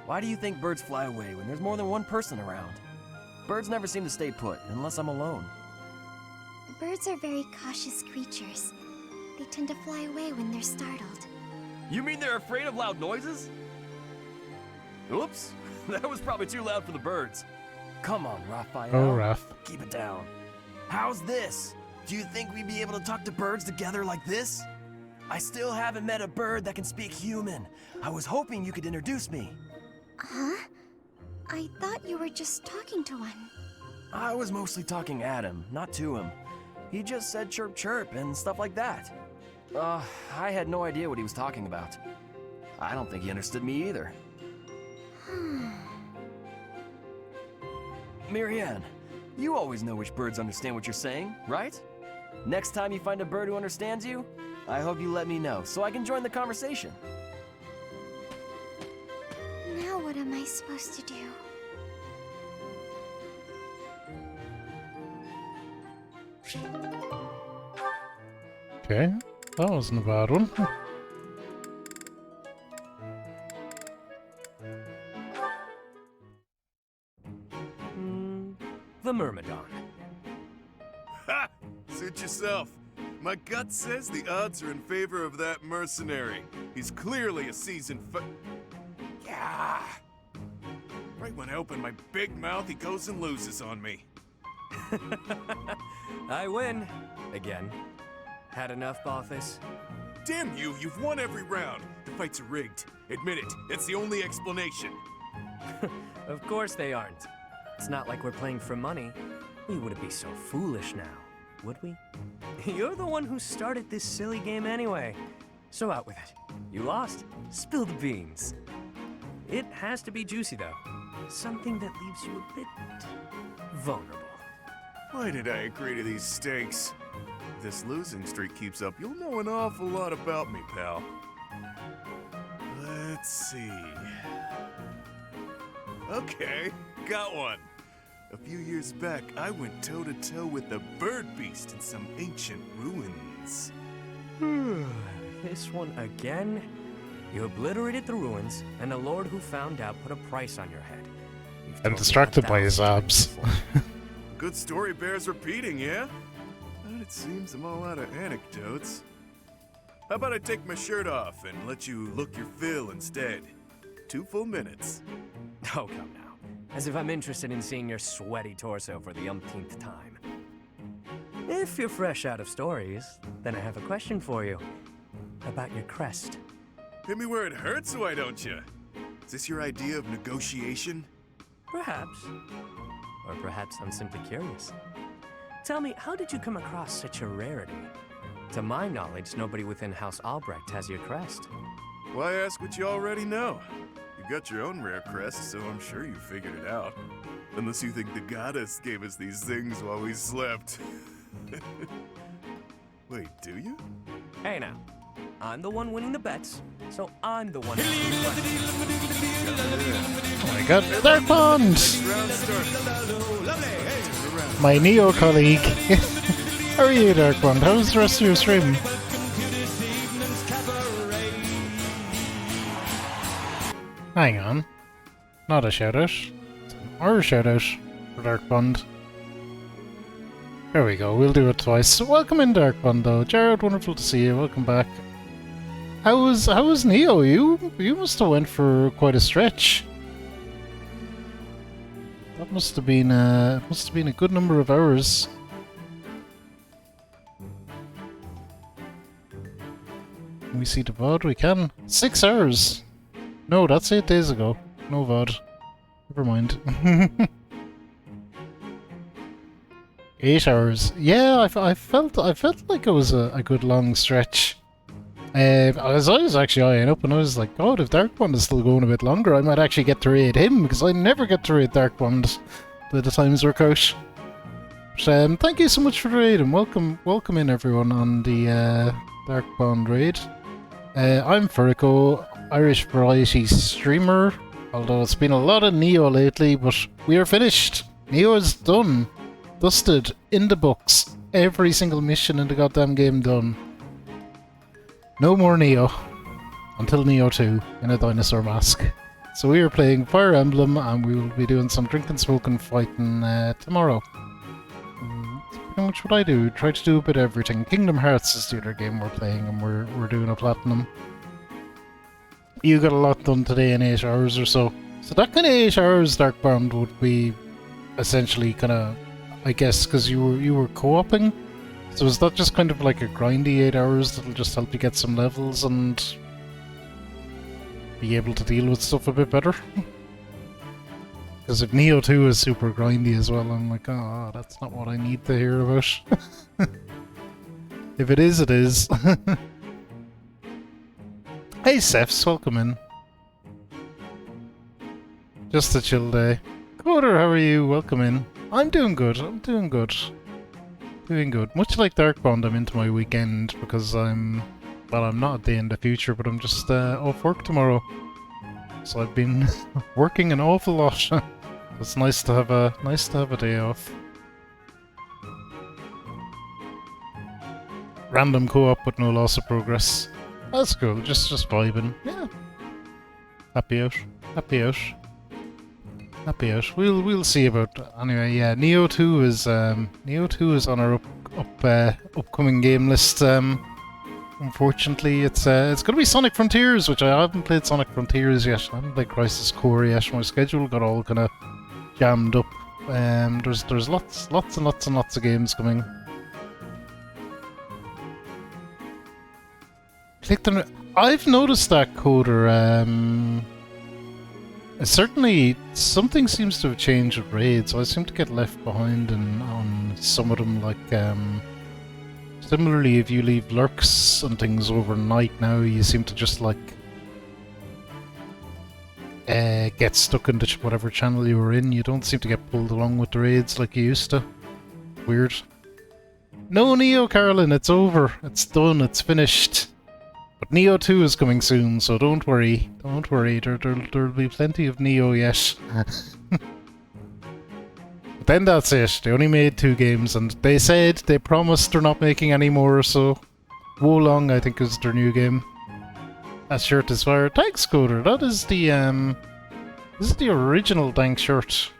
R: Why do you think birds fly away when there's more than one person around? Birds never seem to stay put unless I'm alone.
M: Birds are very cautious creatures. They tend to fly away when they're startled.
R: You mean they're afraid of loud noises? Oops, that was probably too loud for the birds. Come on, Raphael.
B: Oh, Raph.
R: Keep it down. How's this? Do you think we'd be able to talk to birds together like this? I still haven't met a bird that can speak human. I was hoping you could introduce me.
M: Huh? I thought you were just talking to one.
R: I was mostly talking at him, not to him. He just said chirp chirp and stuff like that. I had no idea what he was talking about. I don't think he understood me either. Marianne, you always know which birds understand what you're saying, right? Next time you find a bird who understands you, I hope you let me know so I can join the conversation.
M: Now what am I supposed to do?
B: Okay, that wasn't a bad one.
D: The Myrmidon.
S: Ha! Suit yourself. My gut says the odds are in favor of that mercenary. He's clearly a seasoned Yeah. Right when I open my big mouth, he goes and loses on me.
D: I win. Again. Had enough, Balthus?
S: Damn you, you've won every round. The fights are rigged. Admit it, that's the only explanation.
D: Of course they aren't. It's not like we're playing for money. We wouldn't be so foolish now, would we? You're the one who started this silly game anyway. So out with it. You lost. Spill the beans. It has to be juicy, though. Something that leaves you a bit vulnerable.
S: Why did I agree to these stakes? If this losing streak keeps up, you'll know an awful lot about me, pal. Let's see. Okay, got one. A few years back, I went toe-to-toe with the bird beast in some ancient ruins.
D: This one again? You obliterated the ruins, and the Lord who found out put a price on your head.
B: I'm distracted by his abs.
S: Good story bears repeating, yeah? But it seems I'm all out of anecdotes. How about I take my shirt off and let you look your fill instead? 2 full minutes.
D: Oh, come now. As if I'm interested in seeing your sweaty torso for the umpteenth time. If you're fresh out of stories, then I have a question for you. About your crest.
S: Hit me where it hurts, why don't you? Is this your idea of negotiation?
D: Perhaps. Or perhaps I'm simply curious. Tell me, how did you come across such a rarity? To my knowledge, nobody within House Albrecht has your crest.
S: Why ask what you already know? You've got your own rare crest, so I'm sure you figured it out. Unless you think the goddess gave us these things while we slept. Wait, do you?
D: Hey now, I'm the one winning the bets, so I'm the one.
B: Oh my god, Dark Bond! My Neo colleague. How are you, Dark Bond? How's the rest of your stream? Hang on. Not a shout out. It's an R shout out for Dark Bond. There we go, we'll do it twice. Welcome in, Dark Bond, though. Jared, wonderful to see you. Welcome back. How was Neo? You must have went for quite a stretch. That must have been a good number of hours. Can we see the VOD? We can. 6 hours. No, that's 8 days ago. No VOD. Never mind. 8 hours. Yeah, I felt like it was a good long stretch. I was actually eyeing up and I was like, God, if Dark Bond is still going a bit longer, I might actually get to raid him, because I never get to raid Dark Bond by the times work out. But, thank you so much for the raid, and welcome in everyone on the Dark Bond raid. I'm Furico, Irish variety streamer, although it's been a lot of Neo lately, but we are finished. Neo is done. Dusted. In the books. Every single mission in the goddamn game done. No more Neo. Until Neo 2 in a dinosaur mask. So we are playing Fire Emblem, and we will be doing some drinking, smoking, fighting tomorrow. That's pretty much what I do. Try to do a bit of everything. Kingdom Hearts is the other game we're playing, and we're doing a platinum. You got a lot done today in 8 hours or so. So that kind of 8 hours Dark Bond would be essentially kind of, I guess, because you were co-oping. So is that just kind of like a grindy 8 hours that'll just help you get some levels and be able to deal with stuff a bit better? Because if Neo 2 is super grindy as well, I'm like, oh, that's not what I need to hear about. If it is, it is. Hey Cephs, welcome in. Just a chill day. Coder, how are you? Welcome in. I'm doing good, Doing good. Much like Dark Bond, I'm into my weekend because I'm not a day in the future, but I'm just off work tomorrow. So I've been working an awful lot. It's nice to have a day off. Random co-op with no loss of progress. That's cool. Just vibing. Yeah. Happy out. We'll see about that. Anyway, yeah, Neo 2 is on our upcoming game list. Unfortunately, it's gonna be Sonic Frontiers, which I haven't played Sonic Frontiers yet. I haven't played Crisis Core yet. My schedule got all kind of jammed up. There's lots and lots of games coming. I've noticed that, Coder. Certainly, something seems to have changed with raids. I seem to get left behind on some of them. Like, similarly, if you leave lurks and things overnight now, you seem to just like get stuck into whatever channel you were in. You don't seem to get pulled along with the raids like you used to. Weird. No Neo, Carolyn. It's over. It's done. It's finished. But Neo 2 is coming soon, so don't worry. Don't worry, there'll be plenty of Neo yet. But then that's it. They only made 2 games, and they said they promised they're not making any more, so Wolong, I think, is their new game. That shirt is fire. Thanks, Coder. That is the this is the original Dank shirt.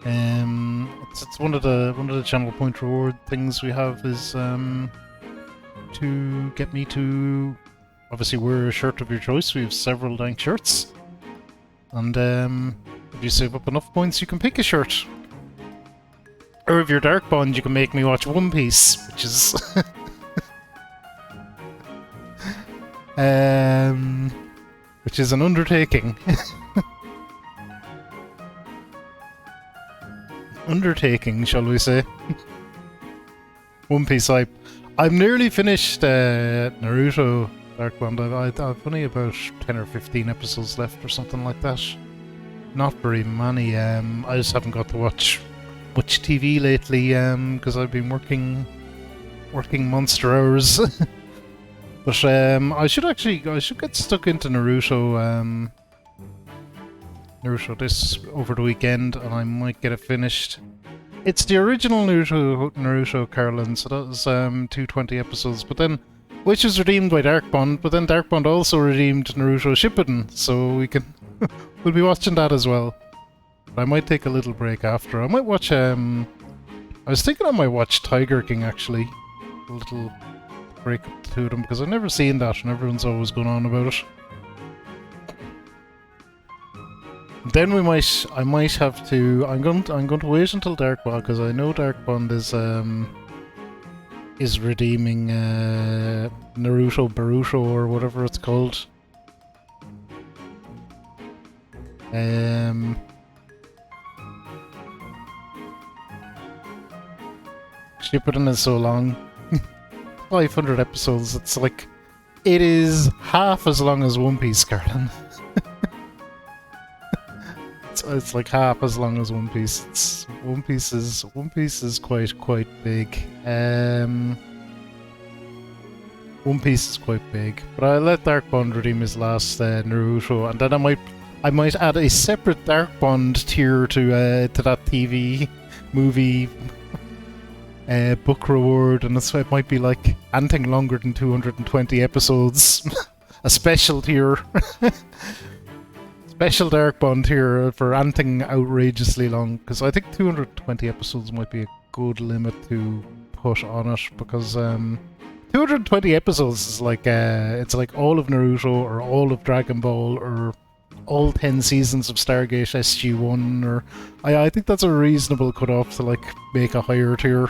B: It's one of the channel point reward things we have is to get me to obviously wear a shirt of your choice. We have several Dank shirts, and if you save up enough points, you can pick a shirt. Or if you're Dark Bond, you can make me watch One Piece, which is which is an undertaking. Undertaking, shall we say? One Piece hype. I'm nearly finished Naruto Dark Bond. I've only about 10 or 15 episodes left or something like that. Not very many. I just haven't got to watch much TV lately because I've been working monster hours. But I should get stuck into Naruto this over the weekend, and I might get it finished. It's the original Naruto Carlin, so that was 220 episodes, but then which was redeemed by Dark Bond, but then Dark Bond also redeemed Naruto Shippuden, so we can we'll be watching that as well. But I might take a little break after. I might watch I was thinking I might watch Tiger King actually. A little break up to them because I've never seen that and everyone's always going on about it. Then I might have to. I'm going to wait until Dark Bond because I know Dark Bond is redeeming Naruto Baruto or whatever it's called. Shippuden is so long. 500 episodes. It's like it is half as long as One Piece, Carlin. It's like half as long as One Piece. One Piece is quite big. One Piece is quite big, but I'll let Dark Bond redeem his last Naruto, and then I might add a separate Dark Bond tier to that TV movie book reward, and it might be like anything longer than 220 episodes. A special tier. Special Dark Bond here for anything outrageously long, because I think 220 episodes might be a good limit to put on it, because 220 episodes is like it's like all of Naruto or all of Dragon Ball or all 10 seasons of Stargate SG-1, or I think that's a reasonable cutoff to like make a higher tier.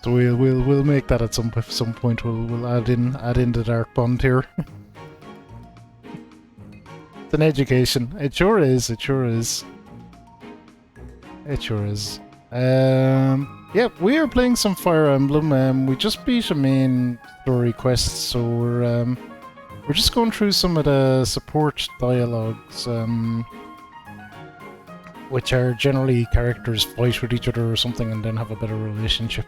B: So we'll make that at some point. We'll add in the Dark Bond here. It's an education. It sure is. It sure is. It sure is. Yeah, we are playing some Fire Emblem. We just beat a main story quest, so we're just going through some of the support dialogues, which are generally characters fight with each other or something and then have a better relationship.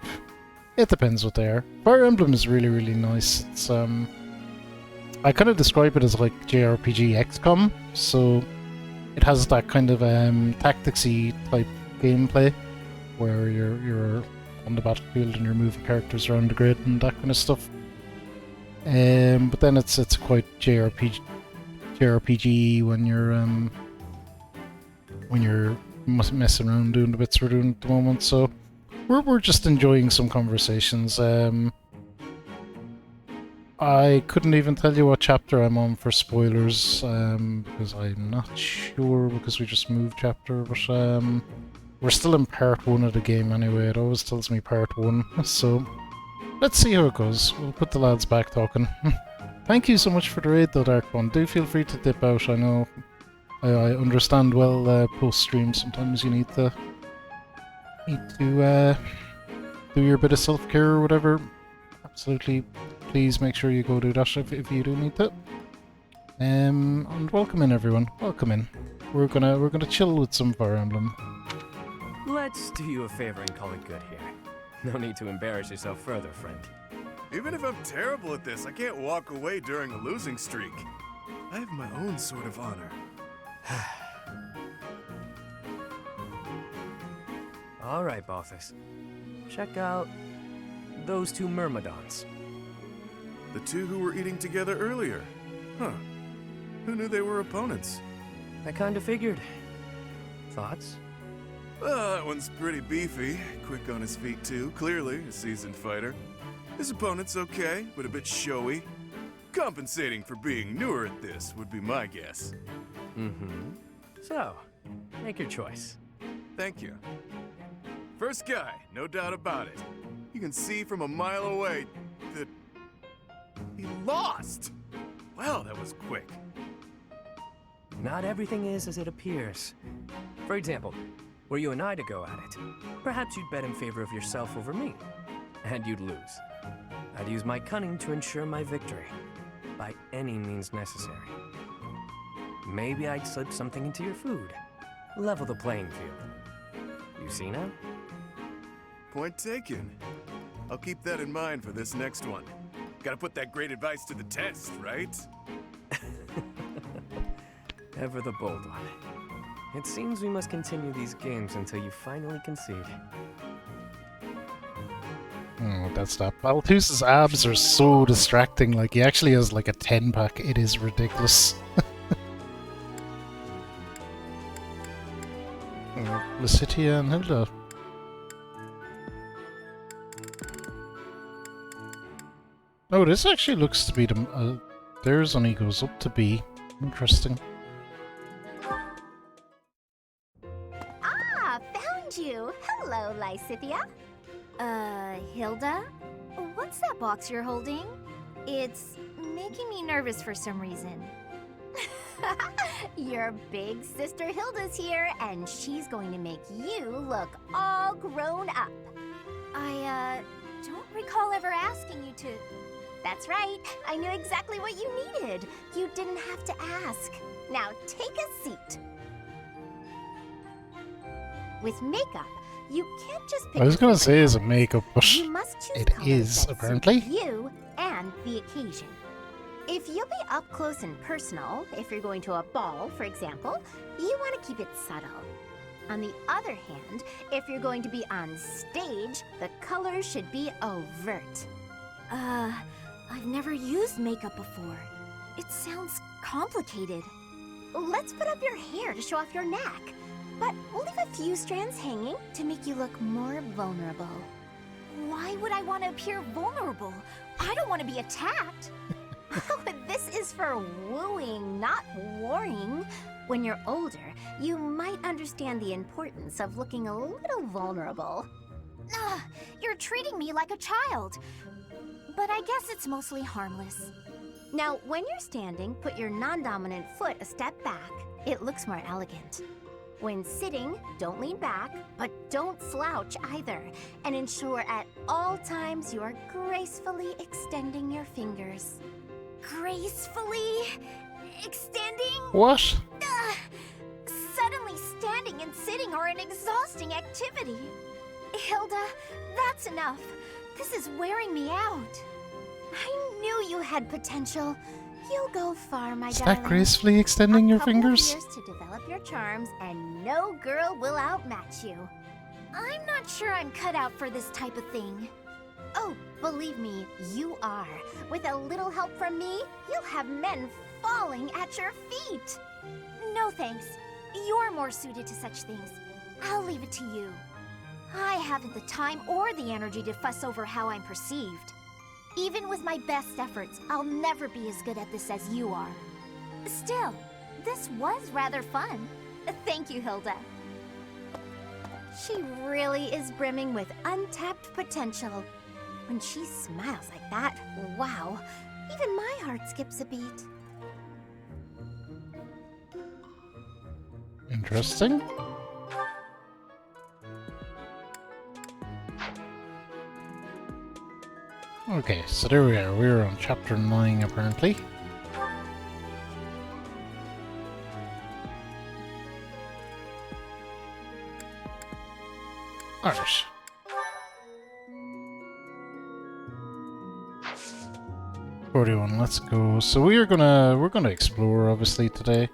B: It depends what they are. Fire Emblem is really, really nice. It's I kind of describe it as like JRPG XCOM, so it has that kind of tacticsy type gameplay where you're on the battlefield and you're moving characters around the grid and that kind of stuff. But then it's quite JRPG when you're messing around doing the bits we're doing at the moment. So we're just enjoying some conversations. I couldn't even tell you what chapter I'm on for spoilers, because I'm not sure, because we just moved chapter, but we're still in part 1 of the game anyway. It always tells me part 1, so let's see how it goes. We'll put the lads back talking. Thank you so much for the raid though, Dark Bond. Do feel free to dip out. I know I understand well post-stream sometimes you need to do your bit of self-care or whatever. Absolutely, please make sure you go do that if you do need to. And welcome in everyone, welcome in. we're gonna chill with some Fire Emblem.
D: Let's do you a favor and call it good here. No need to embarrass yourself further, friend.
S: Even if I'm terrible at this, I can't walk away during a losing streak. I have my own sort of honor.
D: All right, Balthus. Check out those two Myrmidons.
S: The two who were eating together earlier. Huh. Who knew they were opponents?
D: I kinda figured. Thoughts?
S: Well, that one's pretty beefy. Quick on his feet, too. Clearly a seasoned fighter. His opponent's okay, but a bit showy. Compensating for being newer at this would be my guess.
D: Mm-hmm. So, make your choice.
S: Thank you. First guy, no doubt about it. You can see from a mile away that he lost. Well, that was quick.
D: Not everything is as it appears. For example, were you and I to go at it, perhaps you'd bet in favor of yourself over me, and you'd lose. I'd use my cunning to ensure my victory, by any means necessary. Maybe I'd slip something into your food, level the playing field. You see now?
S: Point taken. I'll keep that in mind for this next one. Gotta put that great advice to the test, right?
D: Ever the bold one. It seems we must continue these games until you finally concede.
B: Oh, that's that. Balthus's abs are so distracting. Like, he actually has like a 10-pack. It is ridiculous. Lucitia and Hilda. Oh, this actually looks to be the... theirs only goes up to B. Interesting.
M: Ah, found you! Hello, Lysithia. Hilda? What's that box you're holding? It's making me nervous for some reason. Your big sister Hilda's here, and she's going to make you look all grown up. I, don't recall ever asking you to... That's right, I knew exactly what you needed. You didn't have to ask. Now take a seat. With makeup, you can't just pick...
B: I was gonna say it's a makeup, but
M: you must choose
B: it
M: colors
B: is,
M: that suit
B: apparently.
M: you and the occasion. If you'll be up close and personal, if you're going to a ball, for example, you want to keep it subtle. On the other hand, if you're going to be on stage, the colors should be overt. I've never used makeup before. It sounds complicated. Let's put up your hair to show off your neck, but we'll leave a few strands hanging to make you look more vulnerable. Why would I want to appear vulnerable? I don't want to be attacked. This is for wooing, not warring. When you're older, you might understand the importance of looking a little vulnerable. You're treating me like a child. But I guess it's mostly harmless. Now, when you're standing, put your non-dominant foot a step back. It looks more elegant. When sitting, don't lean back, but don't slouch either. And ensure at all times you are gracefully extending your fingers. Gracefully extending?
B: What?
M: Suddenly standing and sitting are an exhausting activity. Hilda, that's enough. This is wearing me out. I knew you had potential. You'll go far, my
B: Is
M: darling.
B: that gracefully extending your
M: A couple
B: fingers?
M: of years to develop your charms, and no girl will outmatch you. I'm not sure I'm cut out for this type of thing. Oh, believe me, you are. With a little help from me, you'll have men falling at your feet. No thanks. You're more suited to such things. I'll leave it to you. I haven't the time or the energy to fuss over how I'm perceived. Even with my best efforts, I'll never be as good at this as you are. Still, this was rather fun. Thank you, Hilda. She really is brimming with untapped potential. When she smiles like that, wow, even my heart skips a beat.
B: Interesting. Okay, so there we are. We're on chapter 9 apparently. Alright. $41, let's go. So we're gonna explore obviously today.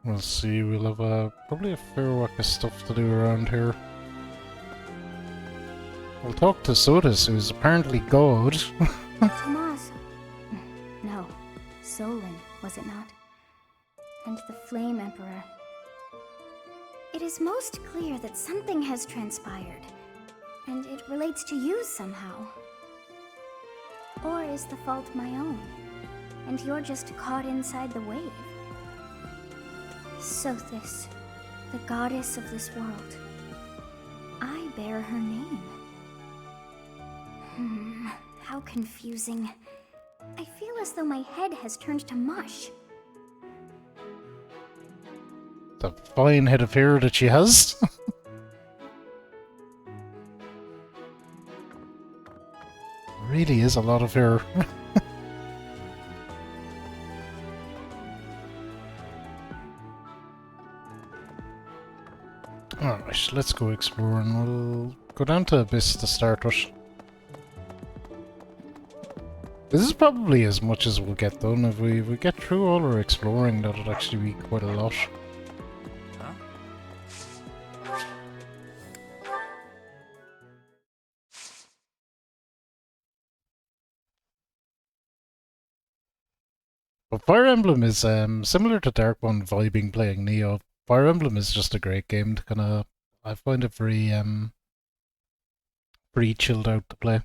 B: We'll see, we'll have probably a fair whack of stuff to do around here. We'll talk to Sodas, who's apparently God.
M: Tomas. No. Solon, was it not? And the Flame Emperor. It is most clear that something has transpired, and it relates to you somehow. Or is the fault my own, and you're just caught inside the wave? Sothis, the goddess of this world. I bear her name. How confusing. I feel as though my head has turned to mush.
B: The fine head of hair that she has. Really is a lot of hair. Alright, let's go exploring. We'll go down to Abyss to start with. This is probably as much as we'll get done. If we get through all our exploring, that'll actually be quite a lot. But Fire Emblem is similar to Darkbone vibing playing Neo. Fire Emblem is just a great game to kinda, I find it very pretty chilled out to play.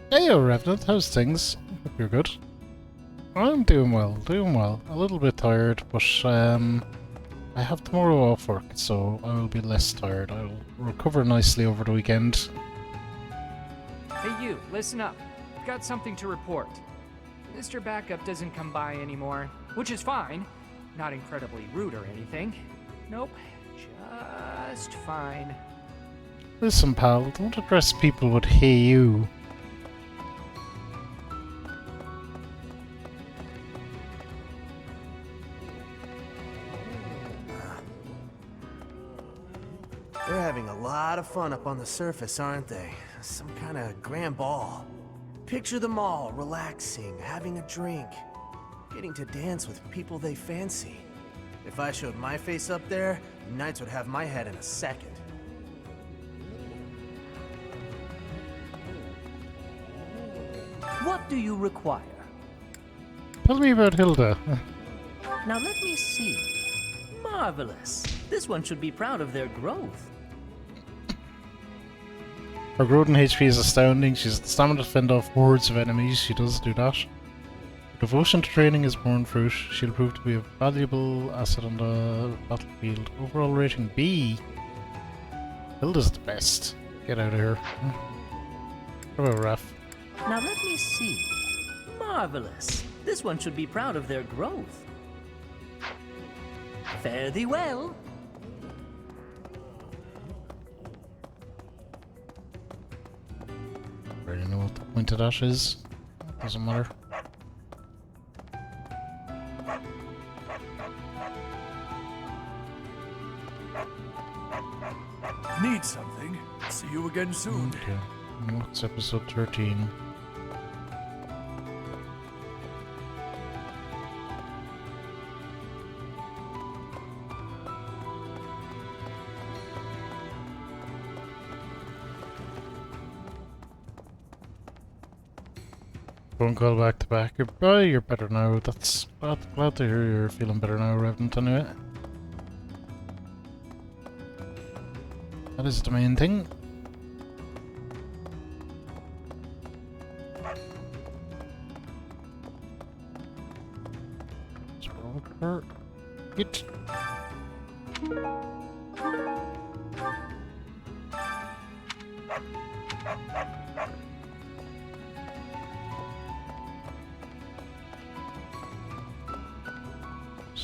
B: Hey, Revenant, how's things? Hope you're good. I'm doing well, doing well. A little bit tired, but I have tomorrow off work, so I will be less tired. I'll recover nicely over the weekend.
T: Hey you, listen up. I've got something to report. Mr. Backup doesn't come by anymore, which is fine. Not incredibly rude or anything. Nope, just fine.
B: Listen, pal, don't address people with "hey you."
N: They're having a lot of fun up on the surface, aren't they? Some kind of grand ball. Picture them all relaxing, having a drink, getting to dance with people they fancy. If I showed my face up there, the Knights would have my head in a second.
U: What do you require?
B: Tell me about Hilda.
U: Now let me see. Marvelous. This one should be proud of their growth.
B: Her growth in HP is astounding. She has the stamina to fend off hordes of enemies. She does do that. Her devotion to training is borne fruit. She'll prove to be a valuable asset on the battlefield. Overall rating B. Hilda's the best. Get out of here. What about Raph?
U: Now let me see. Marvelous. This one should be proud of their growth. Fare thee well.
B: Already know what the point of that is. Doesn't matter.
G: Need something? See you again soon.
B: Okay. What's episode 13? Phone call back to back. You're better now. That's glad to hear you're feeling better now, Revenant, anyway. That is the main thing. Get.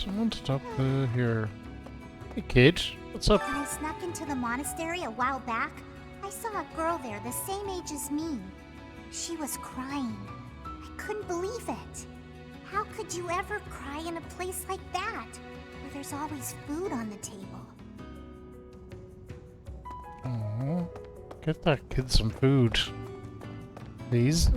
B: Someone to talk to here. Hey kid, what's up?
A: When I snuck into the monastery a while back, I saw a girl there the same age as me. She was crying. I couldn't believe it. How could you ever cry in a place like that, where there's always food on the table?
B: Oh, get that kid some food, please.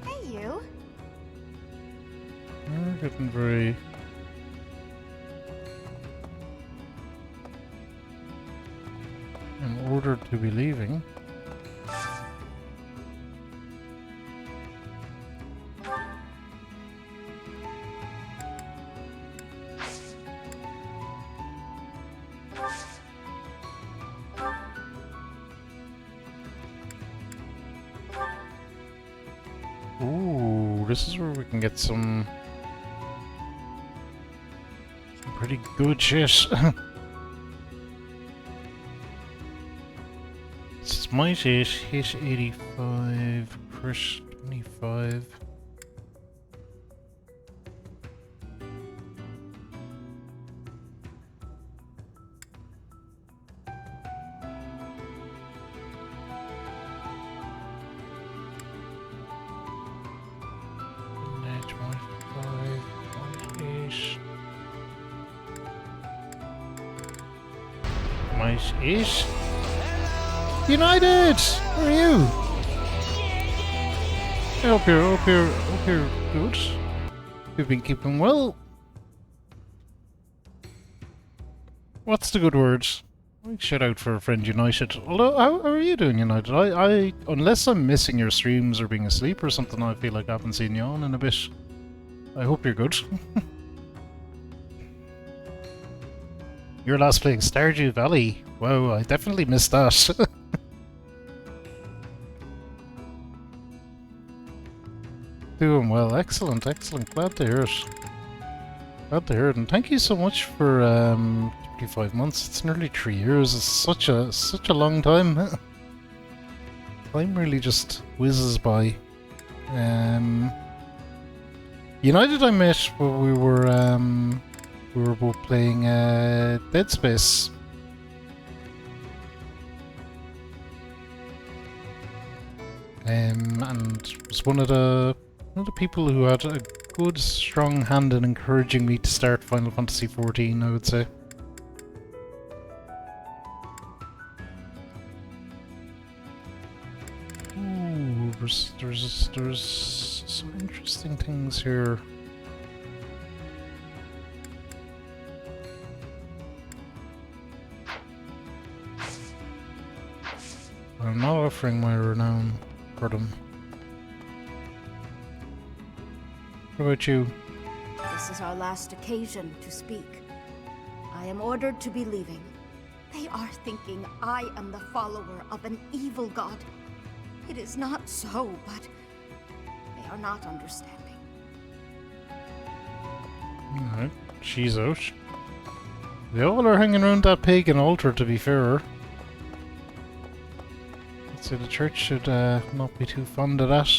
A: Hey, you.
B: We're getting very... in order to be leaving. Ooh, this is where we can get some pretty good shit. Smite 8, hit 85, crush 25. Might 8. United! How are you? I hope you're good. You've been keeping well. What's the good word? Shout out for a friend United. Although, how are you doing, United? I unless I'm missing your streams or being asleep or something, I feel like I haven't seen you on in a bit. I hope you're good. You're last playing Stardew Valley. Wow, I definitely missed that. Doing well, excellent, excellent. Glad to hear it. Glad to hear it, and thank you so much for 25 months. It's nearly 3 years. It's such a long time. Time really just whizzes by. United I met when we were both playing Dead Space. And was one of the people who had a good, strong hand in encouraging me to start Final Fantasy XIV, I would say. Ooh, there's some interesting things here. I'm not offering my renown for them. What about you?
H: This is our last occasion to speak. I am ordered to be leaving. They are thinking I am the follower of an evil god. It is not so, but they are not understanding.
B: Alright, she's out. They all are hanging around that pagan altar, to be fair. I'd say the church should not be too fond of that.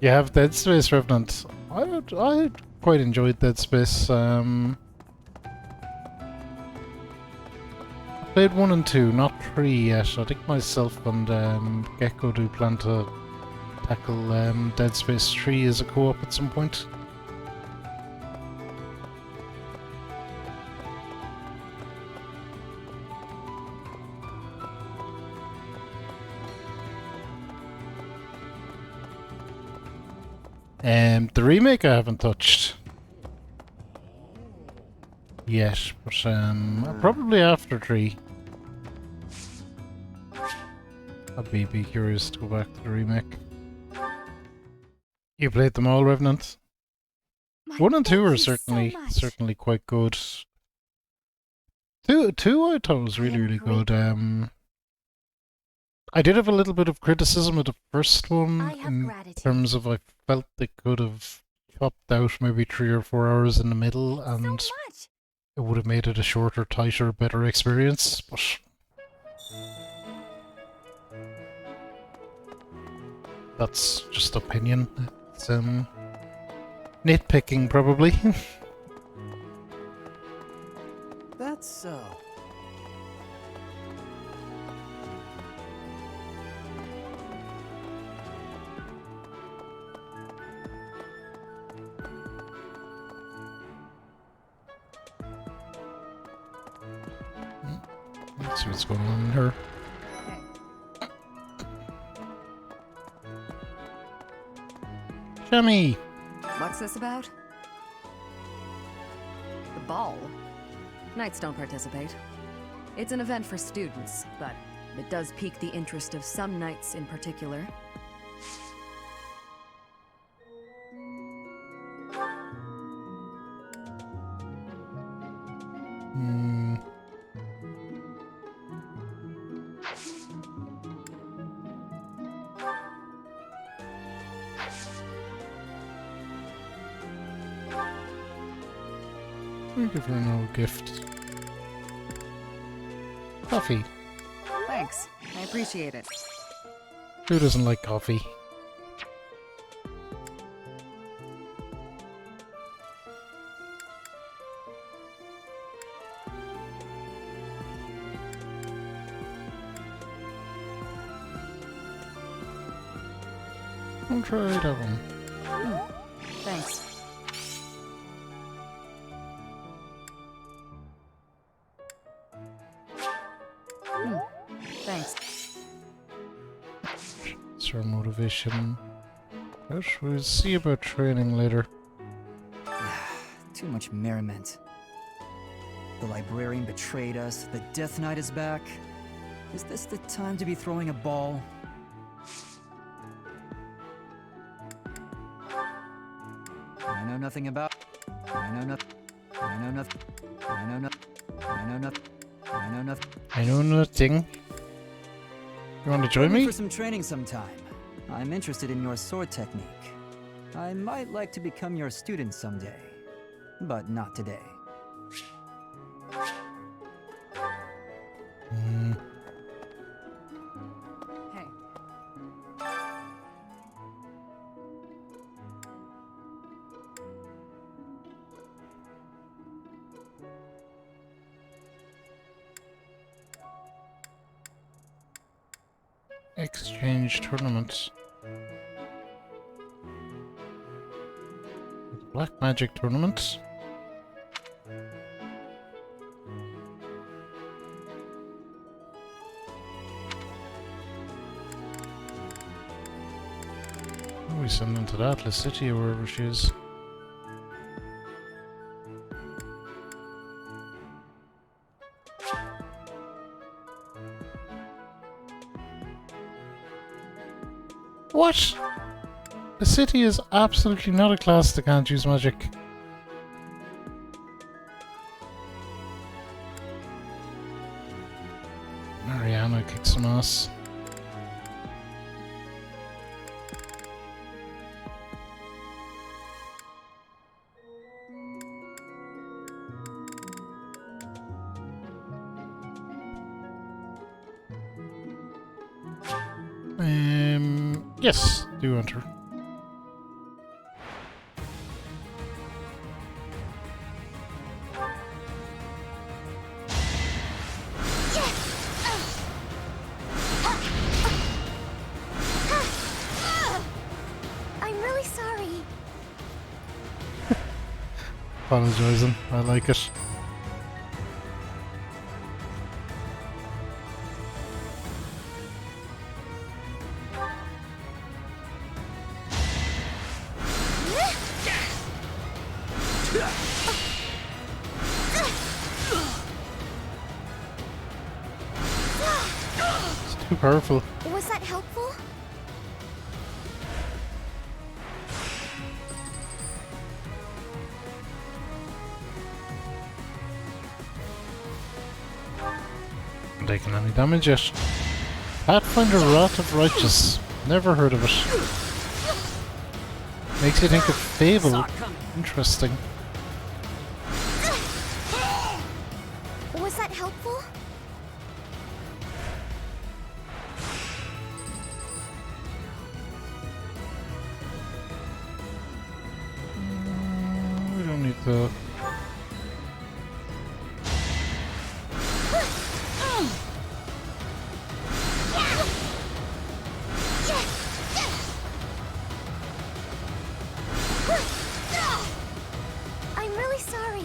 B: You have Dead Space, Revenant. I quite enjoyed Dead Space. I played 1 and 2, not 3 yet. I think myself and Gecko do plan to tackle Dead Space 3 as a co-op at some point. The remake I haven't touched yet, but probably after 3. I'd be curious to go back to the remake. You played them all, Revenant? 1 and 2 are certainly quite good. 2 I thought was really good. I did have a little bit of criticism of the first one in terms of I felt they could have chopped out maybe 3 or 4 hours in the middle and it would have made it a shorter, tighter, better experience, but that's just opinion. It's nitpicking, probably.
C: That's so.
B: Let's see what's going on in here. Shemmy!
V: What's this about? The ball? Knights don't participate. It's an event for students, but it does pique the interest of some knights in particular.
B: We give her no gift. Coffee.
V: Thanks. I appreciate it.
B: Who doesn't like coffee? I'll try that one.
V: Thanks. Thanks.
B: It's our motivation. But we'll see about training later.
W: Too much merriment. The librarian betrayed us. The Death Knight is back. Is this the time to be throwing a ball? I know nothing about. I know nothing. I know nothing. I know nothing. I know nothing. I know nothing.
B: I know nothing. You want to join me?
W: For some training sometime. I'm interested in your sword technique. I might like to become your student someday, but not today.
V: Hey.
B: Exchange tournaments. Black magic tournaments. Oh, we send them to the Atlas City or wherever she is. What? The city is absolutely not a class that can't use magic. Mariana kicks some ass. Yes, do enter.
A: I'm really sorry.
B: Apologizing, I like it. Too powerful.
A: Was that helpful?
B: Not taking any damage yet. Pathfinder Wrath of Righteous. Never heard of it. Makes you think of Fable. Interesting.
A: that helpful?
B: We don't need the...
A: I'm really sorry.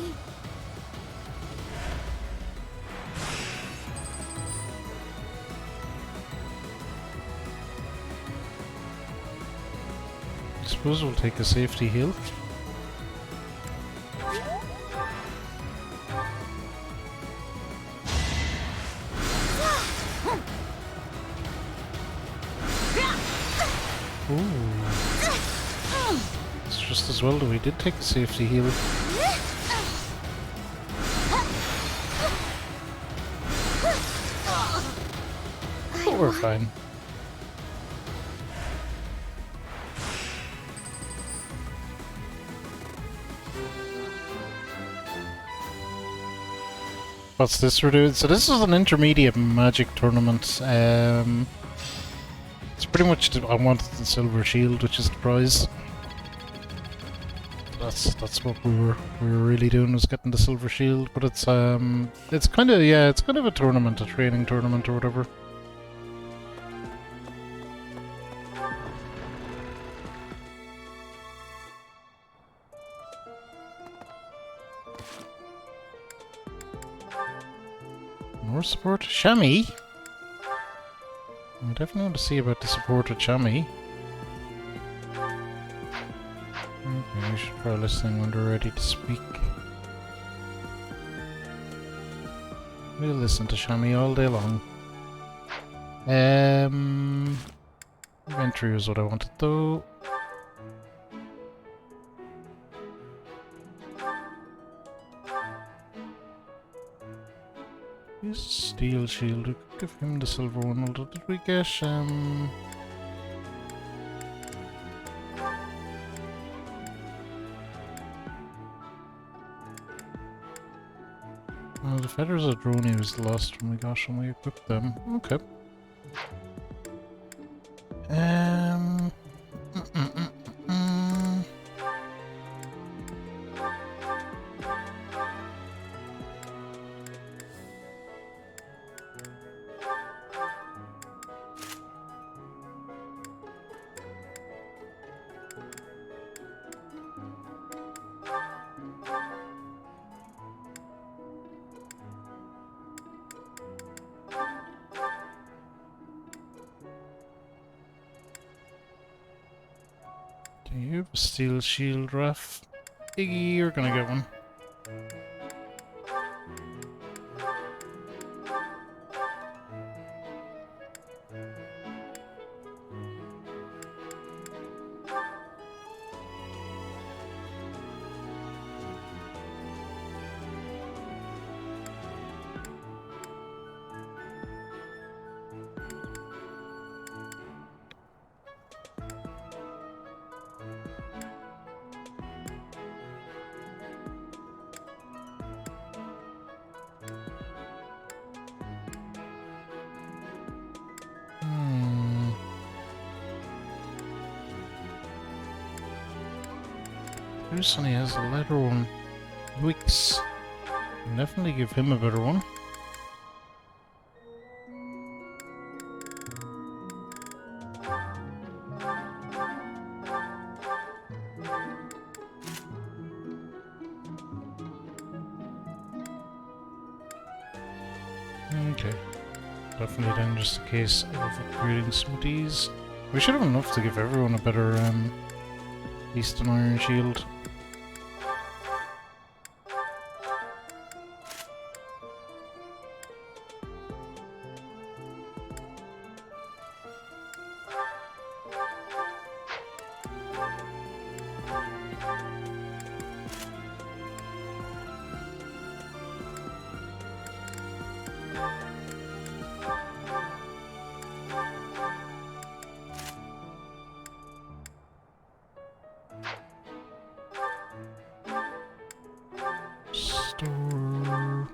B: I suppose we'll take a safety heal. It's just as well that we did take a safety heal. But we're fine. What's this we're doing? So this is an intermediate magic tournament. It's pretty much I wanted the silver shield, which is the prize. That's what we were really doing, was getting the silver shield. But it's kind of a tournament, a training tournament or whatever. More support? Shami? I definitely want to see about the support of Shami. Okay, we should try listening when they're ready to speak. We'll listen to Shami all day long. Inventory is what I wanted though. Here's steel shield. We could give him the silver one. Although did we get well, the feathers of Droney was the last one we got when we equipped them. Okay. Do you have a steel shield, Raf? Iggy, you're gonna get one. Bruce only has a leather one. Weeks. I'll definitely give him a better one. Okay. Definitely then just a case of upgrading some of these. We should have enough to give everyone a better Eastern Iron Shield. Store.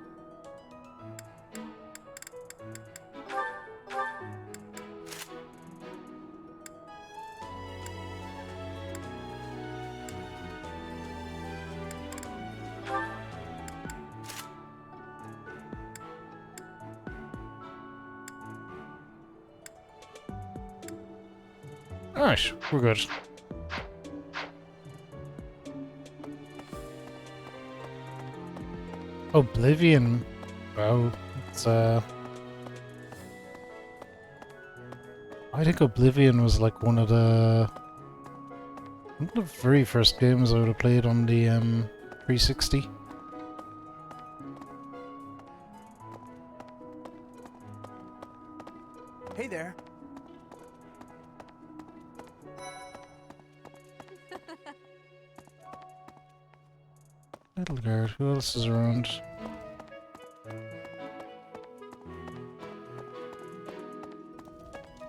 B: Alright, we're good. Oblivion. Wow. It's I think Oblivion was like one of the very first games I would have played on the 360.
C: Hey there.
B: Edelgard, who else is around?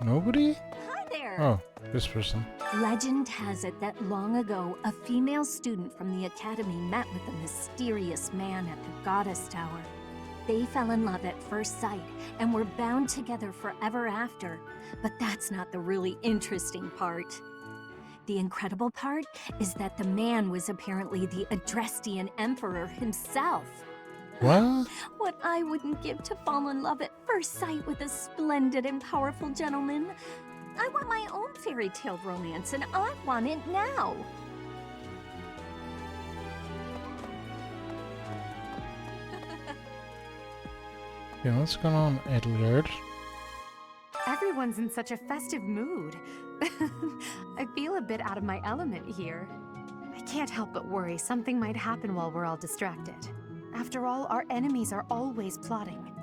B: Nobody?
J: Hi there!
B: Oh, this person.
J: Legend has it that long ago, a female student from the academy met with a mysterious man at the Goddess Tower. They fell in love at first sight and were bound together forever after. But that's not the really interesting part. The incredible part is that the man was apparently the Adrestian Emperor himself.
B: What?
J: What I wouldn't give to fall in love at first sight with a splendid and powerful gentleman. I want my own fairy tale romance, and I want it now.
B: Yeah, what's going on, Edelgard?
L: Everyone's in such a festive mood. I feel a bit out of my element here. I can't help but worry something might happen while we're all distracted. After all, our enemies are always plotting.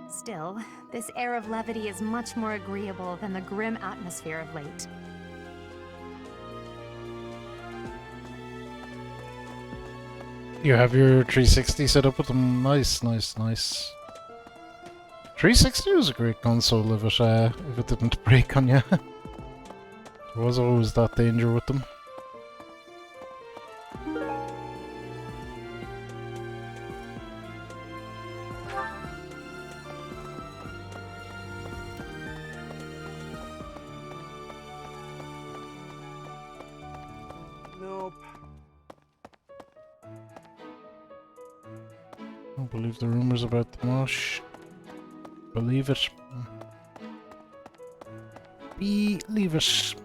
L: Still, this air of levity is much more agreeable than the grim atmosphere of late.
B: You have your 360 set up with them. Nice, nice, nice. 360 was a great console if it didn't break on you. There was always that danger with them.
C: Nope.
B: Don't believe the rumors about the mosh. Believe it. Believe it.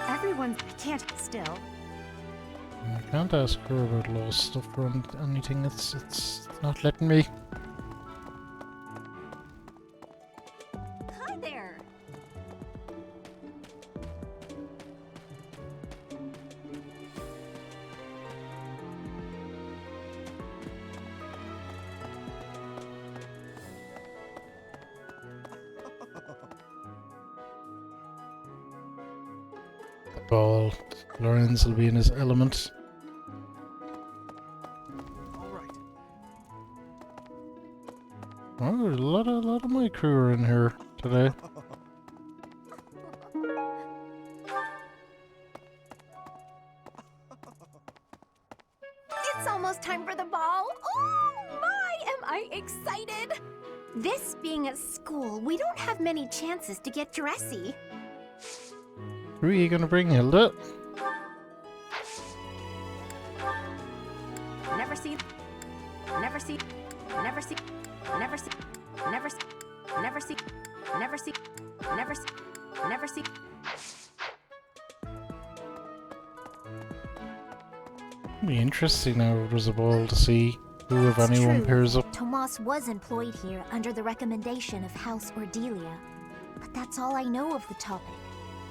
L: Everyone's... I can't still.
B: I can't ask her about lost stuff or anything. It's not letting me.
J: Hi there!
B: The ball. Lorenz will be in his element. Oh, a lot of my crew are in here today.
J: It's almost time for the ball. Oh my, am I excited!
A: This being at school, we don't have many chances to get dressy.
B: Who are you gonna bring, Hilda?
L: Never see... Never see... Never see... Never see... Never see... Never see... Never see... Never see... Never see...
B: It'll be interesting now if there's a ball to see who, if anyone,
A: True.
B: pairs up.
A: Tomas was employed here under the recommendation of House Ordelia. But that's all I know of the topic.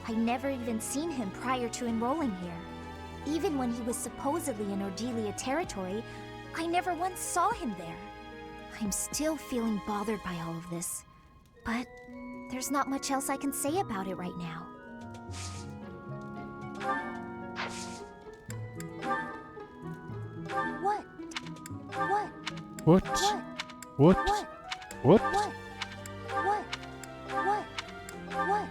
A: I never even seen him prior to enrolling here. Even when he was supposedly in Ordelia territory, I never once saw him there. I'm still feeling bothered by all of this. But there's not much else I can say about it right now. What? What?
B: What?
A: What?
B: What?
A: What?
B: What?
A: What? What? What?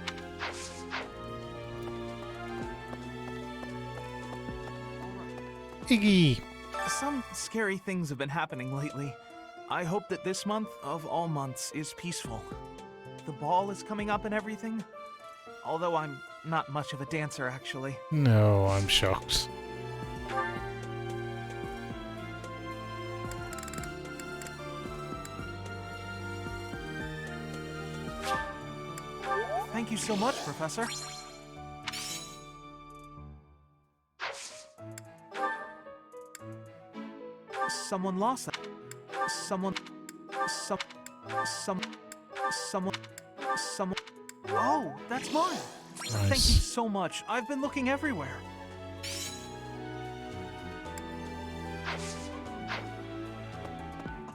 B: Iggy!
O: Some scary things have been happening lately. I hope that this month, of all months, is peaceful. The ball is coming up and everything. Although I'm not much of a dancer, actually.
B: No, I'm shocked.
O: Thank you so much, Professor. Someone lost that. Someone. Oh, that's mine.
B: Nice.
O: Thank you so much. I've been looking everywhere.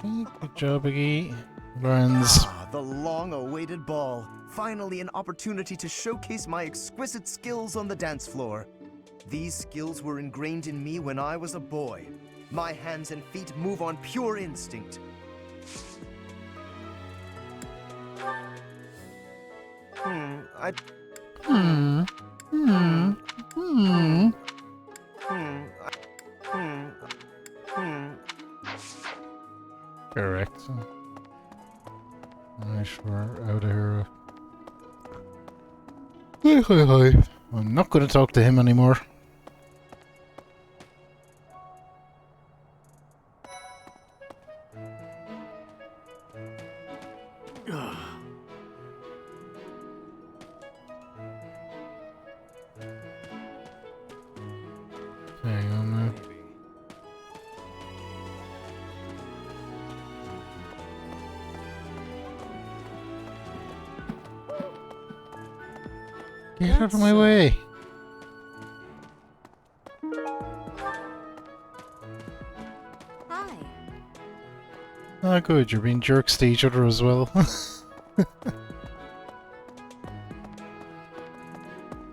B: Good job, Iggy. Learns.
C: Ah, the long-awaited ball. Finally an opportunity to showcase my exquisite skills on the dance floor. These skills were ingrained in me when I was a boy. My hands and feet move on pure instinct.
B: Correct. Nice, we're out of here. Hi. I'm not going to talk to him anymore. Hang on now. Get out of my way!
H: Hi.
B: Ah, good, you're being jerks to each other as well.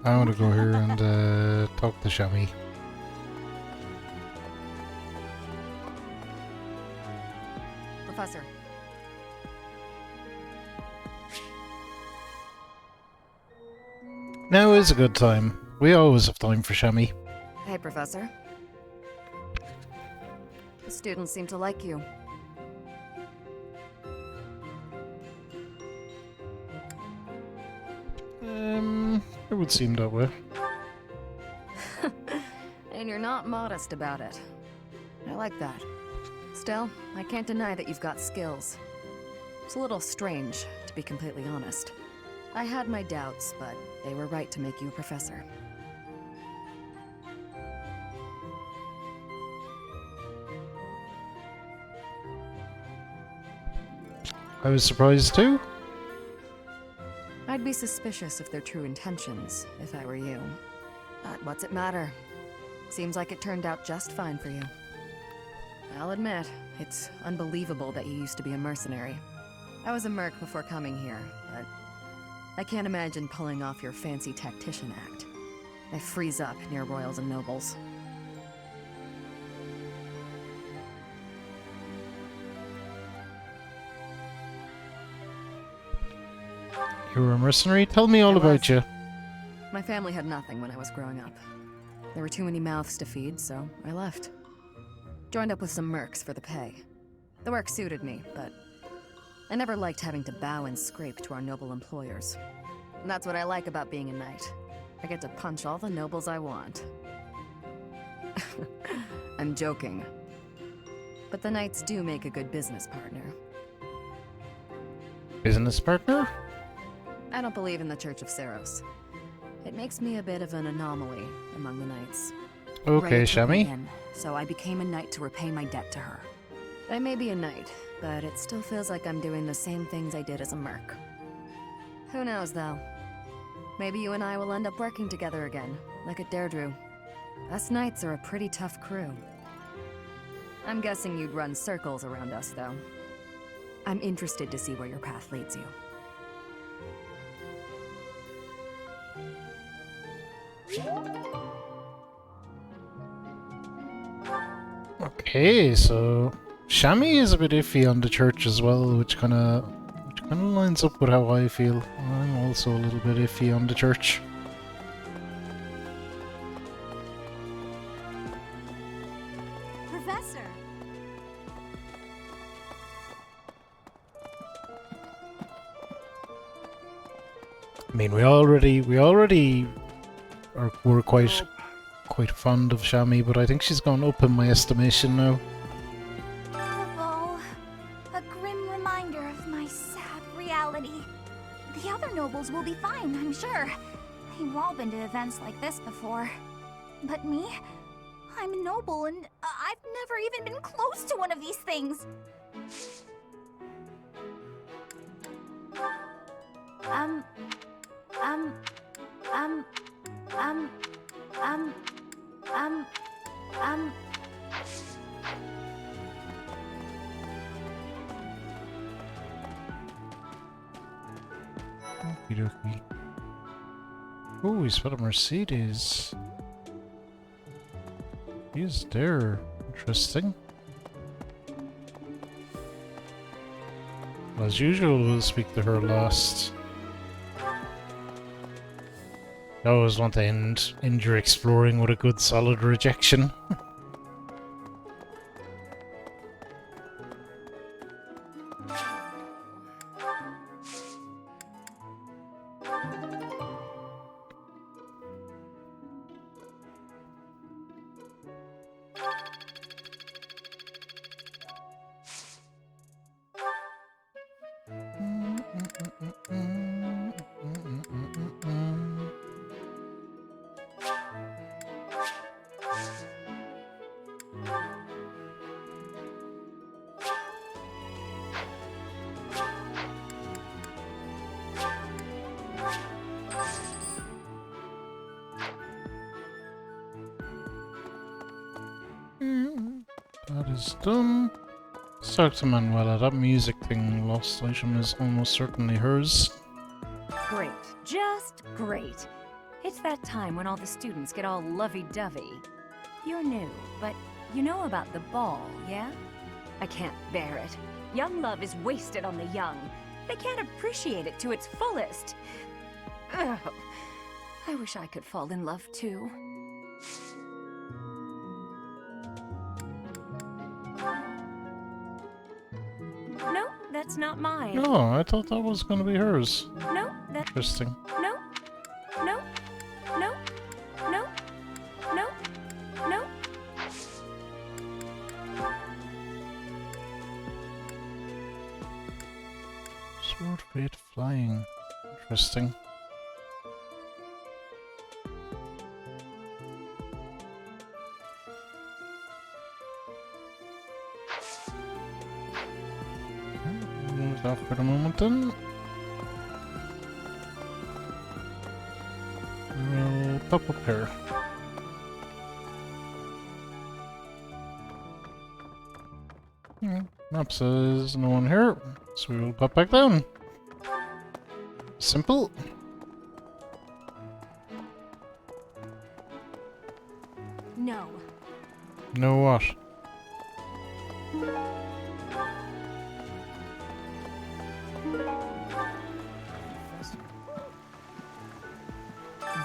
B: I want to go here and talk to Shami.
V: Professor.
B: Now is a good time. We always have time for Shami.
V: Hey, Professor. The students seem to like you.
B: It would seem that way.
V: And you're not modest about it. I like that. Still, I can't deny that you've got skills. It's a little strange, to be completely honest. I had my doubts, but they were right to make you a professor.
B: I was surprised too.
V: I'd be suspicious of their true intentions, if I were you. But what's it matter? Seems like it turned out just fine for you. I'll admit, it's unbelievable that you used to be a mercenary. I was a merc before coming here, but I can't imagine pulling off your fancy tactician act. I freeze up near royals and nobles.
B: You were a mercenary? Tell me all about you.
V: My family had nothing when I was growing up. There were too many mouths to feed, so I left. Joined up with some mercs for the pay. The work suited me, but I never liked having to bow and scrape to our noble employers. And that's what I like about being a knight. I get to punch all the nobles I want. I'm joking. But the knights do make a good business partner.
B: Business partner?
V: I don't believe in the Church of Seros. It makes me a bit of an anomaly among the knights.
B: Okay,
V: Rhea took me
B: Shami.
V: in, so I became a knight to repay my debt to her. I may be a knight, but it still feels like I'm doing the same things I did as a merc. Who knows, though? Maybe you and I will end up working together again, like at Deirdre. Us knights are a pretty tough crew. I'm guessing you'd run circles around us, though. I'm interested to see where your path leads you.
B: Okay, so Shami is a bit iffy on the church as well, which kind of lines up with how I feel. I'm also a little bit iffy on the church.
A: Professor!
B: I mean, we already were quite fond of Shami, but I think she's gone up in my estimation now.
A: Oh, a grim reminder of my sad reality. The other noble
M: pupils will be fine, I'm sure. You've all been to events like this before. But me? I'm noble and I've never even been close to one of these things.
B: Okie dokie. Oh, he's got a Mercedes. He's there. Interesting. As usual, we'll speak to her last. I always want to end your exploring with a good solid rejection. That is done. Let's talk to Manuela. That music thing, lost item, is almost certainly hers.
H: Great. Just great. It's that time when all the students get all lovey-dovey. You're new, but you know about the ball, yeah? I can't bear it. Young love is wasted on the young. They can't appreciate it to its fullest. Ugh. I wish I could fall in love too. No, that's not mine.
B: No, I thought that was going to be hers.
H: No, that...
B: Interesting.
H: No. No. No. No. No. No.
B: Sword fate flying. Interesting. Move off for the moment then. We'll pop up here. Map says no one here, so we will pop back down. Simple.
J: No.
B: No what?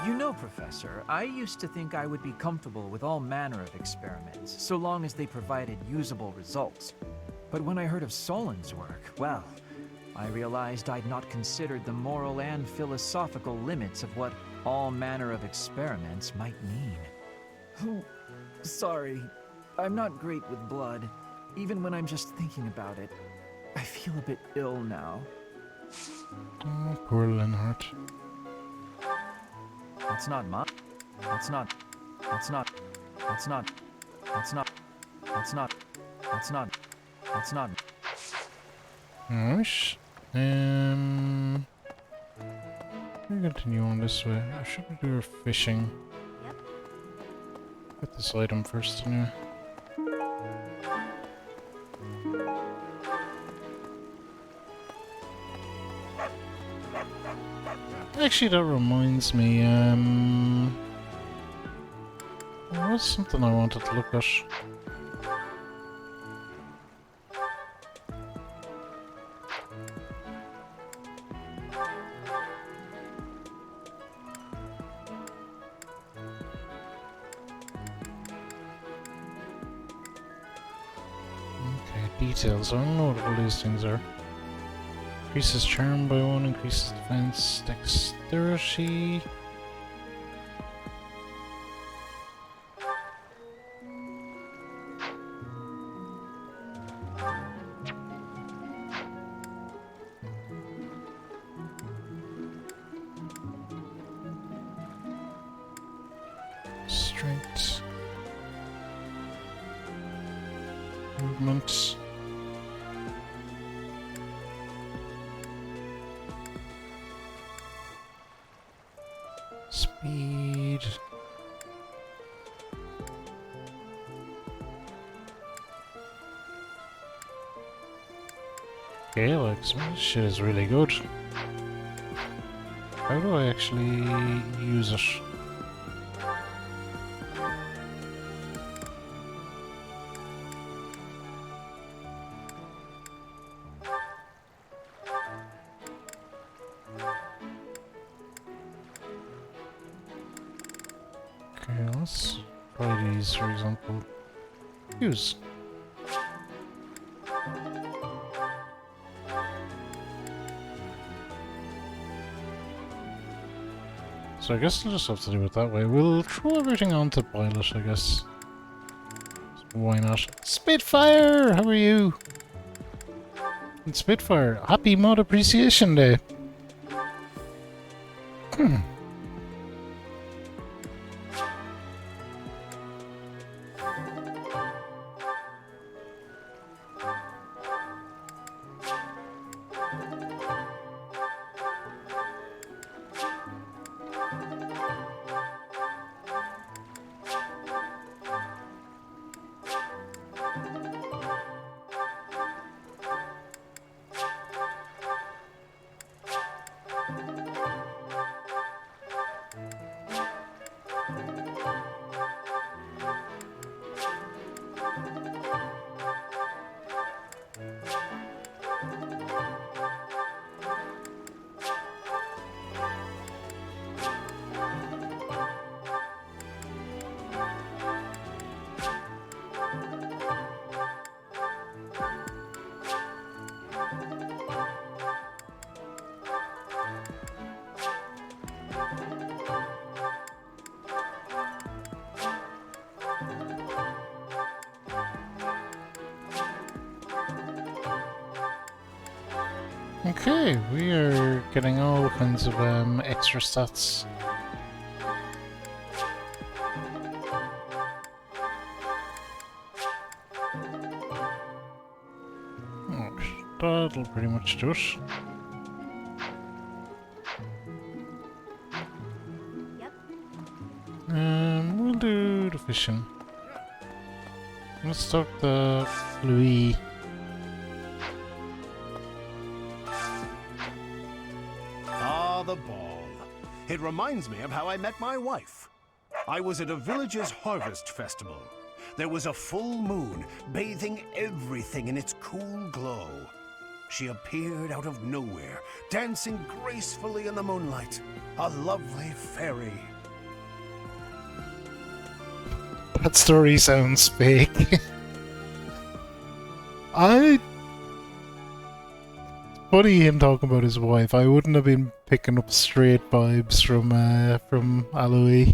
E: You know, Professor, I used to think I would be comfortable with all manner of experiments, so long as they provided usable results. But when I heard of Solon's work, well, I realized I'd not considered the moral and philosophical limits of what all manner of experiments might mean. Oh, sorry. I'm not great with blood. Even when I'm just thinking about it, I feel a bit ill now.
B: Oh, poor Linhart.
E: That's not mine. That's not. That's not. That's not. That's not. That's not. That's not. That's not.
B: Nice. We continue on this way. I should we do fishing?
M: Yep.
B: Get this item first anyway. Actually, that reminds me, there was something I wanted to look at. Okay, details. I don't know what all these things are. Increases charm by 1, increases defense, dexterity. Strength. Movement. Speed. Okay, like some of this shit is really good. How do I actually use it? Okay, let's try these, for example. Use. So I guess I'll just have to do it that way. We'll throw everything onto pilot, I guess. So why not? Spitfire! How are you? And Spitfire, happy Mod Appreciation Day! Okay, we are getting all kinds of extra stats. Oh, that'll pretty much do it.
A: Yep.
B: We'll do the fishing. Let's start the Louis.
F: The ball. It reminds me of how I met my wife. I was at a village's harvest festival. There was a full moon, bathing everything in its cool glow. She appeared out of nowhere, dancing gracefully in the moonlight. A lovely fairy.
B: That story sounds fake. Funny him talking about his wife. I wouldn't have been picking up straight vibes from Aloe.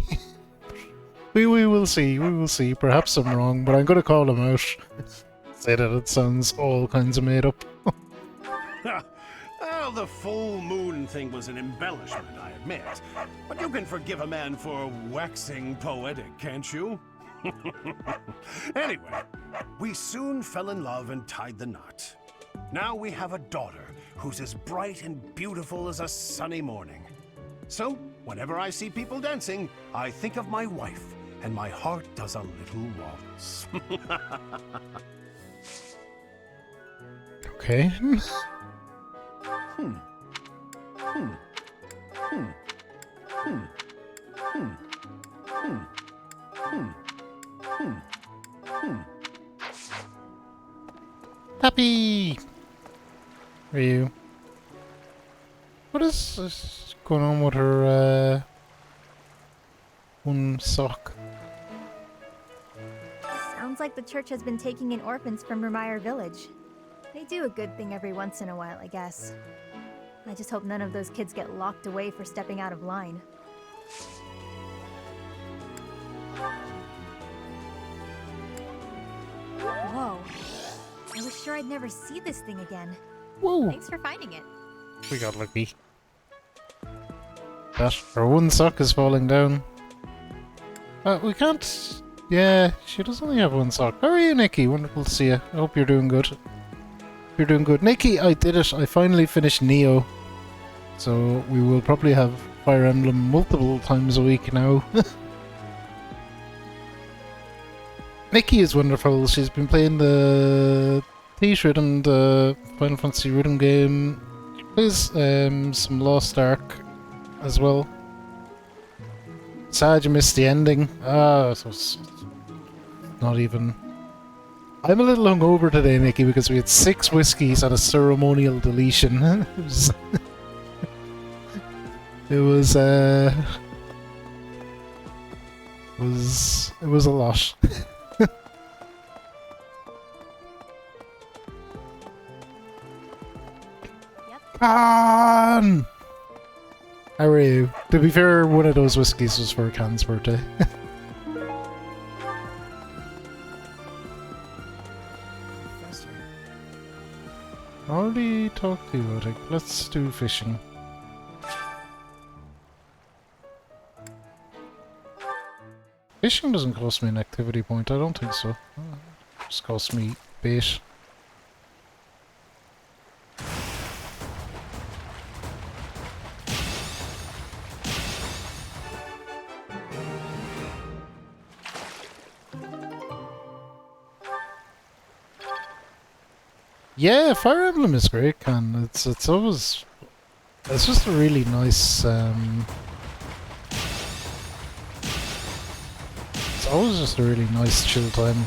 B: we will see. We will see. Perhaps I'm wrong, but I'm gonna call him out. Say that it sounds all kinds of made up.
F: Well, the full moon thing was an embellishment, I admit. But you can forgive a man for waxing poetic, can't you? Anyway, we soon fell in love and tied the knot. Now we have a daughter who's as bright and beautiful as a sunny morning. So, whenever I see people dancing, I think of my wife, and my heart does a little waltz.
B: Okay. Happy! Are you? What is going on with her, one sock?
I: Sounds like the church has been taking in orphans from Vermeer Village. They do a good thing every once in a while, I guess. I just hope none of those kids get locked away for stepping out of line. Whoa. I was sure I'd never see this thing again.
B: Whoa.
I: Thanks for finding it.
B: We got lucky. That, her one sock is falling down. We can't... Yeah, she does only have one sock. How are you, Nikki? Wonderful to see you. I hope you're doing good. You're doing good. Nikki, I did it. I finally finished Neo. So we will probably have Fire Emblem multiple times a week now. Nikki is wonderful. She's been playing the Thief Rhythm, the Final Fantasy Rhythm game. She plays some Lost Ark as well. Sad you missed the ending. So it's not even... I'm a little hungover today, Nikki, because we had 6 whiskeys and a ceremonial deletion. It was a lot. Can! How are you? To be fair, one of those whiskies was for Can's birthday. Already talked to you about it. Let's do fishing. Fishing doesn't cost me an activity point, I don't think so. It just costs me bait. Yeah, Fire Emblem is great, Can. It's always... It's just a really nice... It's always just a really nice chill time.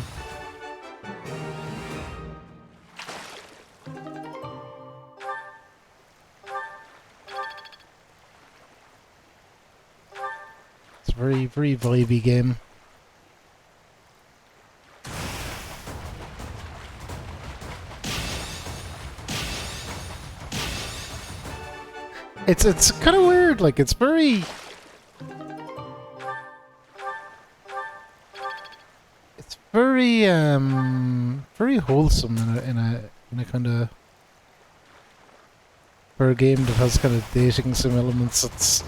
B: It's a very, very vibey game. It's kind of weird, like it's very... It's very very wholesome in a kind of... For a game that has kind of dating sim elements, it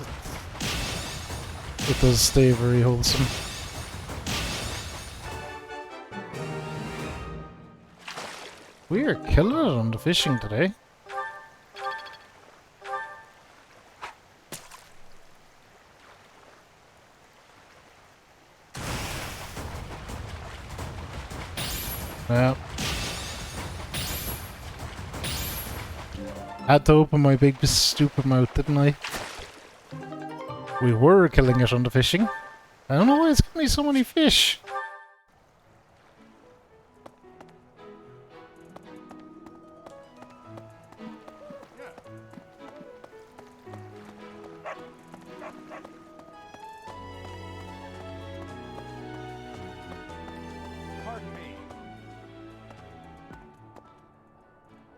B: does stay very wholesome. We are killing it on the fishing today. Yeah. Had to open my big stupid mouth, didn't I? We were killing it on the fishing. I don't know why it's giving me so many fish.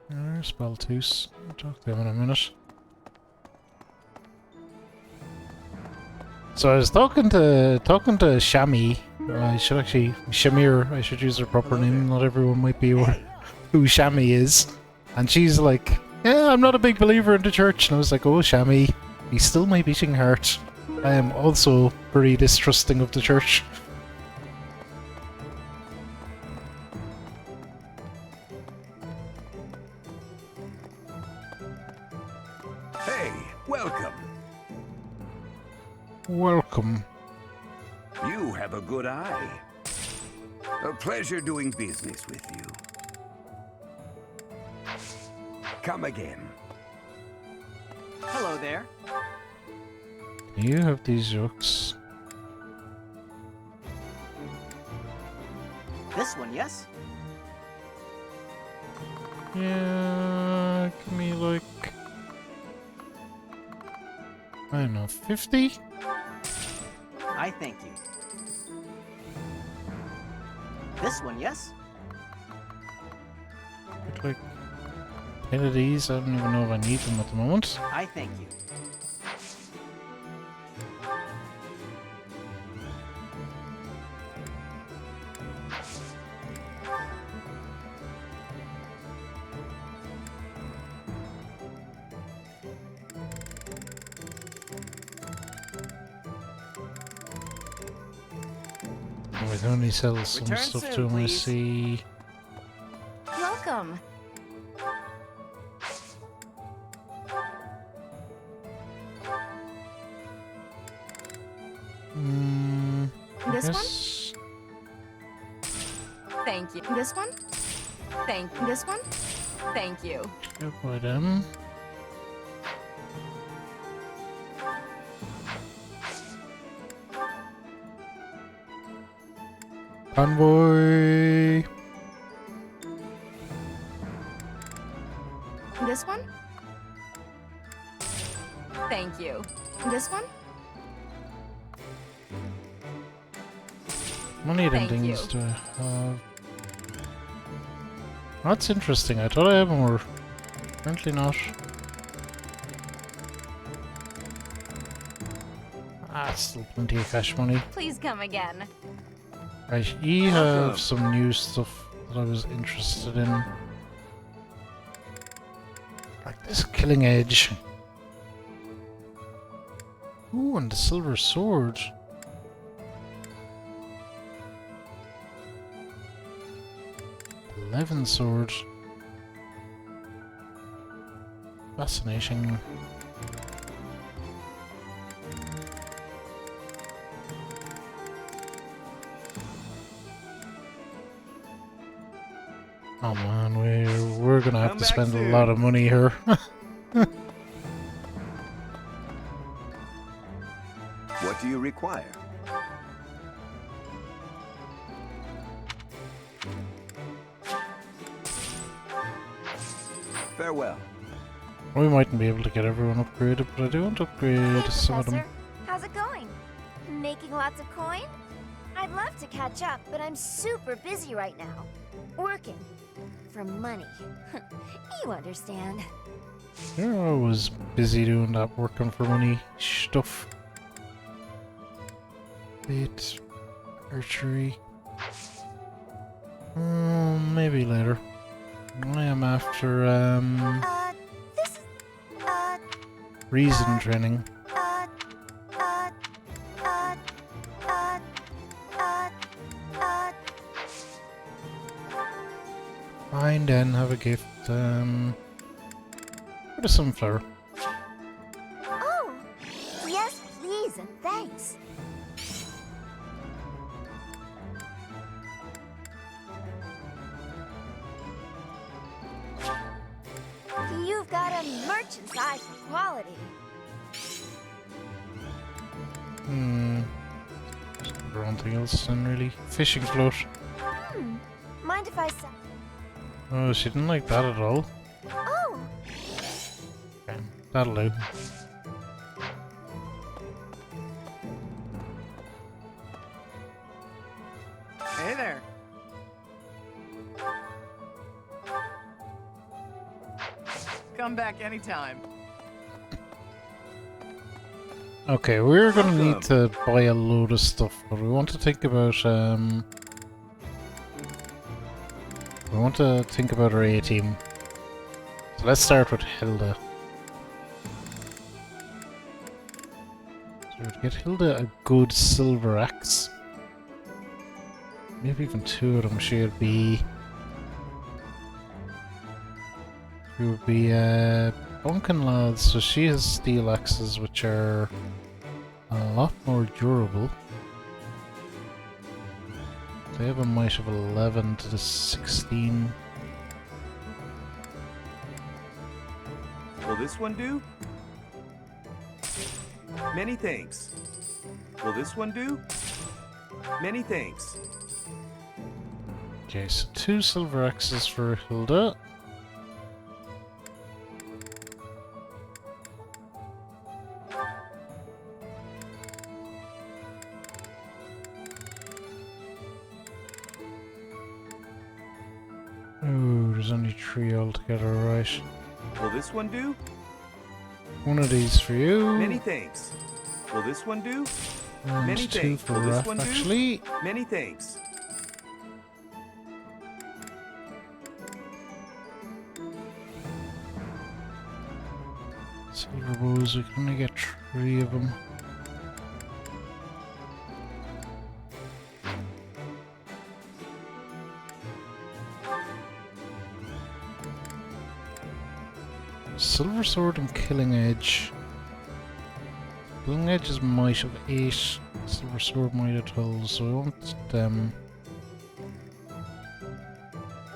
B: There's Baltus. I'll talk to him in a minute. So I was talking to Shami. I should actually Shamir. I should use her proper name. Not everyone might be aware who Shami is. And she's like, "Yeah, I'm not a big believer in the church." And I was like, "Oh, Shami, he's still my beating heart. I am also very distrusting of the church."
K: Welcome.
B: Welcome.
K: You have a good eye. A pleasure doing business with you. Come again.
E: Hello there.
B: You have these yolks.
E: This one, yes?
B: Yeah, give me like... I don't know, 50?
E: I thank you. This one, yes?
B: Get like 10 of these. I don't even know if I need them at the moment.
E: I thank you.
B: We can only sell some
E: Return
B: stuff
E: soon,
B: to him, I
E: please.
B: see.
V: Welcome.
B: I
V: This one?
B: guess-
V: Thank you. This one? This one? Thank you.
B: Go by them. Convoy.
V: This one? Thank you. This one?
B: Money and
V: Thank
B: things
V: you.
B: do I have? That's interesting. I thought I had more. Apparently not. Still plenty of cash money.
V: Please come again.
B: Right, you have some new stuff that I was interested in. Like this Killing Edge. Ooh, and the silver sword. Eleven sword. Fascinating. Oh man, we're gonna have to spend a lot of money here.
K: What do you require? Farewell.
B: We mightn't be able to get everyone upgraded, but I do want to upgrade some of them.
P: How's it going? Making lots of coin? I'd love to catch up, but I'm super busy right now. Working. For money. You understand.
B: Yeah, I was busy doing that working for money stuff. Bait, archery. Maybe later. I am after reason training. Fine then, have a gift. What a sunflower.
P: Oh! Yes, please, and thanks. You've got a merchant's eye for quality.
B: Anything else then really? Fishing float.
P: Mind if I sell?
B: Oh, she didn't like that at all.
P: Oh!
B: Okay, that'll do.
E: Hey there. Come back anytime.
B: Okay, we're gonna need to buy a load of stuff, but we want to think about our A team. So let's start with Hilda. So to get Hilda a good silver axe. Maybe even two of them. She would be Bunkin Lads, so she has steel axes which are a lot more durable. They have a might of 11 to the 16.
C: Will this one do? Many thanks. Will this one do? Many thanks.
B: Okay, so 2 silver axes for Hilda. Ooh, there's only 3 altogether, right?
C: Will this one do?
B: One of these for you.
C: Many thanks. Will this one do?
B: And
C: Many
B: 2
C: thanks.
B: for
C: Will this
B: Raph,
C: one do?
B: actually.
C: Many thanks.
B: Silver bows, we can only get 3 of them. Silver Sword and Killing Edge. Killing Edge is might of 8, Silver Sword might of 12, so we want them.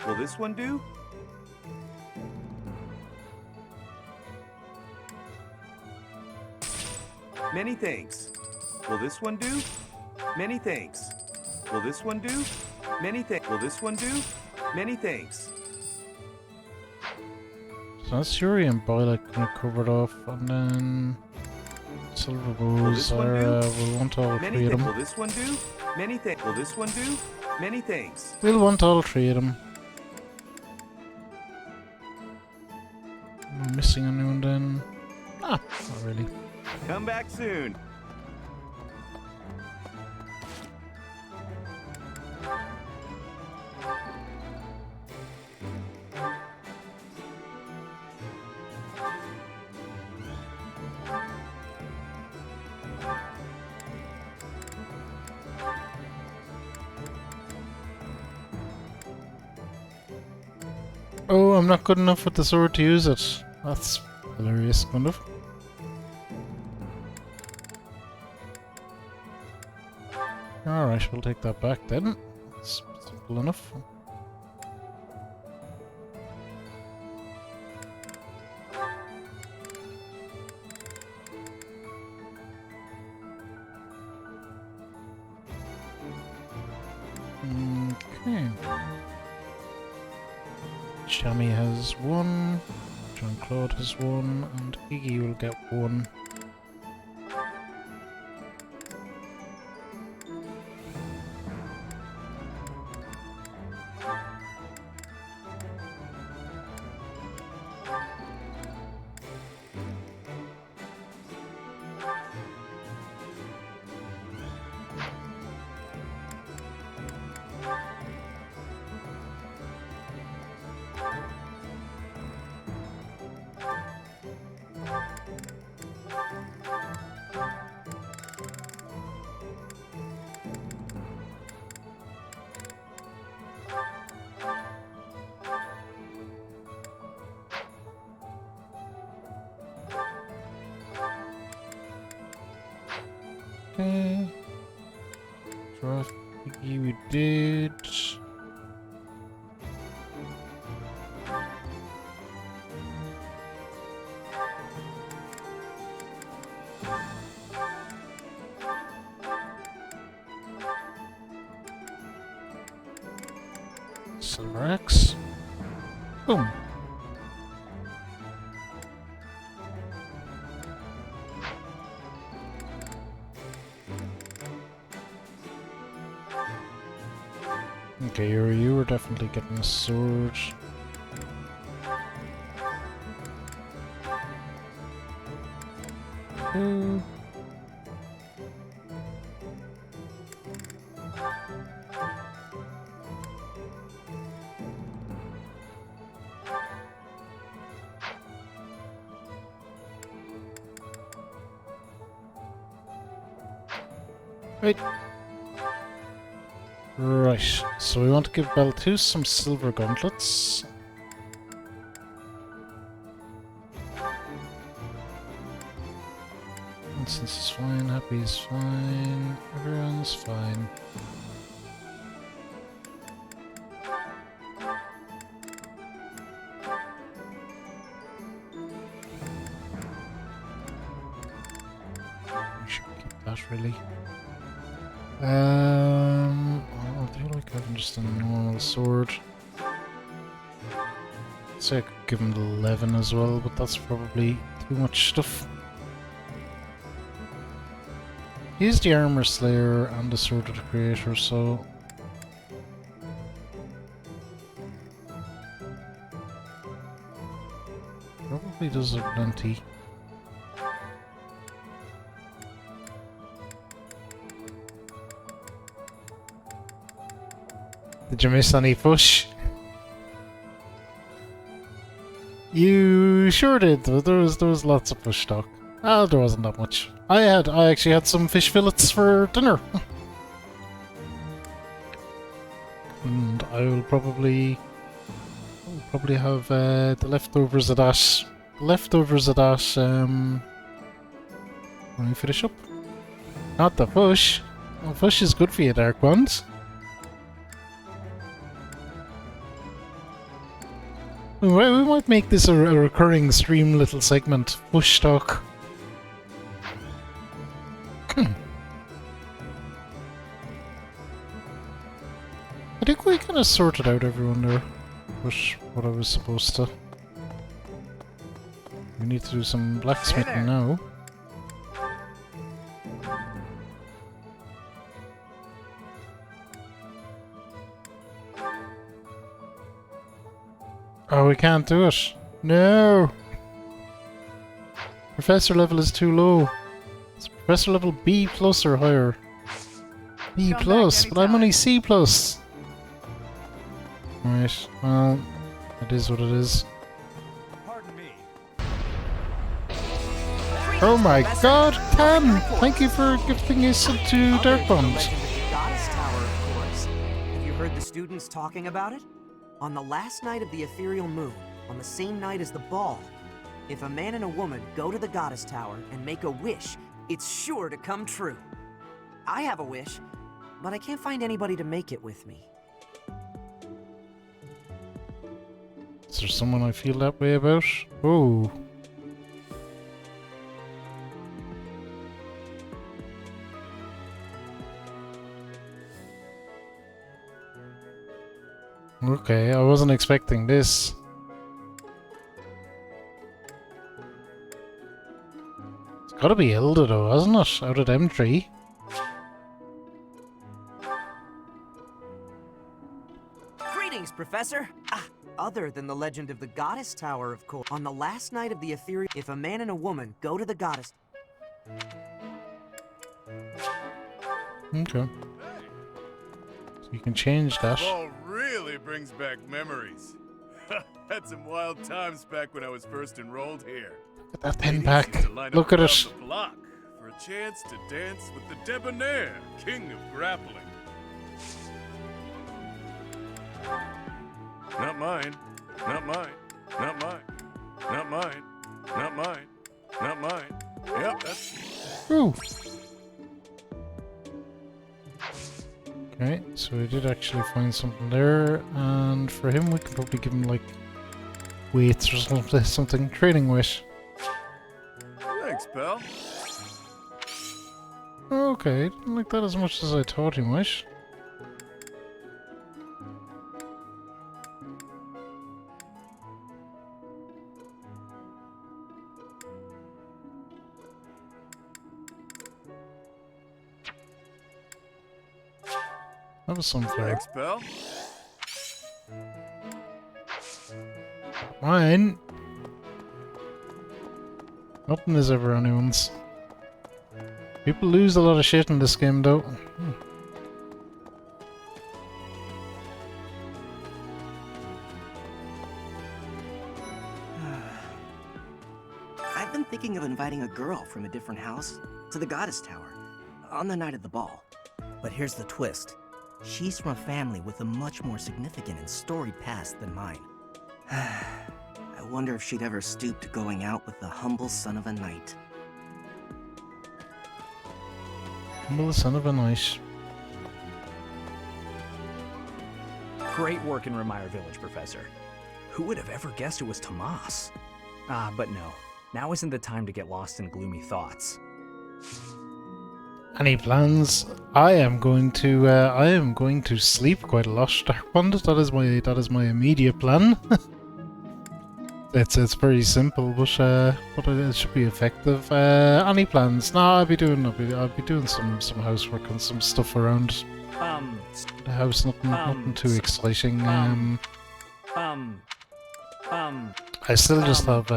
C: Will this one do? Many thanks. Will this one do? Many thanks. Will this one do? Many thanks. Will this one do? Many thanks.
B: So that's Yuri and Violet kind of covered off, and then Silver Bows are, we'll want all three of them.
C: Will this one do? Many thanks. Will this one do? Many thanks.
B: We'll want all three of them. Am I missing anyone then? Ah, not really.
C: Come back soon.
B: Oh, I'm not good enough with the sword to use it. That's hilarious, kind of. Alright, we'll take that back then. It's simple enough. Okay. Shammy has 1, John Claude has 1, and Iggy will get 1. Okay. Draft Iggy we did. Silver Axe. Boom. Okay, you were definitely getting a sword. Ooh. Right. Right, so we want to give Beltus some silver gauntlets. Instance is fine, Happy is fine, everyone's fine. We should keep that really. I do like having just a normal sword. I'd say I could give him the 11 as well, but that's probably too much stuff. He's the Armor Slayer and the Sword of the Creator, so... probably does have plenty. Did you miss any push? You sure did. There was lots of push stock. Oh, there wasn't that much. I actually had some fish fillets for dinner. And I will probably have the leftovers of that leftovers of that, when we finish up. Not the fish. Well, fish is good for you, Dark Ones. We might make this a recurring stream little segment. Bush talk. I think we kind of sorted out everyone there. What I was supposed to. We need to do some blacksmithing now. Oh, we can't do it. No! Professor level is too low. It's professor level B plus or higher. B plus, but I'm only C plus. Right, well, it is what it is. Oh my god, Cam! Thank you for gifting us to Dark Bombs.
Q: Goddess Tower, of course. Have you heard the students talking about it? On the last night of the ethereal moon, on the same night as the ball, if a man and a woman go to the Goddess Tower and make a wish, it's sure to come true. I have a wish, but I can't find anybody to make it with me.
B: Is there someone I feel that way about? Oh. Okay, I wasn't expecting this. It's gotta be Hilda though, hasn't it? Out of them three.
Q: Greetings, Professor! Other than the legend of the Goddess Tower, of course. On the last night of the ethereal, if a man and a woman go to the Goddess...
B: Okay. So you can change that.
R: Ball really brings back memories. Had some wild times back when I was first enrolled here.
B: Look at that pen pack. Look at it.
R: The block for a chance to dance with the debonair king of grappling. Not mine. Not mine. Not mine. Not mine. Not mine. Not mine. Yep, that's...
B: Ooh. Okay, so we did actually find something there, and for him we could probably give him like weights or something. Trading weight.
R: Thanks, pal.
B: Okay, didn't like that as much as I thought he might. That was sunflower.
R: Thanks, pal.
B: Mine. Nothing is ever anyone's. People lose a lot of shit in this game, though.
S: I've been thinking of inviting a girl from a different house to the Goddess Tower on the night of the ball. But here's the twist. She's from a family with a much more significant and storied past than mine. I wonder if she'd ever stoop to going out with the humble son of a knight.
B: Humble son of a knight.
E: Great work in Remire Village, Professor. Who would have ever guessed it was Tomas? But no. Now isn't the time to get lost in gloomy thoughts.
B: Any plans? I am going to sleep quite a lot, Darkwand. That is my immediate plan. It's very simple, but it should be effective. Any plans? No, I'll be doing some housework and some stuff around the house. Nothing too exciting. I still just have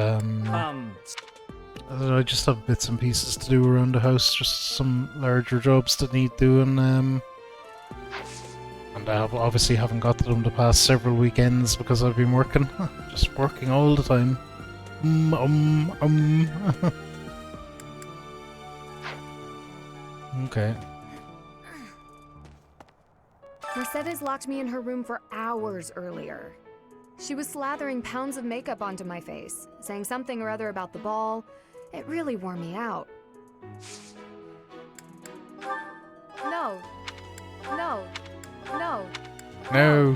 B: I just have bits and pieces to do around the house, just some larger jobs that need doing, and I obviously haven't got to them the past several weekends because I've been working, just working all the time. Okay.
H: Mercedes locked me in her room for hours earlier.
L: She was slathering pounds of makeup onto my face, saying something or other about the ball. It really wore me out. No. No. No.
B: No.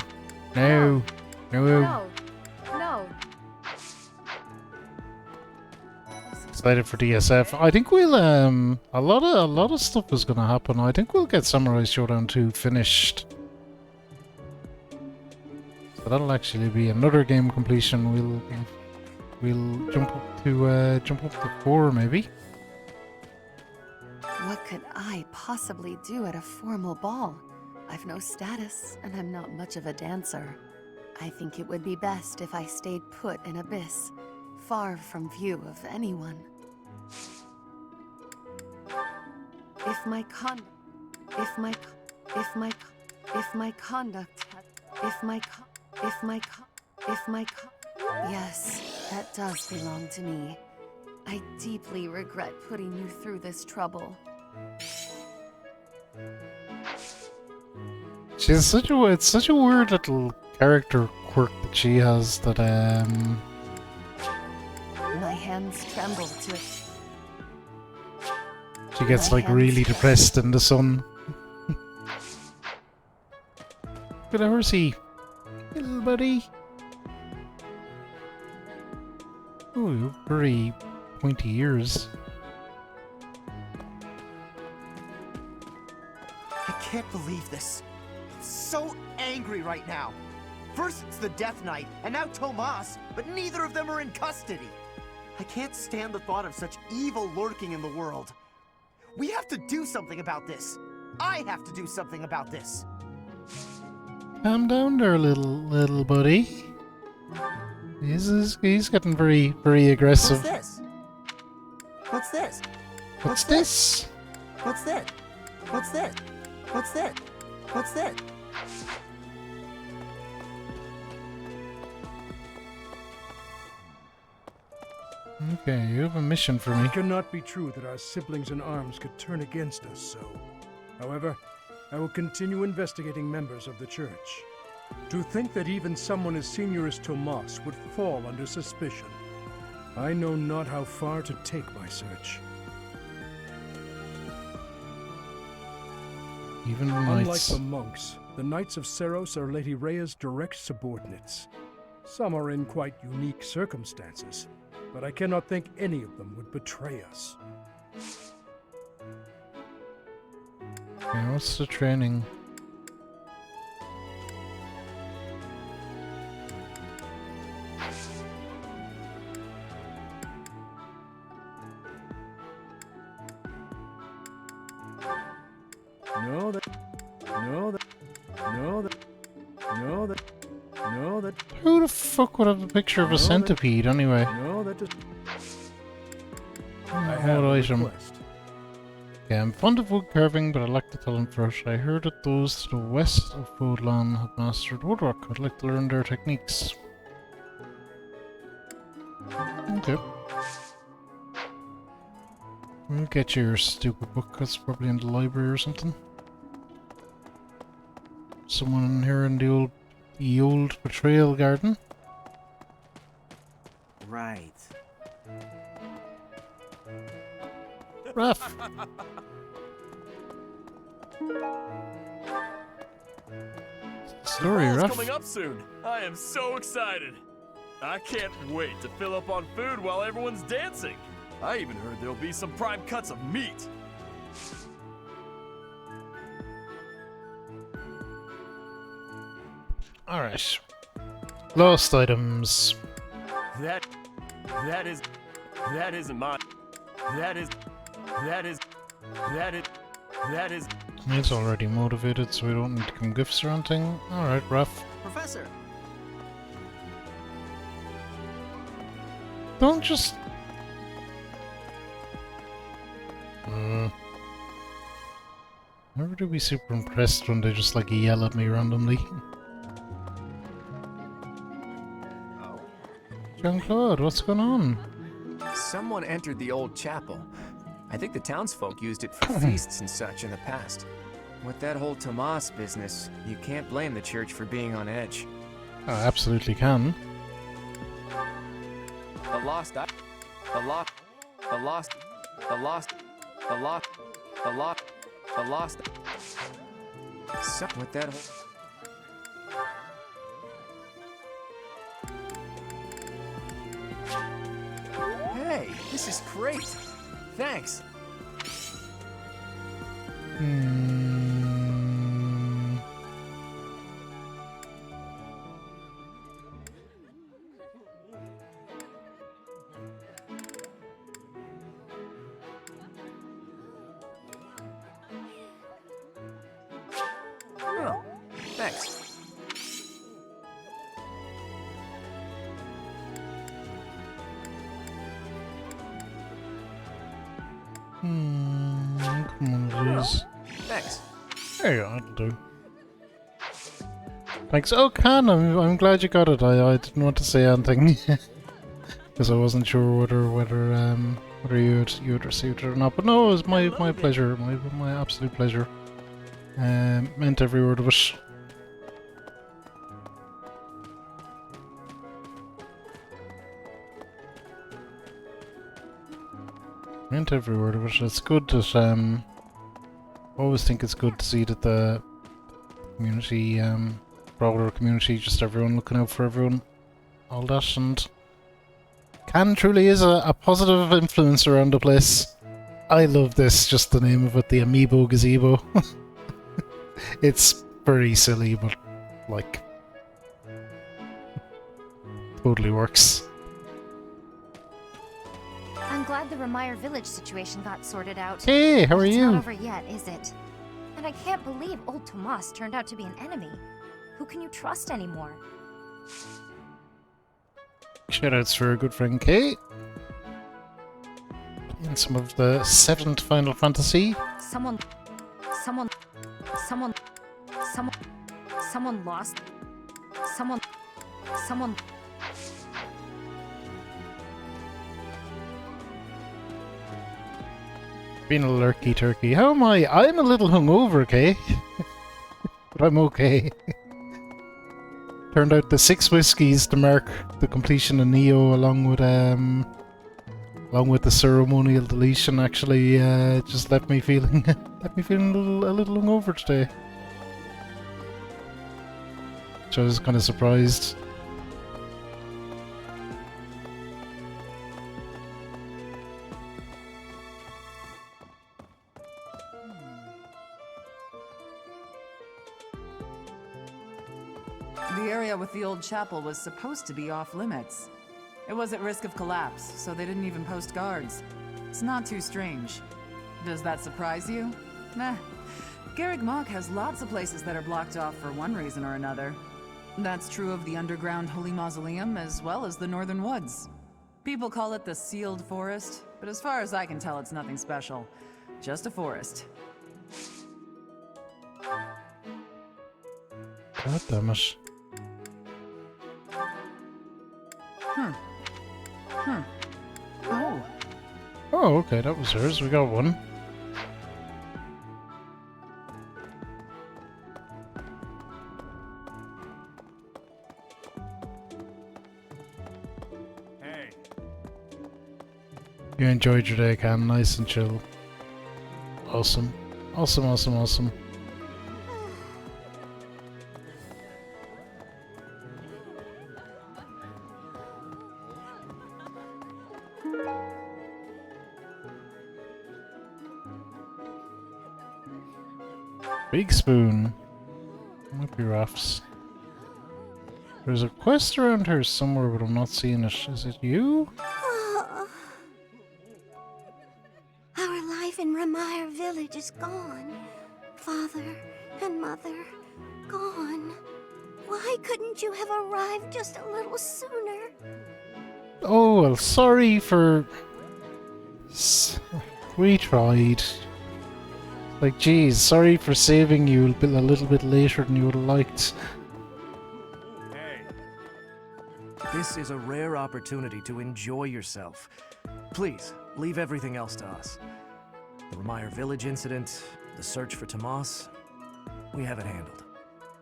B: No. No.
L: No. No.
B: Excited for DSF. I think we'll a lot of stuff is gonna happen. I think we'll get Samurai Showdown 2 finished. So that'll actually be another game completion. We'll jump up to 4 maybe.
V: What could I possibly do at a formal ball? I've no status, and I'm not much of a dancer. I think it would be best if I stayed put in Abyss, far from view of anyone. If my conduct yes, that does belong to me. I deeply regret putting you through this trouble.
B: It's such a weird little character quirk that she has that
V: My hands tremble to it.
B: she gets like really depressed in the sun. Good horsey, little buddy. Ooh, very pointy ears.
C: I can't believe this. I'm so angry right now. First it's the Death Knight, and now Tomas, but neither of them are in custody. I can't stand the thought of such evil lurking in the world. We have to do something about this. I have to do something about this.
B: Calm down there, little buddy. He's getting very aggressive.
C: What's this? What's this?
B: What's this?
C: What's this? What's this? What's this? What's this?
B: Okay, you have a mission for me.
D: It cannot be true that our siblings in arms could turn against us so. However, I will continue investigating members of the church. To think that even someone as senior as Tomas would fall under suspicion. I know not how far to take my search.
B: Even the
D: Unlike
B: knights.
D: the monks, the Knights of Seros are Lady Rhea's direct subordinates. Some are in quite unique circumstances, but I cannot think any of them would betray us.
B: Okay, what's the training? Who the fuck would have a picture of a centipede anyway?
D: No, that just...
B: What item? Okay, I'm fond of wood carving, but I lack the talent for it. I heard that those to the west of Fodlan have mastered woodwork. I'd like to learn their techniques. Okay. We'll get your stupid book. That's probably in the library or something. Someone in here in the old betrayal garden.
Q: Right.
B: Ruff. Story,
N: The ball's
B: Ruff.
N: coming up soon. I am so excited. I can't wait to fill up on food while everyone's dancing. I even heard there'll be some prime cuts of meat.
B: Alright. Lost items.
N: That isn't mine. That is.
B: He's already motivated, so we don't need to give him gifts or anything. Alright, Ruff.
Q: Professor!
B: Don't just... Never do be super impressed when they just like yell at me randomly. Jean-Claude, what's going on?
T: Someone entered the old chapel. I think the townsfolk used it for feasts and such in the past. With that whole Tomas business, you can't blame the church for being on edge.
B: I absolutely can.
T: The lost. The lost. The lost. The lost. The lost. The lost. The lost. Suck with that. Hey, this is great. Thanks. Oh, thanks.
B: Come on, please.
T: Thanks.
B: There you go, that'll do. Thanks. Oh, Can, I'm glad you got it. I didn't want to say anything because I wasn't sure whether you'd received it or not. But no, it was my pleasure, my absolute pleasure. Meant every word of it. Meant every word of it. It's good that I always think it's good to see that the community, broader community, just everyone looking out for everyone, all that, and Can truly is a positive influence around the place. I love this, just the name of it, the Amiibo Gazebo. It's very silly, but like totally works.
G: I'm glad the Remire village situation got sorted out.
B: Hey, how are
G: It's
B: you?
G: not over yet, is it? And I can't believe old Tomas turned out to be an enemy. Who can you trust anymore?
B: Shoutouts for our good friend Kay. And some of the 7th Final Fantasy.
G: Someone lost. Someone.
B: Being a lurky turkey. How am I? I'm a little hungover, Kay. But I'm okay. Turned out the 6 whiskies to mark the completion of Neo, along with the ceremonial deletion, actually just left me feeling a little hungover today. Which I was kind of surprised.
U: The area with the old chapel was supposed to be off limits. It was at risk of collapse, so they didn't even post guards. It's not too strange. Does that surprise you? Meh. Garreg Mach has lots of places that are blocked off for one reason or another. That's true of the underground Holy Mausoleum as well as the Northern Woods. People call it the Sealed Forest, but as far as I can tell, it's nothing special. Just a forest.
B: God damn it.
U: Oh.
B: Oh, okay, that was hers. We got one.
F: Hey.
B: You enjoyed your day, Cam. Nice and chill. Awesome. Awesome, awesome, awesome. Big spoon. Might be rafts. There's a quest around here somewhere, but I'm not seeing it. Is it you?
W: Our life in Remire village is gone. Father and mother, gone. Why couldn't you have arrived just a little sooner?
B: Oh, well, sorry for... We tried. Like, geez, sorry for saving you a little bit later than you would have liked.
C: This is a rare opportunity to enjoy yourself. Please, leave everything else to us. The Remire village incident, the search for Tomas, we have it handled.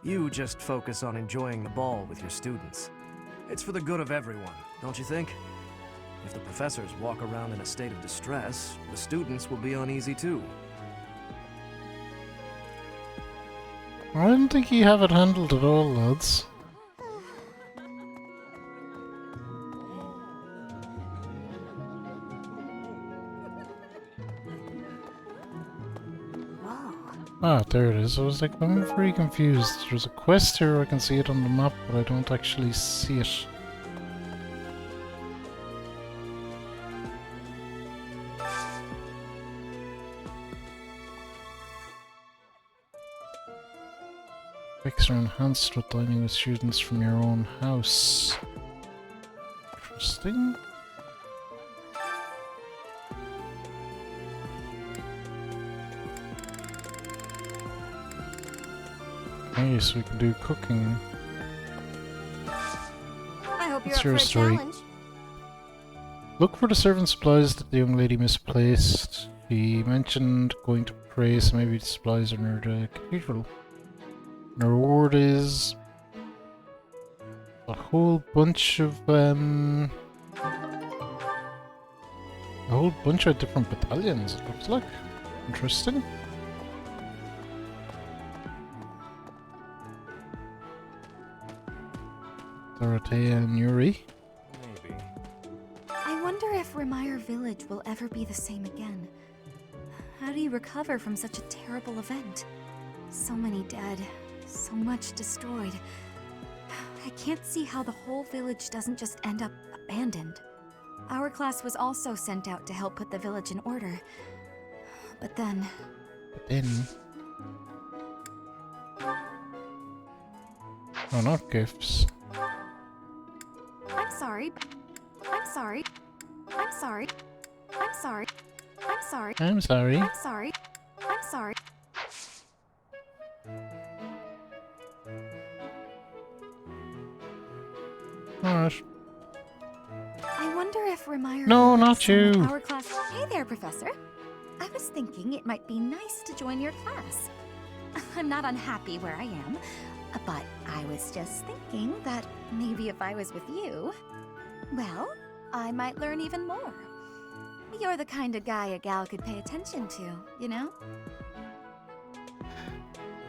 J: You just focus on enjoying the ball with your students. It's for the good of everyone, don't you think? If the professors walk around in a state of distress, the students will be uneasy too.
B: I didn't think you have it handled at all, lads. Ah, there it is. I was like, I'm very confused. There's a quest here, I can see it on the map, but I don't actually see it. Tricks are enhanced with dining with students from your own house. Interesting. Okay, so we can do cooking.
W: I hope
B: What's
W: you're
B: your
W: up for a
B: story?
W: challenge.
B: Look for the servant supplies that the young lady misplaced. She mentioned going to pray, so maybe the supplies are near the cathedral. And the reward is a whole bunch of different battalions, it looks like. Interesting. Dorothea and Yuri.
T: Maybe.
H: I wonder if Remire Village will ever be the same again. How do you recover from such a terrible event? So many dead, so much destroyed. I can't see how the whole village doesn't just end up abandoned. Our class was also sent out to help put the village in order. But then...
B: Oh, not gifts.
L: I'm sorry. I'm sorry. I'm sorry. I'm sorry. I'm sorry.
B: I'm sorry.
L: I'm sorry. I'm sorry.
B: Alright.
H: I wonder if Remire
B: No,
H: Village
B: not
H: sent
B: you.
H: Our class... Hey there, Professor. I was thinking it might be nice to join your class. I'm not unhappy where I am, but I was just thinking that maybe if I was with you, well, I might learn even more. You're the kind of guy a gal could pay attention to, you know?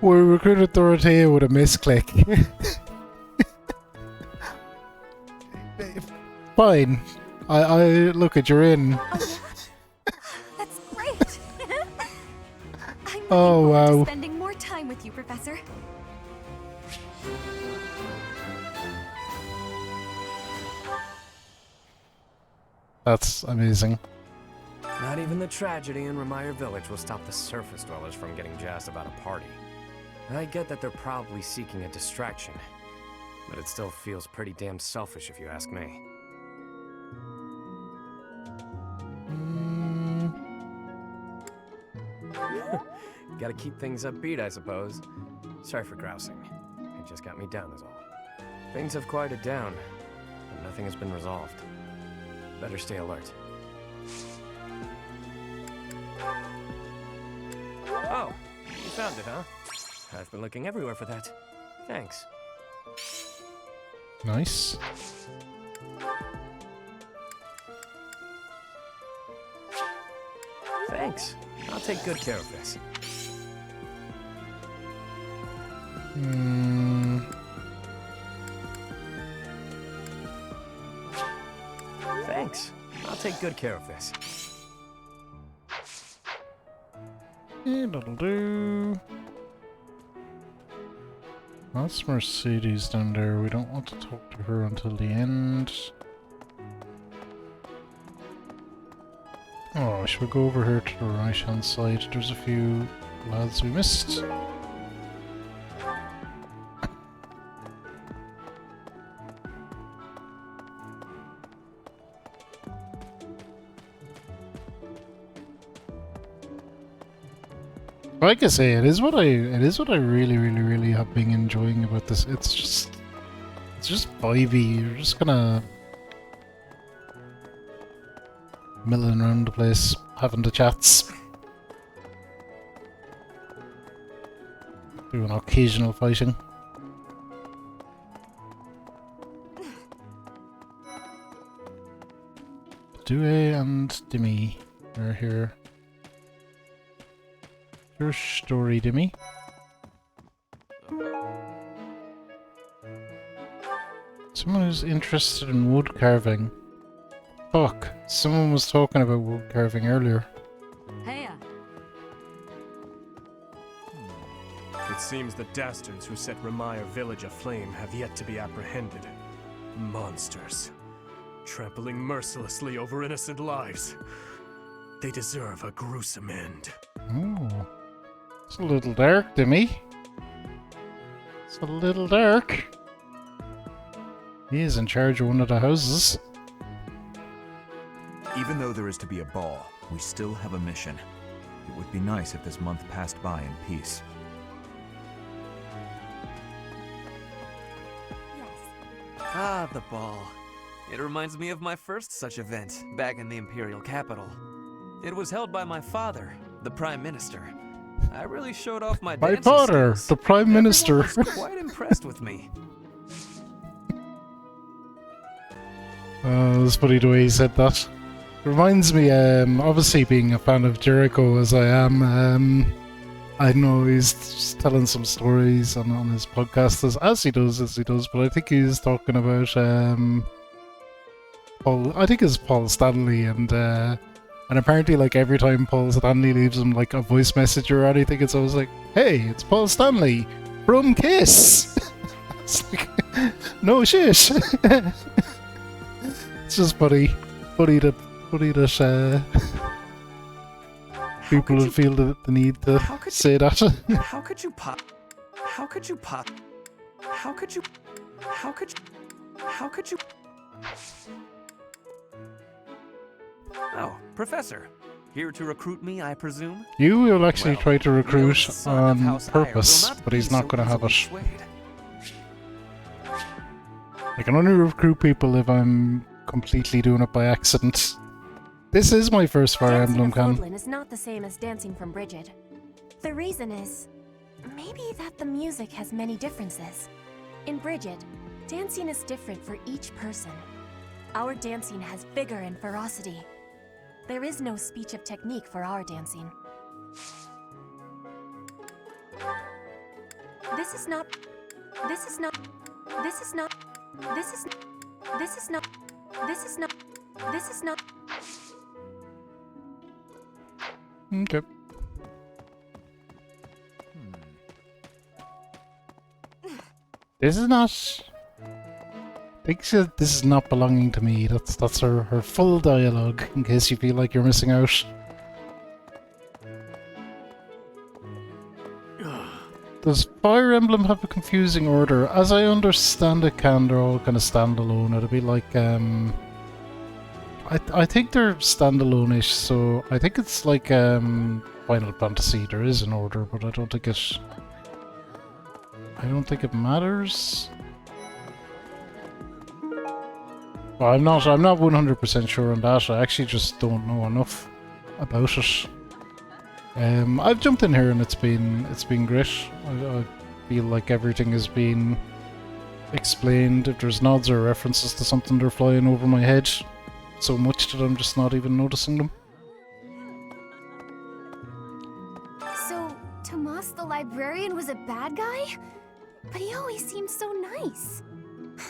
B: We recruited Dorothea with a misclick. Fine. I look at you're in.
H: That's great. I'm looking
B: Oh,
H: forward
B: wow.
H: to spending more time with you, Professor.
B: That's amazing.
T: Not even the tragedy in Remire Village will stop the surface dwellers from getting jazzed about a party. I get that they're probably seeking a distraction, but it still feels pretty damn selfish if you ask me. Gotta keep things upbeat, I suppose. Sorry for grousing. It just got me down is all. Things have quieted down, but nothing has been resolved. Better stay alert. Oh, you found it, huh? I've been looking everywhere for that. Thanks.
B: Nice.
T: Thanks. I'll take good care of this. Thanks. I'll take good care of this.
B: Yeah, that'll do. That's Mercedes down there. We don't want to talk to her until the end. Oh, should we go over here to the right hand side? There's a few lads we missed. Like I say, it is what I really have been enjoying about this. It's just vibey. You're just kinda milling around the place, having the chats. Doing occasional fighting. Due and Dimmy are here. Your story, Dimmy. Someone who's interested in wood carving. Fuck, someone was talking about wood carving earlier.
V: Heya.
A: It seems the dastards who set Remire village aflame have yet to be apprehended. Monsters. Trampling mercilessly over innocent lives. They deserve a gruesome end.
B: Oh. It's a little dark, Dimmy. It's a little dark. He is in charge of one of the houses.
M: Even though there is to be a ball, we still have a mission. It would be nice if this month passed by in peace.
J: Ah, the ball. It reminds me of my first such event, back in the Imperial capital. It was held by my father, the Prime Minister. I really showed off my dancing
B: father,
J: skills.
B: the Prime Minister.
J: Everyone was quite impressed with me.
B: It's funny the way he said that. Reminds me, obviously being a fan of Jericho as I am, I know he's just telling some stories on his podcast as he does, but I think he's talking about Paul, I think it's Paul Stanley, and apparently like every time Paul Stanley leaves him like a voice message or anything, it's always like, hey, it's Paul Stanley from Kiss. It's like, no shit. It's just funny that people would feel the need to say that.
J: How could you pop? How could you pop? How could you? How could you? How could you? Oh, Professor. Here to recruit me, I presume?
B: You will actually try to recruit
J: son of
B: on
J: House Ire will
B: purpose,
J: not
B: but
J: be
B: he's not
J: so
B: going to have it.
J: easily swayed.
B: I can only recruit people if I'm completely doing it by accident. This is my first Fire Emblem can.
O: Dancing is not the same as dancing from Bridget. The reason is, maybe that the music has many differences. In Bridget, dancing is different for each person. Our dancing has vigor and ferocity. There is no speech of technique for our dancing. This is not. This is not. This is not. This is. This is not. This is not. This is not.
B: Okay. This is not. I think this is not belonging to me. That's her full dialogue, in case you feel like you're missing out. Does Fire Emblem have a confusing order? As I understand it, they're all kind of standalone. It'll be like, I think they're standalone-ish, so I think it's like, Final Fantasy. There is an order, but I don't think it matters. Well, I'm not 100% sure on that. I actually just don't know enough about it. I've jumped in here and it's been great. I feel like everything has been explained. If there's nods or references to something, they're flying over my head so much that I'm just not even noticing them.
I: So, Tomas the librarian was a bad guy? But he always seemed so nice.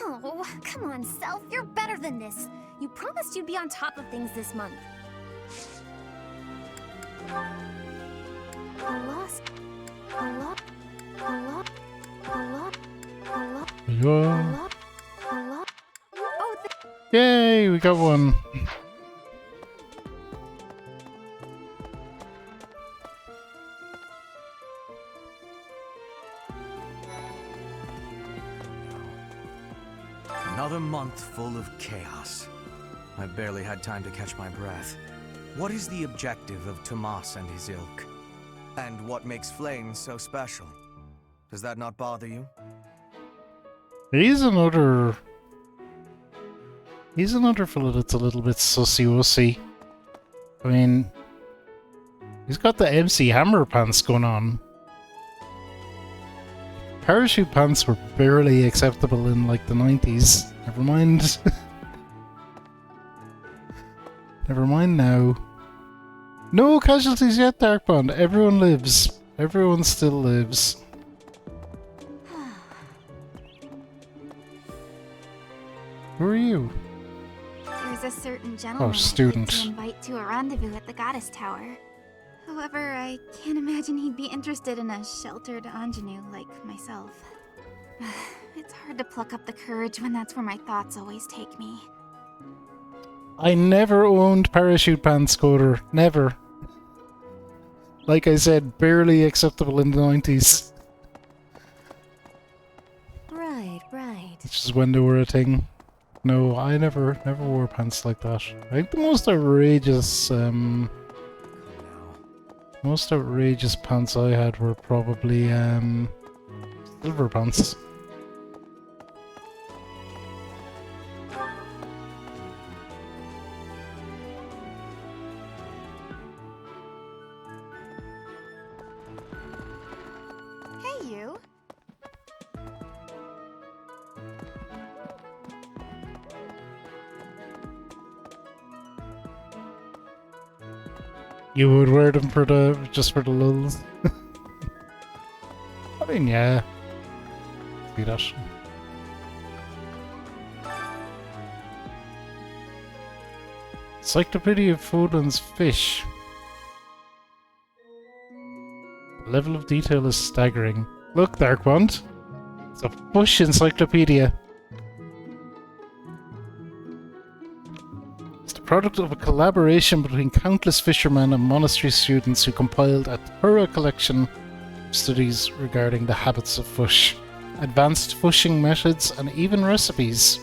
P: Oh, come on, Self. You're better than this. You promised you'd be on top of things this month.
B: Yay, we got one.
J: Another month full of chaos. I barely had time to catch my breath. What is the objective of Tomas and his ilk? And what makes Flame so special? Does that not bother you?
B: He's another fella that's a little bit sussy-wussy. I mean, he's got the MC Hammer pants going on. Parachute pants were barely acceptable in like the 90s. Never mind. Never mind now. No casualties yet, Darkbond. Everyone lives. Everyone still lives. Who are you?
K: There's a certain gentleman
B: student.
K: I'd like to invite to a rendezvous at the Goddess Tower. However, I can't imagine he'd be interested in a sheltered ingenue like myself. It's hard to pluck up the courage when that's where my thoughts always take me.
B: I never owned parachute pants, Coder. Never. Like I said, barely acceptable in the 90s.
O: Right, right.
B: Which is when they were a thing. No, I never wore pants like that. I think the most outrageous pants I had were probably silver pants.
K: Hey, you.
B: You would wear them for just for the lulz. I mean, yeah. See that. Encyclopedia of Fodlan's Fish. The level of detail is staggering. Look, Darkwand. It's a fish encyclopedia. It's the product of a collaboration between countless fishermen and monastery students who compiled a thorough collection of studies regarding the habits of fish, advanced fishing methods, and even recipes.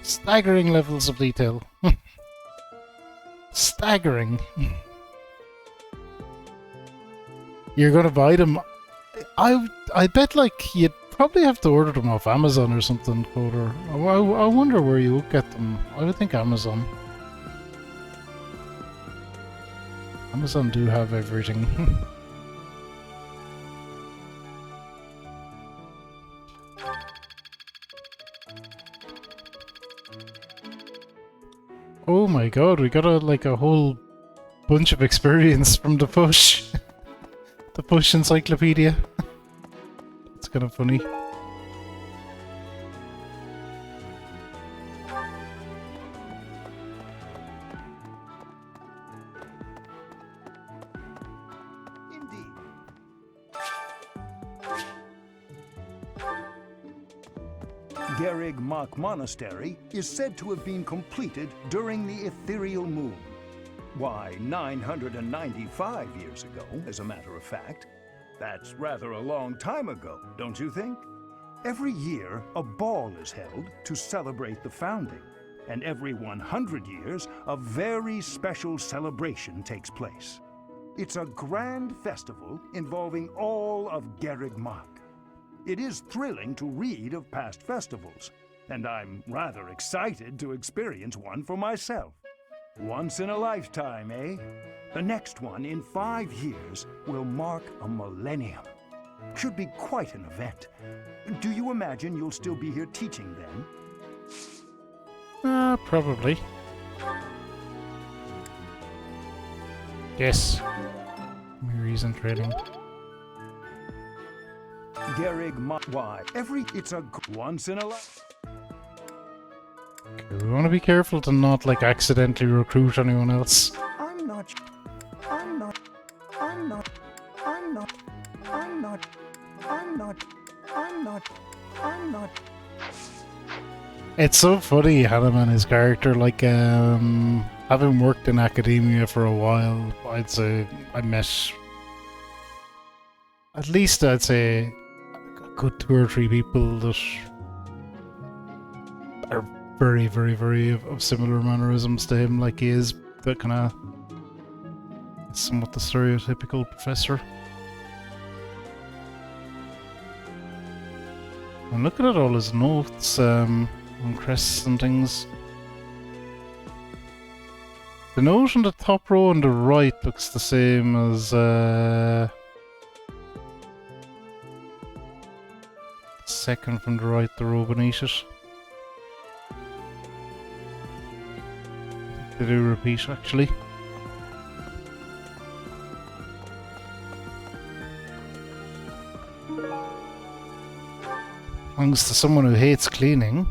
B: Staggering levels of detail. Staggering. You're gonna buy them? I bet like you'd probably have to order them off Amazon or something, Coder. I wonder where you would get them. I would think Amazon. Amazon do have everything. Oh my god, we got a whole bunch of experience from the push. The push encyclopedia. It's kind of funny.
F: Garrig Mach Monastery is said to have been completed during the ethereal moon. Why, 995 years ago, as a matter of fact. That's rather a long time ago, don't you think? Every year, a ball is held to celebrate the founding, and every 100 years, a very special celebration takes place. It's a grand festival involving all of Garrig Mach. It is thrilling to read of past festivals, and I'm rather excited to experience one for myself. Once in a lifetime, eh? The next one in 5 years will mark a millennium. Should be quite an event. Do you imagine you'll still be here teaching then?
B: Probably. Yes. Reason trading.
F: Garrig Mach. Why? It's a once in a life.
B: Okay, we want to be careful to not like accidentally recruit anyone else.
F: I'm not.
B: It's so funny, Hannah and his character, like, having worked in academia for a while, I'd say I met, at least I'd say, a good 2 or 3 people that are very, very, very of similar mannerisms to him, like he is the kind of somewhat the stereotypical professor. I'm looking at all his notes, on crests and things. The note on the top row on the right looks the same as second from the right, the row beneath it. They do repeat, actually. Belongs to someone who hates cleaning.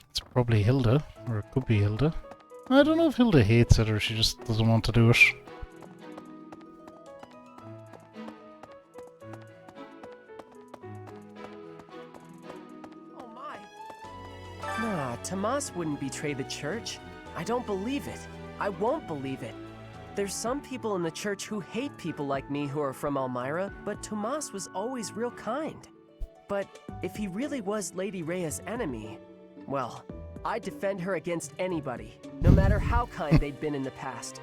B: It's probably Hilda, or it could be Hilda. I don't know if Hilda hates it or she just doesn't want to do it.
E: Nah, Tomas wouldn't betray the church. I don't believe it. I won't believe it. There's some people in the church who hate people like me who are from Elmira, but Tomas was always real kind. But if he really was Lady Rhea's enemy, well, I'd defend her against anybody, no matter how kind they'd been in the past.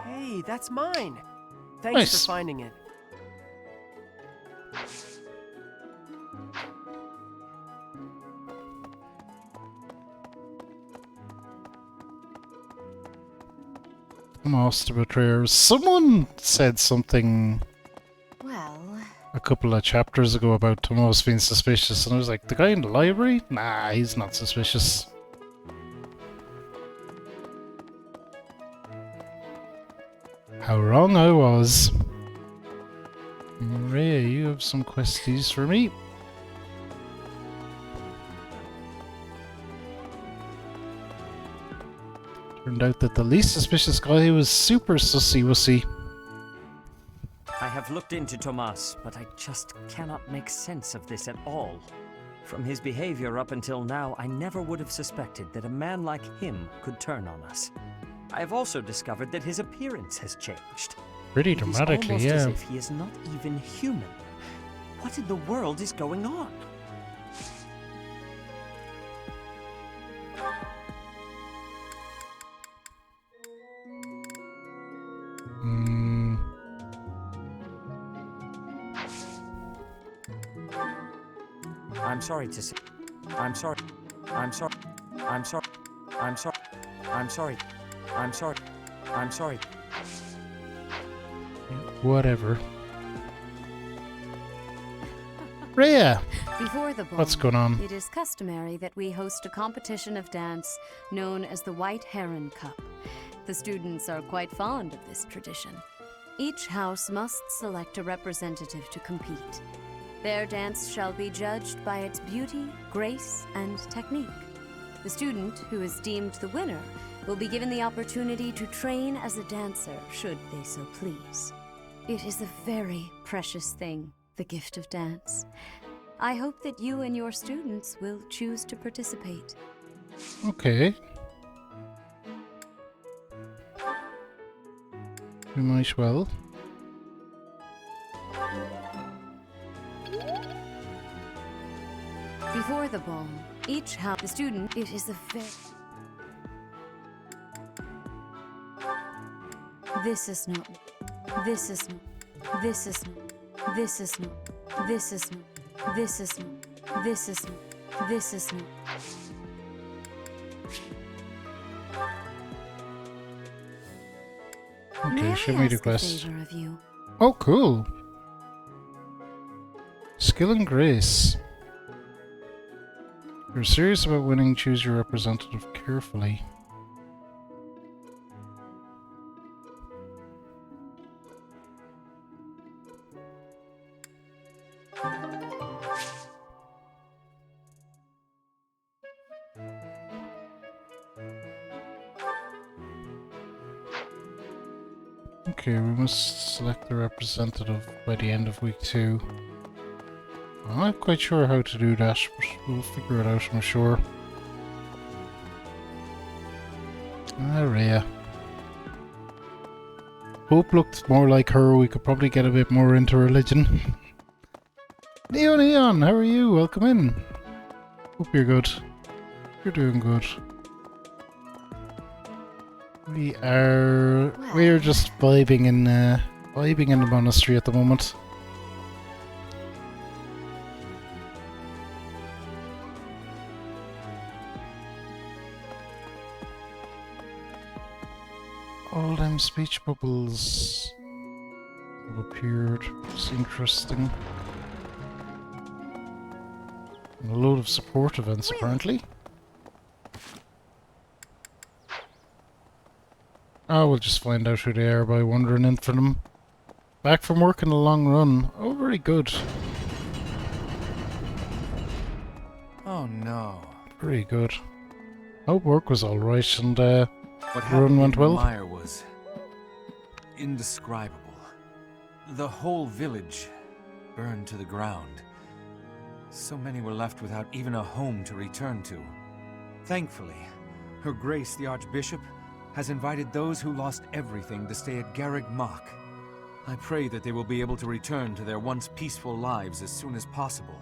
E: Hey, that's mine. Thanks
B: Nice.
E: for finding it.
B: Tomas the Betrayer. Someone said something a couple of chapters ago about Tomas being suspicious, and I was like, the guy in the library? Nah, he's not suspicious. How wrong I was. Rhea, you have some questies for me. Turned out that the least suspicious guy was super sussy-wussy.
R: I have looked into Tomas, but I just cannot make sense of this at all. From his behavior up until now, I never would have suspected that a man like him could turn on us. I have also discovered that his appearance has changed.
B: Pretty
R: It is
B: dramatically,
R: almost
B: yeah.
R: as if he is not even human. What in the world is going on? I'm sorry to say. I'm sorry. I'm sorry. I'm sorry. I'm sorry. I'm sorry. I'm sorry. I'm sorry.
B: Whatever. Rhea!
H: Before the ball,
B: What's going on?
H: It is customary that we host a competition of dance known as the White Heron Cup. The students are quite fond of this tradition. Each house must select a representative to compete. Their dance shall be judged by its beauty, grace, and technique. The student who is deemed the winner will be given the opportunity to train as a dancer, should they so please. It is a very precious thing, the gift of dance. I hope that you and your students will choose to participate.
B: Okay. We might well.
H: Before the ball, each house, the student, it is a very... This is not... This is not... This is not... This is not... This is not... This is not... This is not... This is not...
B: Okay, show me the quest.
H: favor of you?
B: Oh, cool. Skill and grace. If you're serious about winning, choose your representative carefully. Okay, we must select the representative by the end of week 2. I'm not quite sure how to do that, but we'll figure it out, I'm sure. Rhea. Hope looked more like her, we could probably get a bit more into religion. Neon, how are you? Welcome in. Hope you're good. You're doing good. We're just vibing in the monastery at the moment. All them speech bubbles have appeared. It's interesting. And a load of support events, apparently. Oh, we'll just find out who they are by wandering in for them. Back from work in the long run. Oh, very good.
M: Oh no.
B: Very good. Hope work was alright and
M: What
B: run
M: happened
B: went
M: in
B: well.
M: Meyer was indescribable. The whole village burned to the ground. So many were left without even a home to return to. Thankfully, Her Grace the Archbishop has invited those who lost everything to stay at Garreg Mach. I pray that they will be able to return to their once peaceful lives as soon as possible.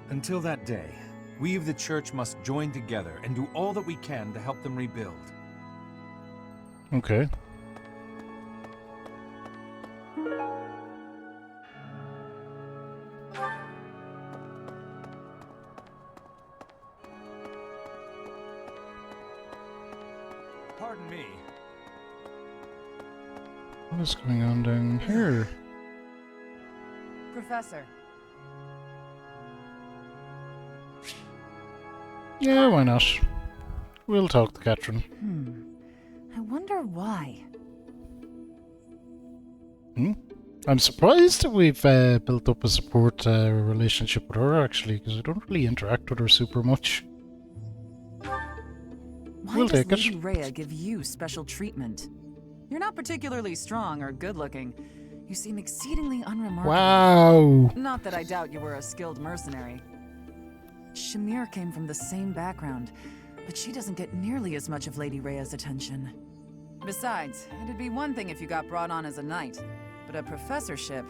M: Until that day, we of the Church must join together and do all that we can to help them rebuild.
B: Okay.
M: Pardon me.
B: What is going on down here?
U: Professor.
B: Yeah, why not? We'll talk to Catherine.
U: I wonder why.
B: I'm surprised that we've built up a support relationship with her, actually, because I don't really interact with her super much.
U: Why
B: We'll
U: does
B: take it.
U: Lady Rhea give you special treatment? You're not particularly strong or good-looking. You seem exceedingly unremarkable.
B: Wow!
U: Not that I doubt you were a skilled mercenary. Shamir came from the same background, but she doesn't get nearly as much of Lady Rhea's attention. Besides, it'd be one thing if you got brought on as a knight, but a professorship,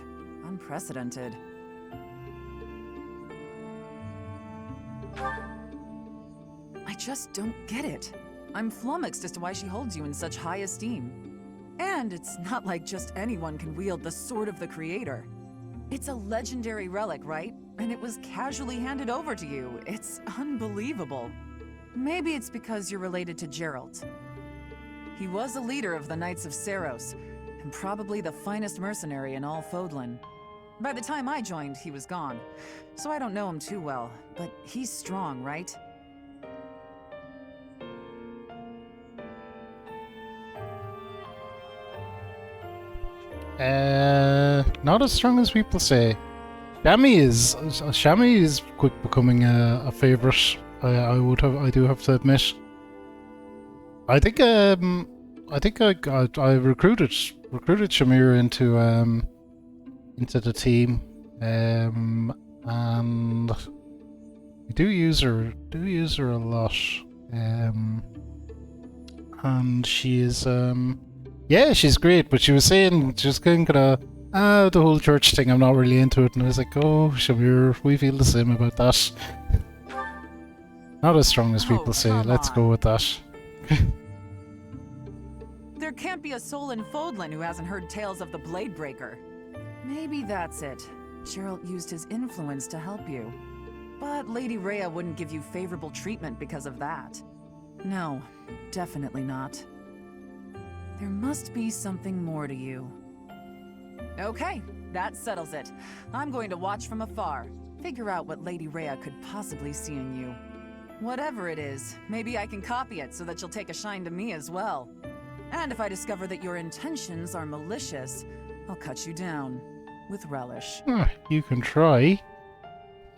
U: unprecedented. I just don't get it. I'm flummoxed as to why she holds you in such high esteem. And it's not like just anyone can wield the Sword of the Creator. It's a legendary relic, right? And it was casually handed over to you. It's unbelievable. Maybe it's because you're related to Geralt. He was a leader of the Knights of Seiros, and probably the finest mercenary in all Fodlan. By the time I joined, he was gone, so I don't know him too well, but he's strong, right?
B: Not as strong as people say. Shami is quick becoming a favorite. I do have to admit. I think I recruited Shamir into the team, and we do use her a lot, and she is yeah, she's great. But she was saying just kind of the whole church thing. I'm not really into it, and I was like, oh, Shamir, we feel the same about that. Not as strong as people say. Let's go with that.
U: There can't be a soul in Fodlan who hasn't heard tales of the Bladebreaker. Maybe that's it. Geralt used his influence to help you. But Lady Rhea wouldn't give you favorable treatment because of that. No, definitely not. There must be something more to you. Okay, that settles it. I'm going to watch from afar. Figure out what Lady Rhea could possibly see in you. Whatever it is, maybe I can copy it so that you'll take a shine to me as well. And if I discover that your intentions are malicious, I'll cut you down. With relish.
B: You can try.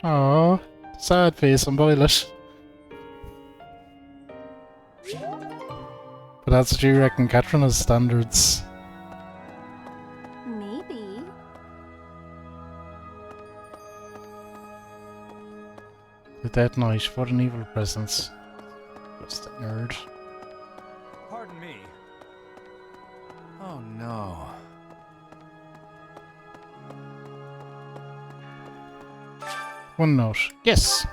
B: Aww, sad face on Violet. But that's what you reckon Catherine has standards.
O: Maybe.
B: The Dead Knight, what an evil presence. Just a nerd.
M: Pardon me. Oh no.
B: One note. Yes!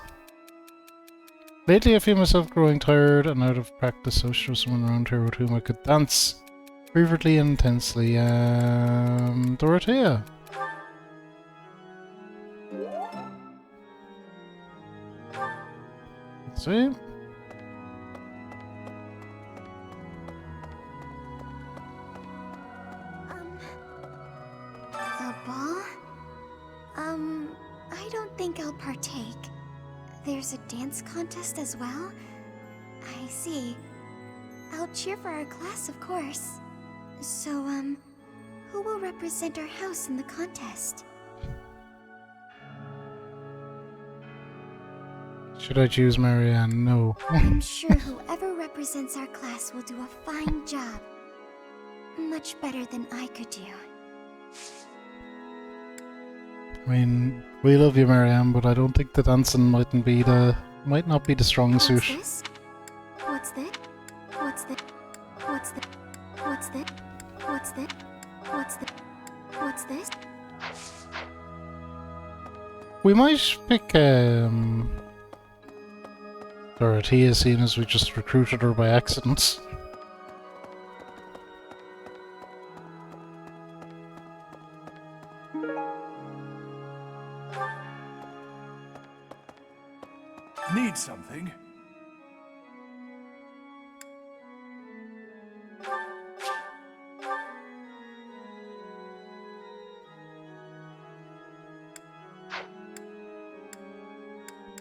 B: Lately I feel myself growing tired and out of practice, so show someone around here with whom I could dance fervently and intensely. Dorothea. Let's see.
K: The ball? I don't think I'll partake. There's a dance contest as well? I see. I'll cheer for our class, of course. So, who will represent our house in the contest?
B: Should I choose Marianne? No.
K: I'm sure whoever represents our class will do a fine job. Much better than I could do.
B: I mean, we love you, Marianne, but I don't think the dancing might not be the strong suit.
K: This? What's this? What's this? What's this? What's this? What's this? What's this? What's this?
B: We might pick Dorothea, seeing as we just recruited her by accident.
A: Need something?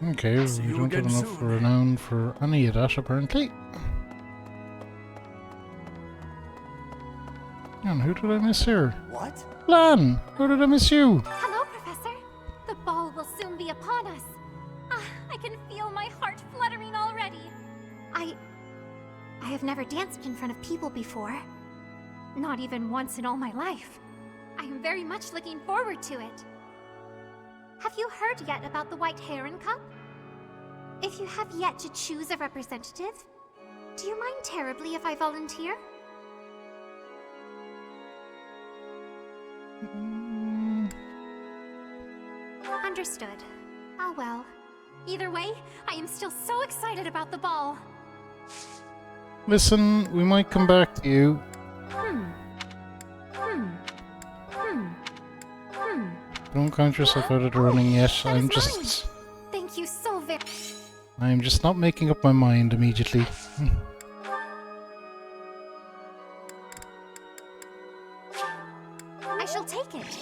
B: Okay, we don't have enough renown for any of that, apparently. And who did I miss here?
C: What?
B: Lan! How did I miss you?
G: Hello, Professor. The ball will soon be upon us. I can feel my heart fluttering already.
I: I have never danced in front of people before. Not even once in all my life.
G: I am very much looking forward to it. Have you heard yet about the White Heron Cup? If you have yet to choose a representative, do you mind terribly if I volunteer? Understood. Oh well. Either way, I am still so excited about the ball.
B: Listen, we might come back to you. Don't count yourself out of the running yet. I'm just not making up my mind immediately.
G: I shall take it.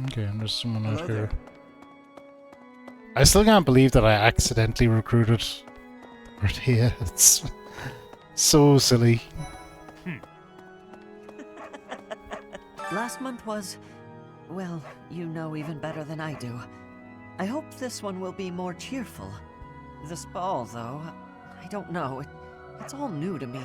B: Okay, and there's someone out here. I still can't believe that I accidentally recruited Dorothea. It's so silly.
R: Last month was, well, you know even better than I do. I hope this one will be more cheerful. This ball, though, I don't know. It's all new to me.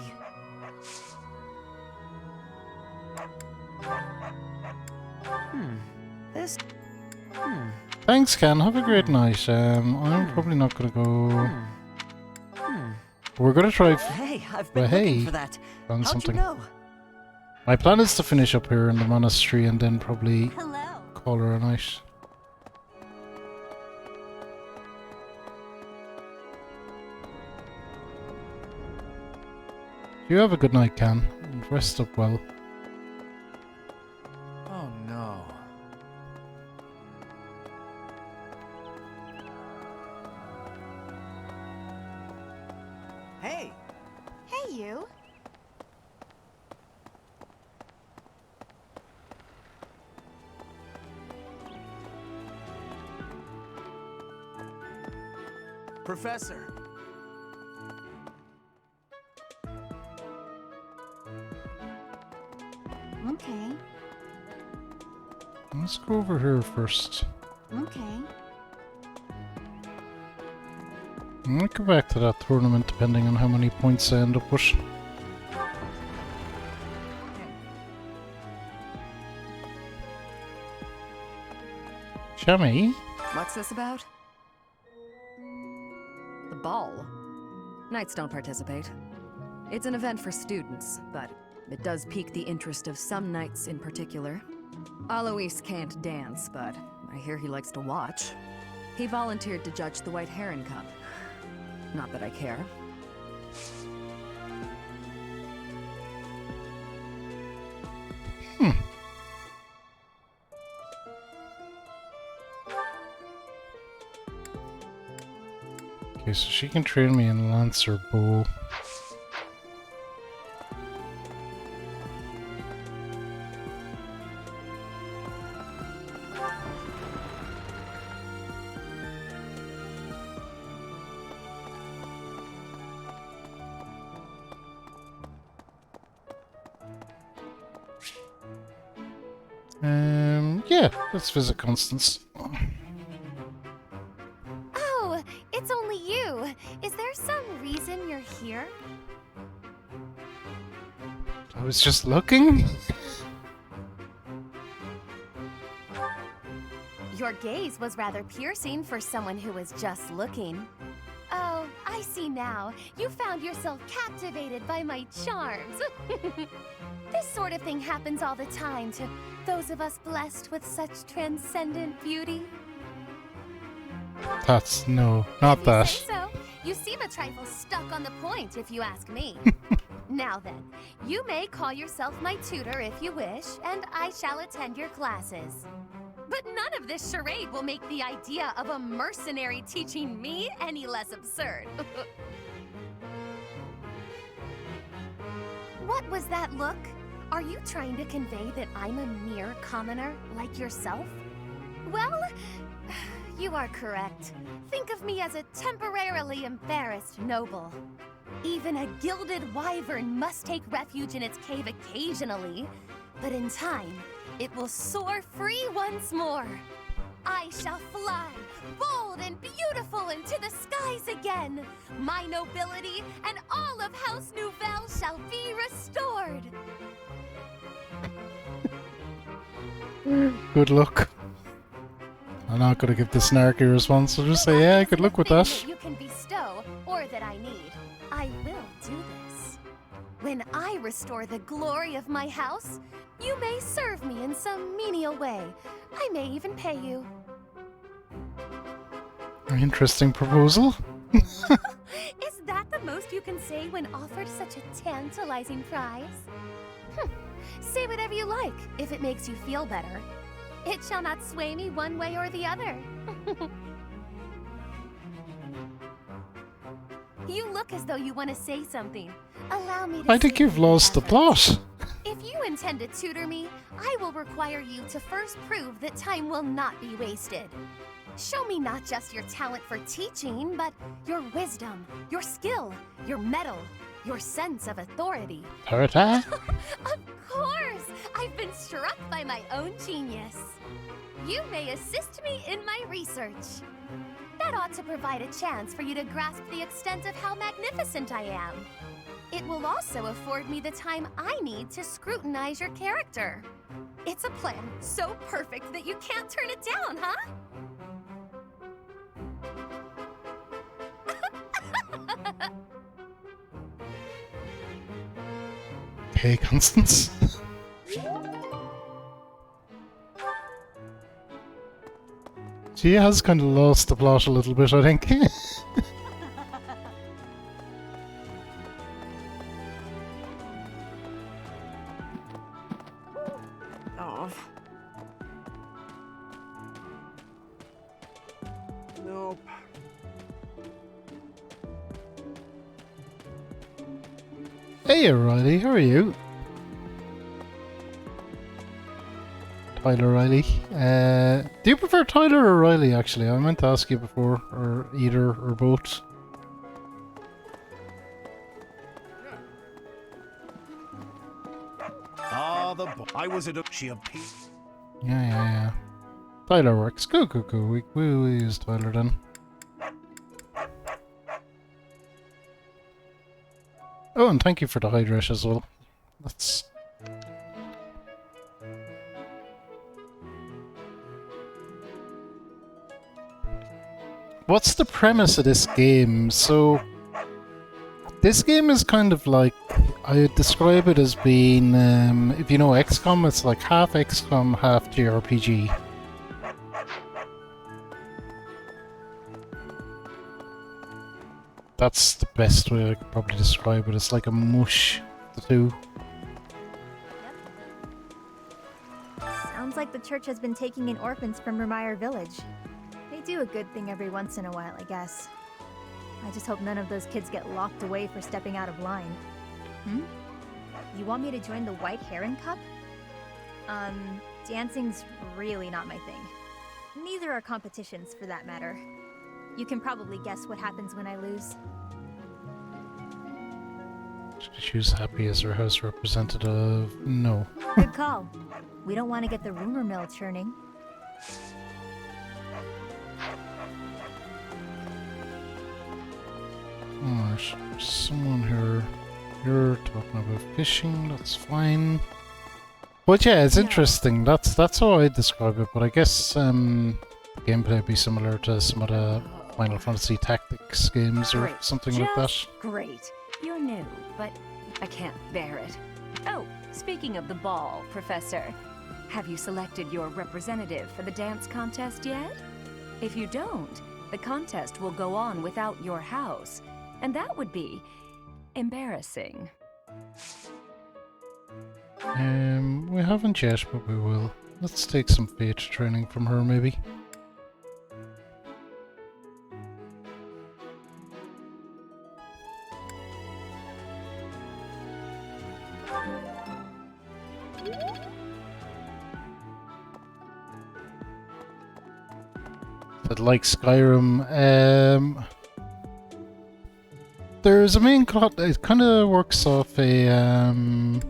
B: Thanks, Ken. Have a great night. I'm probably not gonna go. We're gonna try.
R: Hey, I've been looking for that.
B: Found
R: How'd
B: something.
R: you know?
B: My plan is to finish up here in the monastery and then probably call her a night. You have a good night, Ken, and rest up well.
M: Oh no.
Q: Hey!
L: Hey, you.
C: Professor!
I: Okay.
B: Let's go over here first.
I: Okay.
B: I might go back to that tournament depending on how many points I end up with. Shammy?
V: What's this about? The ball. Knights don't participate. It's an event for students, but it does pique the interest of some knights in particular. Alois can't dance, but I hear he likes to watch. He volunteered to judge the White Heron Cup. Not that I care.
B: Okay, so she can train me in Lancer Bow. Yeah, let's visit Constance.
O: Oh, it's only you. Is there some reason you're here?
B: I was just looking.
O: Your gaze was rather piercing for someone who was just looking. Oh, I see now. You found yourself captivated by my charms. This sort of thing happens all the time to those of us blessed with such transcendent beauty.
B: That's no, not
O: If
B: that.
O: you say so, you seem a trifle stuck on the point, if you ask me. Now then, you may call yourself my tutor if you wish, and I shall attend your classes. But none of this charade will make the idea of a mercenary teaching me any less absurd. What was that look? Are you trying to convey that I'm a mere commoner like yourself? Well, you are correct. Think of me as a temporarily embarrassed noble. Even a gilded wyvern must take refuge in its cave occasionally, but in time, it will soar free once more. I shall fly, bold and beautiful, into the skies again. My nobility and all of House Nouvelle shall be restored.
B: Good luck. I'm not gonna give the snarky response. I'll just say, yeah, good luck with
O: Thing
B: that.
O: that you can bestow, or that I need. I will do this. When I restore the glory of my house, you may serve me in some menial way. I may even pay you.
B: Interesting proposal.
O: Is that the most you can say when offered such a tantalizing prize? Say whatever you like, if it makes you feel better. It shall not sway me one way or the other. You look as though you want to say something. Allow me to
B: I think
O: say
B: you've lost the plot.
O: If you intend to tutor me, I will require you to first prove that time will not be wasted. Show me not just your talent for teaching, but your wisdom, your skill, your mettle, your sense of authority.
B: Tarata?
O: Of course! I've been struck by my own genius. You may assist me in my research. That ought to provide a chance for you to grasp the extent of how magnificent I am. It will also afford me the time I need to scrutinize your character. It's a plan so perfect that you can't turn it down, huh?
B: Hey, Constance. She has kind of lost the plot a little bit, I think.
Q: Oh. Nope.
B: Hey, O'Reilly, how are you? Tyler Riley. Do you prefer Tyler or Riley, actually? I meant to ask you before, or either, or both.
F: I was at a... She appeared...
B: Yeah. Tyler works. Go. We'll use Tyler then. Oh, and thank you for the hydrate as well. That's... What's the premise of this game? So, this game is kind of like, I would describe it as being, if you know XCOM, it's like half XCOM, half JRPG. That's the best way I could probably describe it. It's like a mush, the two.
I: Sounds like the church has been taking in orphans from Remire Village. They do a good thing every once in a while, I guess. I just hope none of those kids get locked away for stepping out of line. You want me to join the White Heron Cup? Dancing's really not my thing. Neither are competitions, for that matter. You can probably guess what happens when I lose.
B: She's happy as her house representative. No.
I: Good call. We don't want to get the rumor mill churning.
B: Alright, someone here. You're talking about fishing, that's fine. But yeah, it's interesting. That's how I describe it. But I guess the gameplay would be similar to some of the Final Fantasy Tactics games or
H: Great.
B: something like that.
H: Just great. You're new, but I can't bear it. Oh, speaking of the ball, Professor, have you selected your representative for the dance contest yet? If you don't, the contest will go on without your house, and that would be embarrassing.
B: We haven't yet, but we will. Let's take some fate training from her, maybe. But like Skyrim, there's a main plot. It kind of works off a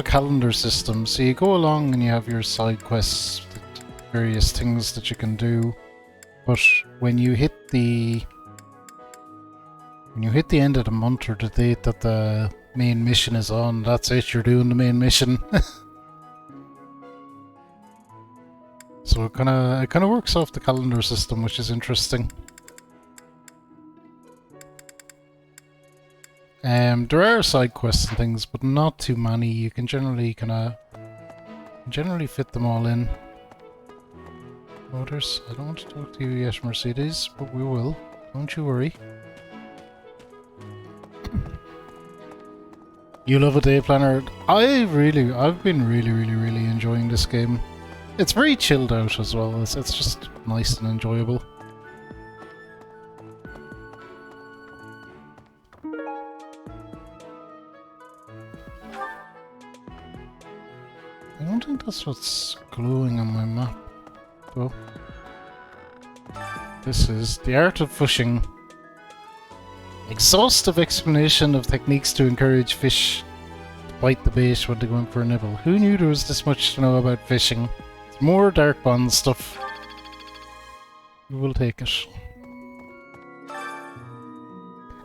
B: calendar system. So you go along and you have your side quests, various things that you can do. But when you hit the end of the month or the date that the main mission is on, that's it. You're doing the main mission. So it kind of works off the calendar system, which is interesting. There are side quests and things, but not too many. You can generally fit them all in. Others, I don't want to talk to you yet, Mercedes, but we will. Don't you worry. You love a day planner. I've been really enjoying this game. It's very chilled out as well. It's just nice and enjoyable. I don't think that's what's glowing on my map, though. This is the art of fishing. Exhaustive explanation of techniques to encourage fish to bite the bait when they go in for a nibble. Who knew there was this much to know about fishing? More Dark Bond stuff. We will take it.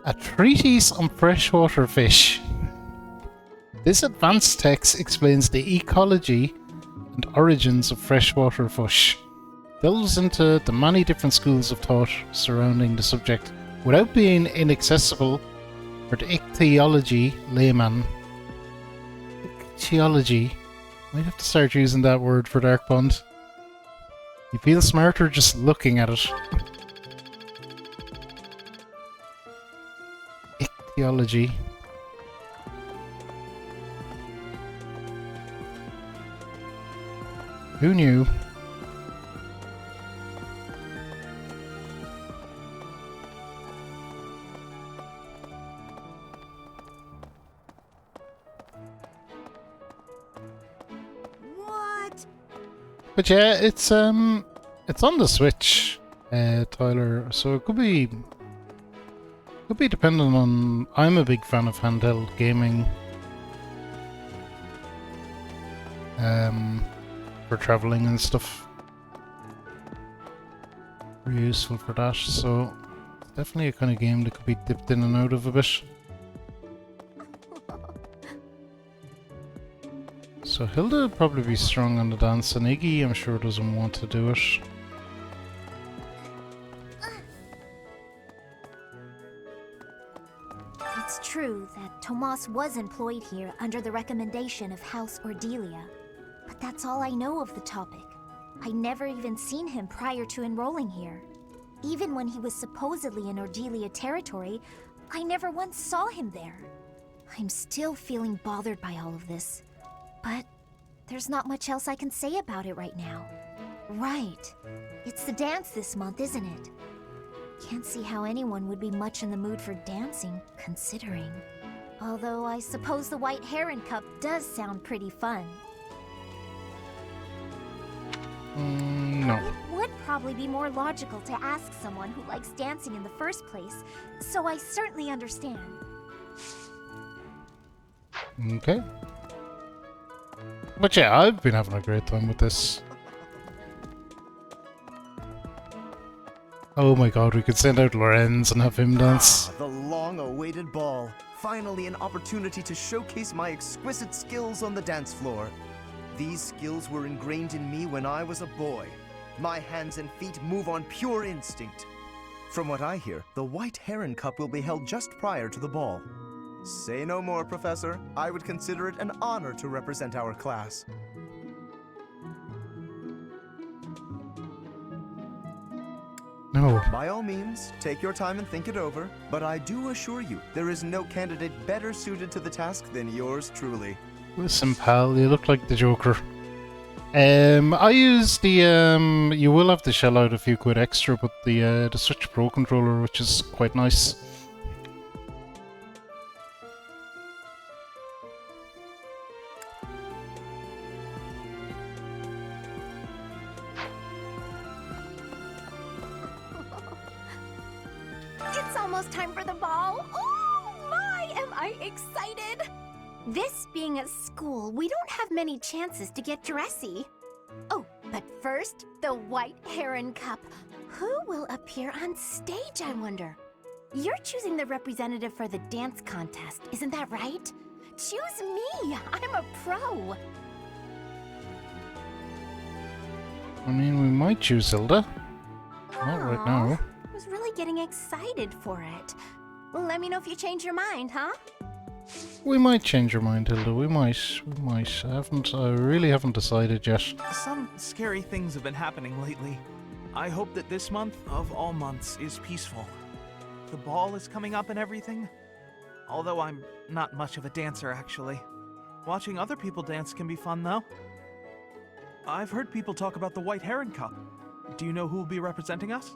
B: A treatise on freshwater fish. This advanced text explains the ecology and origins of freshwater fish. Delves into the many different schools of thought surrounding the subject without being inaccessible for the ichthyology layman. Ichthyology. Might have to start using that word for Dark Bond. You feel smarter just looking at it. Ichthyology. Who knew? But yeah, it's on the Switch, Tyler. So it could be dependent on. I'm a big fan of handheld gaming. For traveling and stuff. Very useful for that. So it's definitely a kind of game that could be dipped in and out of a bit. So Hilda would probably be strong on the dance, and Iggy I'm sure doesn't want to do it.
G: It's true that Tomas was employed here under the recommendation of House Ordelia, but that's all I know of the topic. I never even seen him prior to enrolling here. Even when he was supposedly in Ordelia territory, I never once saw him there. I'm still feeling bothered by all of this. But there's not much else I can say about it right now. Right. It's the dance this month, isn't it? Can't see how anyone would be much in the mood for dancing, considering. Although I suppose the White Heron Cup does sound pretty fun.
B: No.
G: It would probably be more logical to ask someone who likes dancing in the first place, so I certainly understand.
B: Okay. But yeah, I've been having a great time with this. Oh my god, we could send out Lorenz and have him dance.
C: The long-awaited ball. Finally an opportunity to showcase my exquisite skills on the dance floor. These skills were ingrained in me when I was a boy. My hands and feet move on pure instinct. From what I hear, the White Heron Cup will be held just prior to the ball. Say no more, Professor. I would consider it an honor to represent our class.
B: No.
C: By all means, take your time and think it over, but I do assure you, there is no candidate better suited to the task than yours truly.
B: Listen, pal, you look like the Joker. I use the, you will have to shell out a few quid extra, but the Switch Pro controller, which is quite nice.
O: It's almost time for the ball. Oh my, am I excited! This being a school, we don't have many chances to get dressy. Oh, but first, the White Heron Cup. Who will appear on stage, I wonder? You're choosing the representative for the dance contest, isn't that right? Choose me! I'm a pro!
B: I mean, we might choose Hilda. Not right now.
O: I was really getting excited for it. Let me know if you change your mind, huh?
B: We might change your mind, Hilda. We might. I really haven't decided yet.
D: Some scary things have been happening lately. I hope that this month, of all months, is peaceful. The ball is coming up and everything. Although I'm not much of a dancer, actually. Watching other people dance can be fun, though. I've heard people talk about the White Heron Cup. Do you know who will be representing us?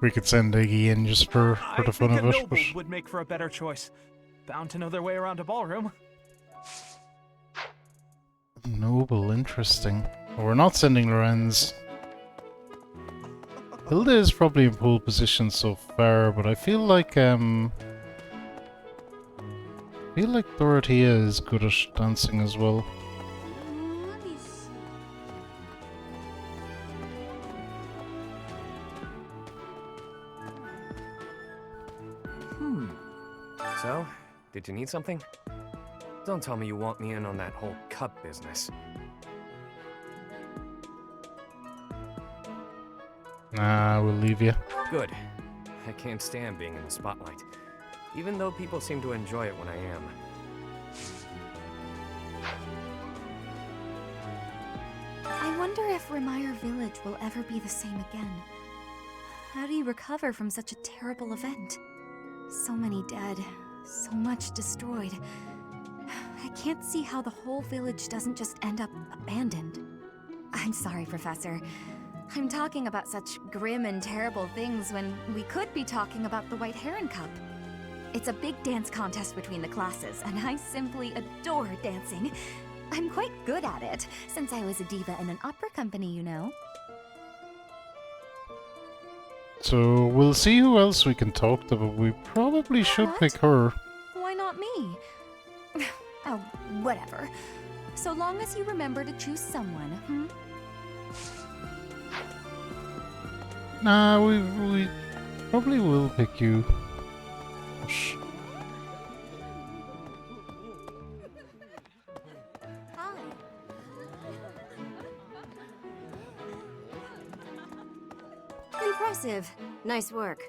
B: We could send Iggy in just for the fun of
D: I
B: it.
D: think a noble would make for a better choice. Bound to know their way around a ballroom.
B: Noble, interesting. Well, we're not sending Lorenz. Hilda is probably in pole position so far, but I feel like Dorothea is good at dancing as well.
T: So, did you need something? Don't tell me you want me in on that whole cup business.
B: Nah, we'll leave you.
T: Good. I can't stand being in the spotlight, even though people seem to enjoy it when I am.
H: I wonder if Remire Village will ever be the same again. How do you recover from such a terrible event? So many dead, so much destroyed. I can't see how the whole village doesn't just end up abandoned. I'm sorry, Professor. I'm talking about such grim and terrible things when we could be talking about the White Heron Cup. It's a big dance contest between the classes, and I simply adore dancing. I'm quite good at it, since I was a diva in an opera company, you know.
B: So we'll see who else we can talk to, but we probably should pick her.
H: Why not me? Oh, whatever. So long as you remember to choose someone, hmm?
B: Nah, we probably will pick you.
O: Impressive. Nice work.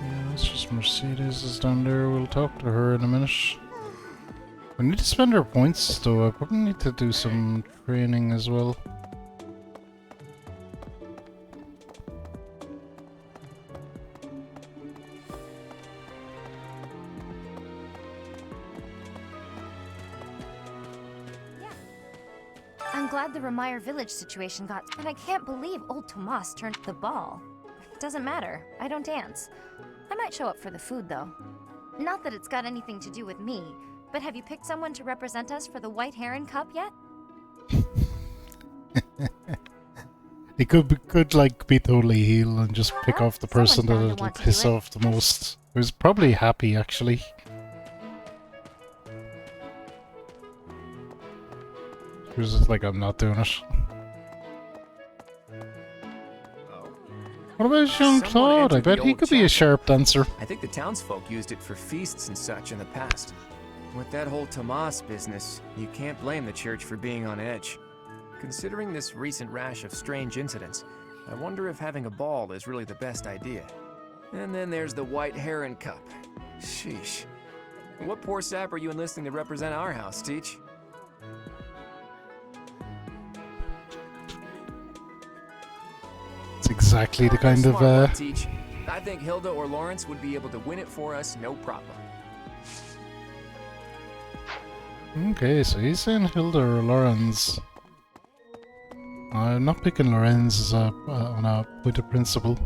B: Yeah, it's just Mercedes is down there. We'll talk to her in a minute. We need to spend our points, though. I probably need to do some training as well.
O: I'm glad the Remire Village situation got... And I can't believe old Tomas turned the ball. Doesn't matter. I don't dance. I might show up for the food, though. Not that it's got anything to do with me. But have you picked someone to represent us for the White Heron Cup yet?
B: He could like be totally heel and just pick off the person that
O: bound to
B: it'll
O: want to
B: piss
O: do it.
B: off the most. He was probably happy actually. He was just like, I'm not doing it. What about Jean Claude? I bet he could be a sharp dancer.
N: I think the townsfolk used it for feasts and such in the past. With that whole Tomas business, you can't blame the church for being on edge. Considering this recent rash of strange incidents, I wonder if having a ball is really the best idea. And then there's the White Heron Cup. Sheesh. What poor sap are you enlisting to represent our house, Teach?
B: It's exactly the kind of
N: Smart one, Teach. I think Hilda or Lawrence would be able to win it for us, no problem.
B: Okay, so he's saying Hilda or Lorenz. I'm not picking Lorenz as on a point of principle.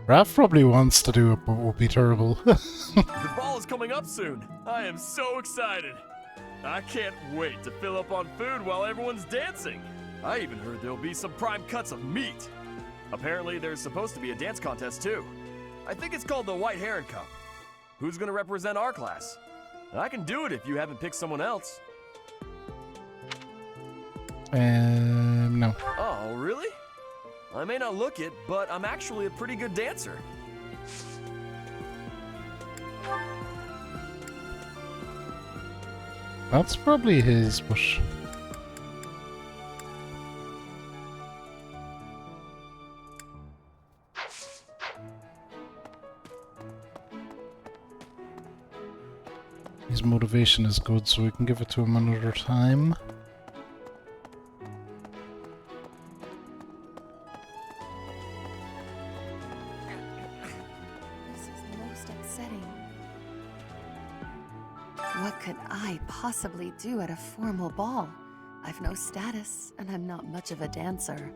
B: Raph probably wants to do it, but will be terrible.
A: The ball is coming up soon. I am so excited. I can't wait to fill up on food while everyone's dancing. I even heard there'll be some prime cuts of meat. Apparently, there's supposed to be a dance contest too. I think it's called the White Heron Cup. Who's gonna represent our class? I can do it if you haven't picked someone else.
B: No.
A: Oh, really? I may not look it, but I'm actually a pretty good dancer.
B: That's probably his, but... His motivation is good, so we can give it to him another time.
V: This is most upsetting. What could I possibly do at a formal ball? I've no status, and I'm not much of a dancer.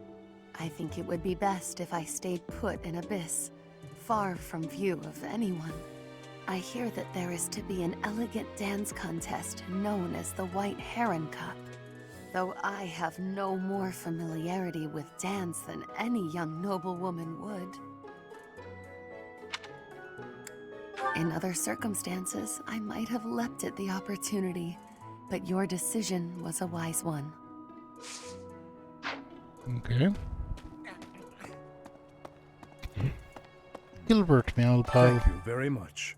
V: I think it would be best if I stayed put in Abyss, far from view of anyone. I hear that there is to be an elegant dance contest known as the White Heron Cup, though I have no more familiarity with dance than any young noblewoman would. In other circumstances, I might have leapt at the opportunity, but your decision was a wise one.
B: Okay. Gilbert, my old pal.
F: Thank you very much.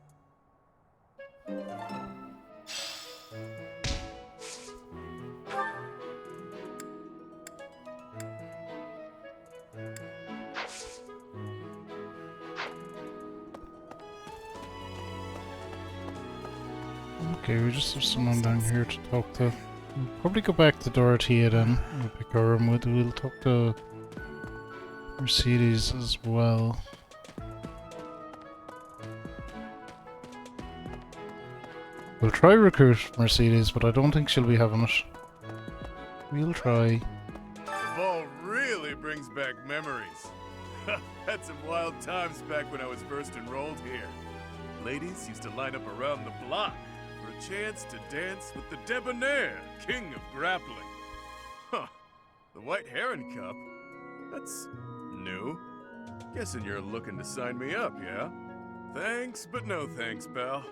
B: Okay, we just have someone down here to talk to. We'll probably go back to Dorothea then. We'll pick her and we'll talk to Mercedes as well. We'll try recruit Mercedes, but I don't think she'll be having it. We'll try.
S: The ball really brings back memories. Had some wild times back when I was first enrolled here. Ladies used to line up around the block for a chance to dance with the debonair king of grappling. Huh. The White Heron Cup? That's new. Guessing you're looking to sign me up, yeah? Thanks, but no thanks, pal.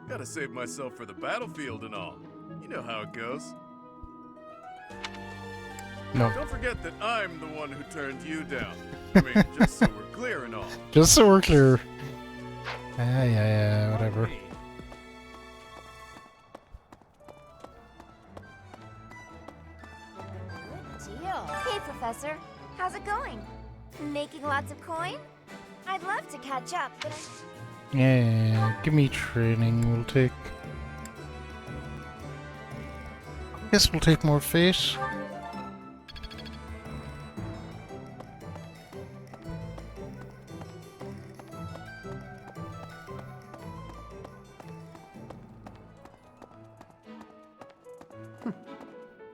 S: Gotta save myself for the battlefield and all. You know how it goes.
B: No.
S: Don't forget that I'm the one who turned you down. I mean, just so we're clear and all.
B: Just so we're clear. Yeah, whatever.
P: Good deal. Hey, Professor. How's it going? Making lots of coin? I'd love to catch up, but
B: Yeah, give me training. We'll take... Guess we'll take more fate.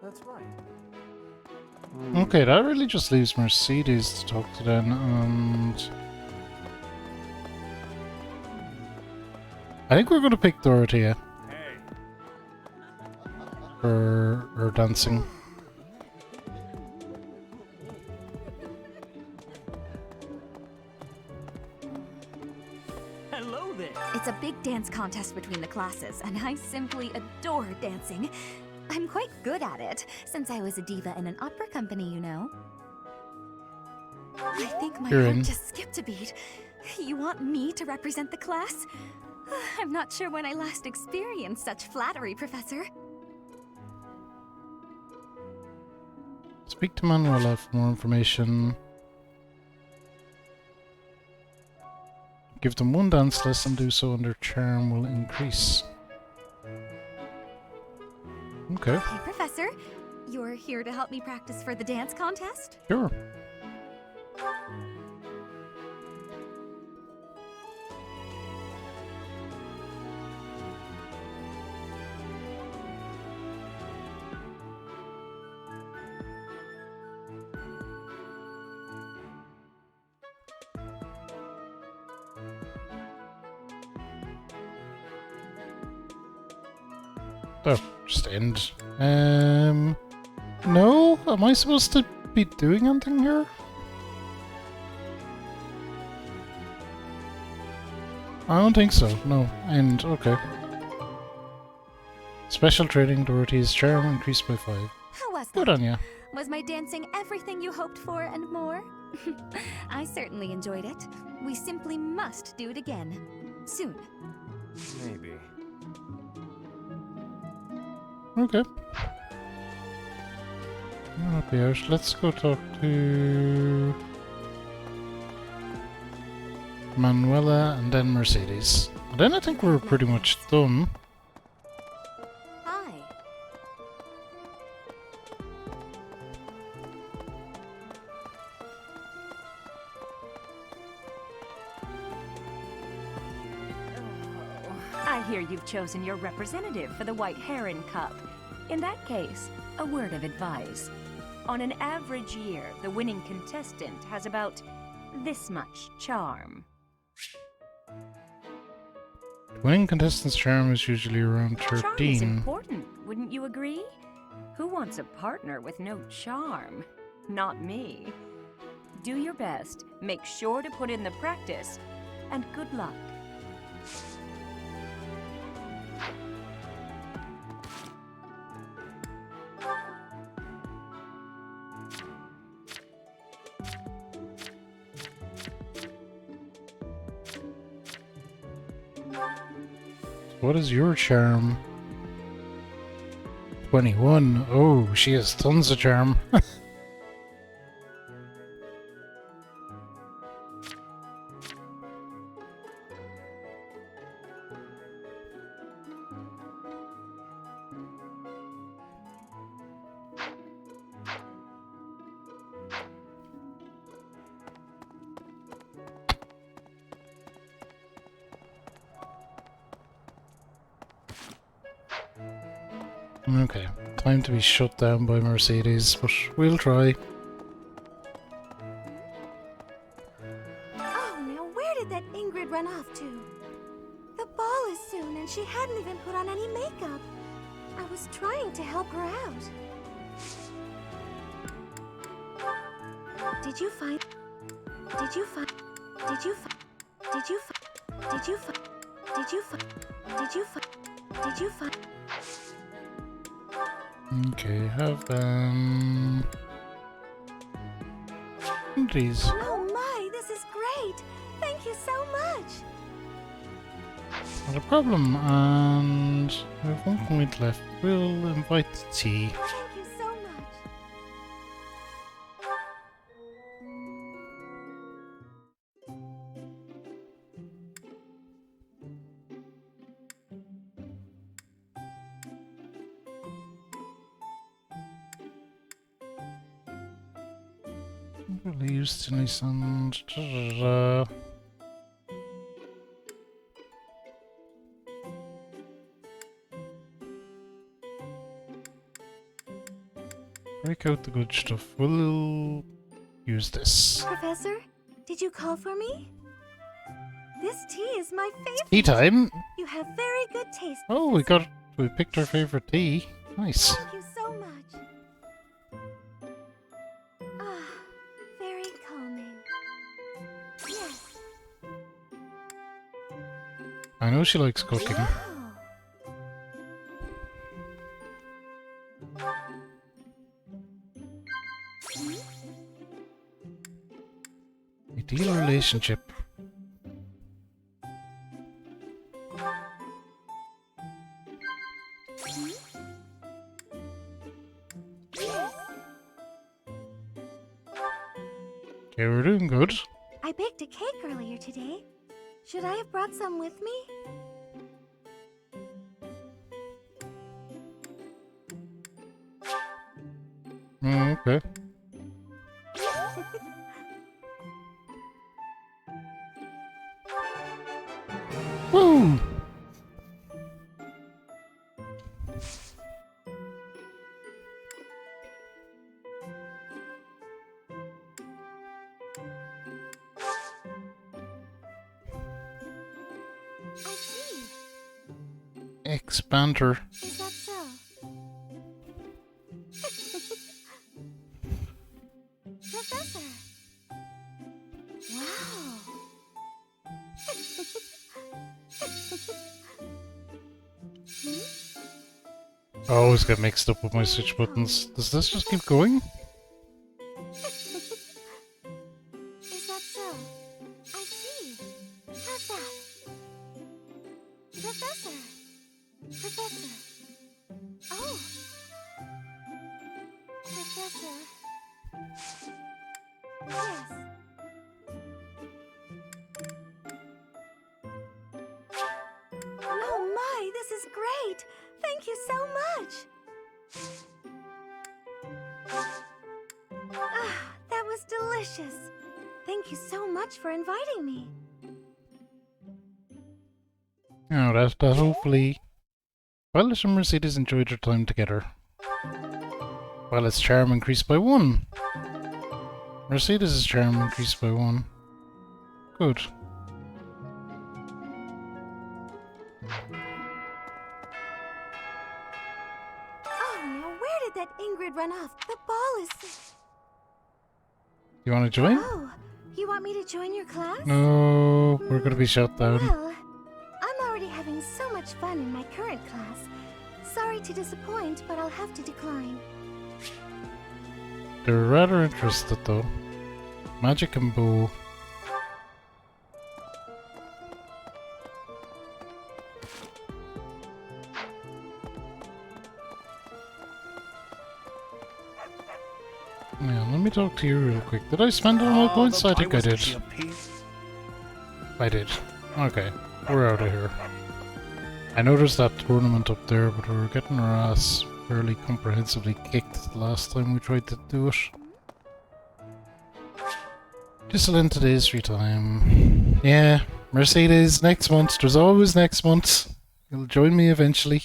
N: That's right.
B: Okay, that really just leaves Mercedes to talk to then, and... I think we're going to pick Dorothea for her dancing.
H: Hello there! It's a big dance contest between the classes, and I simply adore dancing. I'm quite good at it, since I was a diva in an opera company, you know. I think my heart just skipped a beat. You want me to represent the class? I'm not sure when I last experienced such flattery, Professor.
B: Speak to Manuela for more information. Give them one dance lesson, do so and their charm will increase. Okay.
H: Hey, Professor. You're here to help me practice for the dance contest?
B: Sure. Oh, just end. No? Am I supposed to be doing anything here? I don't think so. No. End. Okay. Special training. Dorothy's charm increased by 5.
H: How was that?
B: Good on ya.
H: Was my dancing everything you hoped for and more? I certainly enjoyed it. We simply must do it again. Soon.
N: Maybe.
B: Okay. Happy hours. Let's go talk to Manuela and then Mercedes. And then I think we're pretty much done.
H: Hi.
O: I hear you've chosen your representative for the White Heron Cup. In that case, a word of advice. On an average year, the winning contestant has about this much charm.
B: Winning contestant's charm is usually around
O: Charm is
B: 13.
O: important, wouldn't you agree? Who wants a partner with no charm? Not me. Do your best, make sure to put in the practice, and good luck.
B: What is your charm? 21. Oh, she has tons of charm. Okay, time to be shut down by Mercedes, but we'll try.
E: Oh, now where did that Ingrid run off to? The ball is soon, and she hadn't even put on any makeup. I was trying to help her out. Did you find? Did you find? Did you find? Did you find? Did you find? Did you find? Did you find? Did you find?
B: Okay, have these.
E: Oh my, this is great! Thank you so much!
B: Not a problem, and we have 1 point left. We'll invite tea.
E: Thank you so much!
B: Leaves Tinley Sand. Break out the good stuff. We'll use this.
E: Professor, did you call for me? This tea is my favorite.
B: Tea time.
E: You have very good taste.
B: Oh, we picked our favorite tea. Nice.
E: Thank you so much. Ah, very calming. Yes.
B: I know she likes cooking. Ideal relationship. Okay, we're doing good.
E: I baked a cake earlier today. Should I have brought some with me?
B: Okay. Woo!
E: I see.
B: Expander.
E: Is that so? Professor! Wow!
B: I always get mixed up with my switch buttons. Does this just keep going?
E: Is that so? I see. How's that? Professor! Professor! Oh! Professor! Yes. Oh my, this is great! Thank you so much! Ah, that was delicious! Thank you so much for inviting me.
B: Oh, that hopefully... Violet and Mercedes enjoyed their time together. Violet's charm increased by 1. Mercedes' charm increased by 1. Good.
E: Oh, now where did that Ingrid run off? The ball is...
B: You want to join?
E: Oh, you want me to join your class?
B: No, we're gonna be shut down.
E: Well, I'm already having so much fun in my current class. Sorry to disappoint, but I'll have to decline.
B: They're rather interested though. Magic and bow. Yeah, let me talk to you real quick. Did I spend all my points? I think I did. I did. Okay, we're out of here. I know there's that tournament up there, but we were getting our ass fairly comprehensively kicked the last time we tried to do it. This'll end today's free time. Yeah, Mercedes, next month. There's always next month. You'll join me eventually.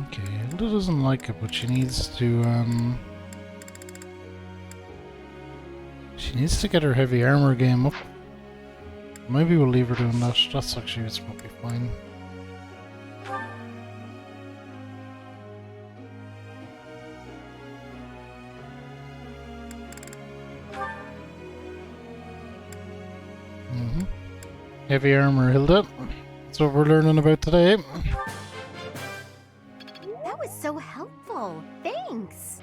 B: Okay, Hilda doesn't like it, but she needs to, she needs to get her heavy armor game up. Maybe we'll leave her doing that. That's actually, it's probably fine. Heavy armor, Hilda. That's what we're learning about today.
O: That was so helpful. Thanks.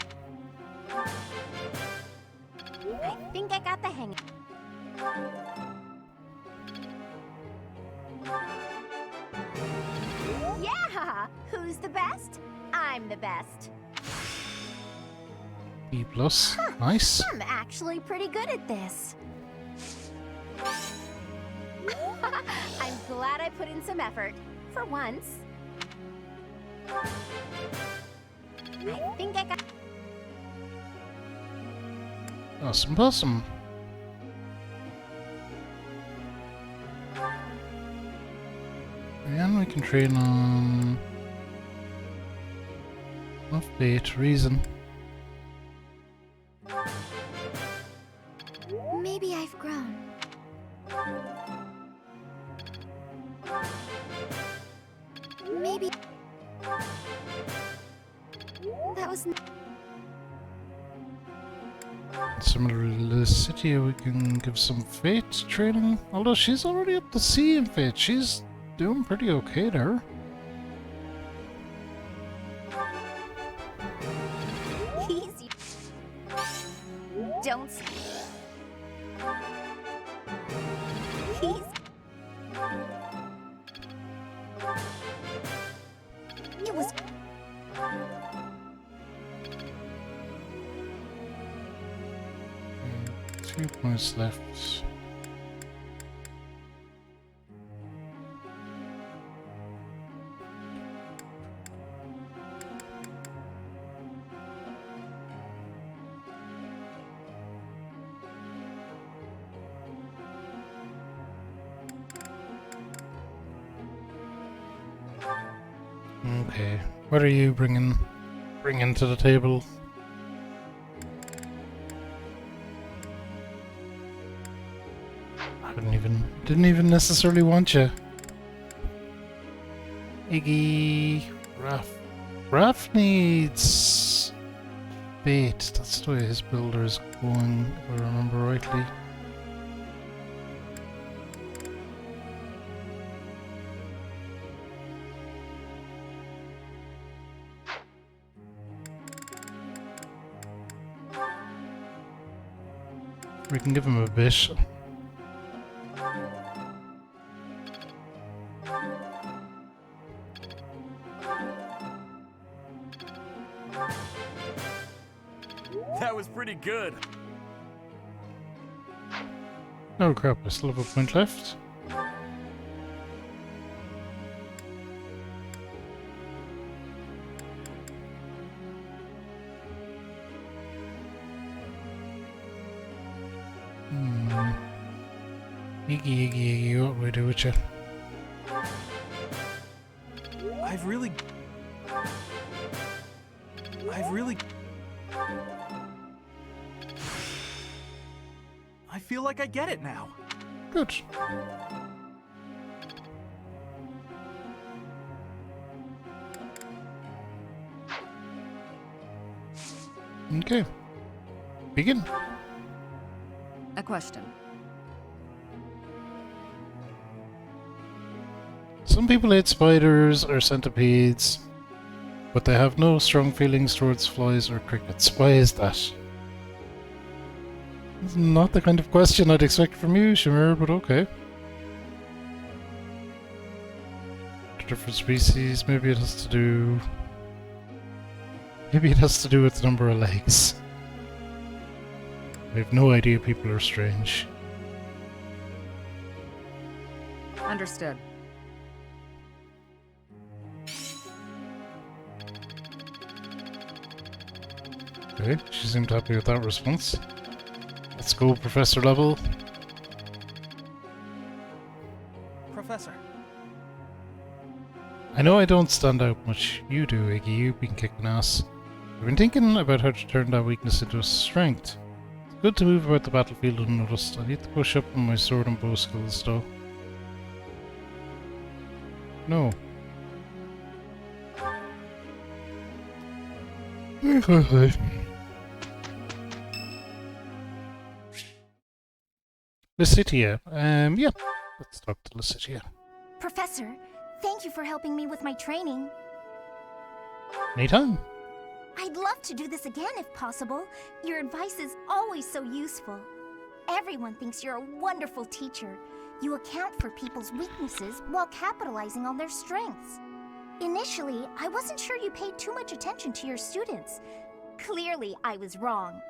O: I think I got the hang of it. Yeah! Who's the best? I'm the best.
B: B+. Nice.
O: I'm actually pretty good at this. I'm glad I put in some effort. for once. I think I got...
B: Awesome, awesome. And we can train on... Enough bait, reason.
K: Maybe I've grown. Maybe... That was...
B: Similar to Lucidia, we can give some Fate training. Although she's already up to C in Fate, she's doing pretty okay there.
O: Easy. Don't... Easy. It was...
B: 2 points left. Okay, what are you bringing to the table? Didn't even necessarily want you. Iggy, Raph needs bait. That's the way his builder is going, if I remember rightly. We can give him a bit.
A: That was pretty good.
B: Oh crap, I still have a point left. Iggy, what do we do with you?
D: I've really... I feel like I get it now.
B: Good. Okay. Begin.
H: A question.
B: Some people hate spiders or centipedes, but they have no strong feelings towards flies or crickets. Why is that? It's not the kind of question I'd expect from you, Shamir, but okay. Different species, maybe it has to do... Maybe it has to do with the number of legs. I have no idea people are strange.
H: Understood.
B: Okay, she seemed happy with that response. Let's go, Professor level.
D: Professor.
B: I know I don't stand out much. You do, Iggy. You've been kicking ass. I've been thinking about how to turn that weakness into a strength. It's good to move about the battlefield unnoticed. I need to push up on my sword and bow skills, though. No. Lucidia. Yeah. Let's talk to Lucidia.
E: Professor, thank you for helping me with my training.
B: Anytime.
E: I'd love to do this again if possible. Your advice is always so useful. Everyone thinks you're a wonderful teacher. You account for people's weaknesses while capitalizing on their strengths. Initially, I wasn't sure you paid too much attention to your students. Clearly, I was wrong.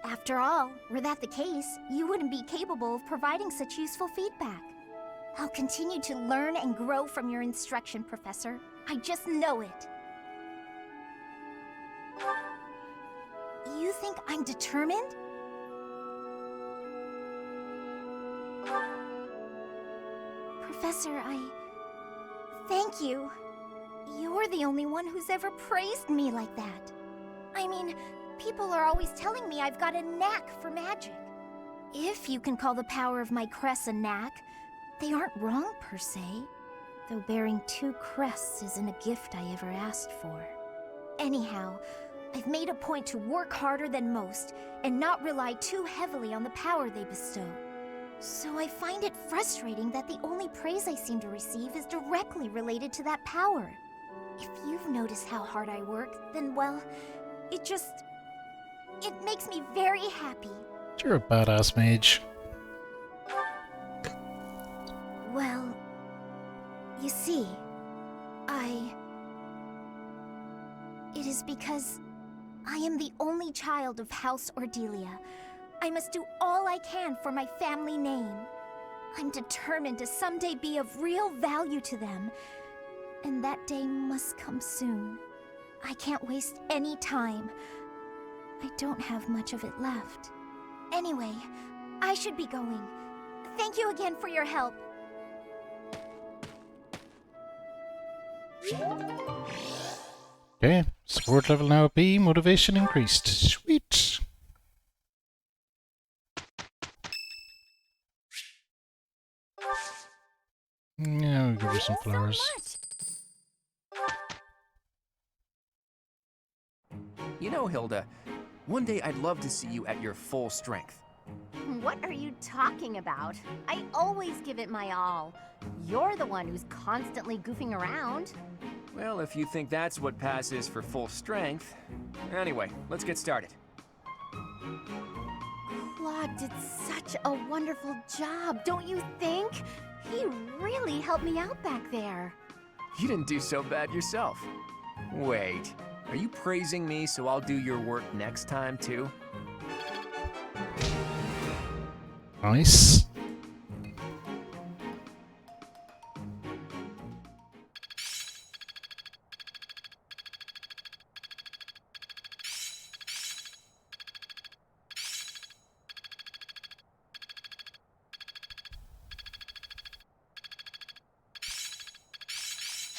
E: After all, were that the case, you wouldn't be capable of providing such useful feedback. I'll continue to learn and grow from your instruction, Professor. I just know it. You think I'm determined? Professor, thank you. You're the only one who's ever praised me like that. I mean, people are always telling me I've got a knack for magic. If you can call the power of my crests a knack, they aren't wrong per se. Though bearing 2 crests isn't a gift I ever asked for. Anyhow, I've made a point to work harder than most and not rely too heavily on the power they bestow. So I find it frustrating that the only praise I seem to receive is directly related to that power. If you've noticed how hard I work, then well, it makes me very happy.
B: You're a badass mage.
E: Well, you see, it is because I am the only child of House Ordelia. I must do all I can for my family name. I'm determined to someday be of real value to them, and that day must come soon. I can't waste any time. I don't have much of it left. Anyway, I should be going. Thank you again for your help.
B: Okay, support level now at B, motivation increased. Sweet. Yeah, we'll give her some flowers.
N: You know, Hilda, one day I'd love to see you at your full strength.
O: What are you talking about? I always give it my all. You're the one who's constantly goofing around.
N: Well, if you think that's what passes for full strength. Anyway, let's get started.
O: Claude did such a wonderful job, don't you think? He really helped me out back there.
N: You didn't do so bad yourself. Wait, are you praising me so I'll do your work next time too?
B: Nice.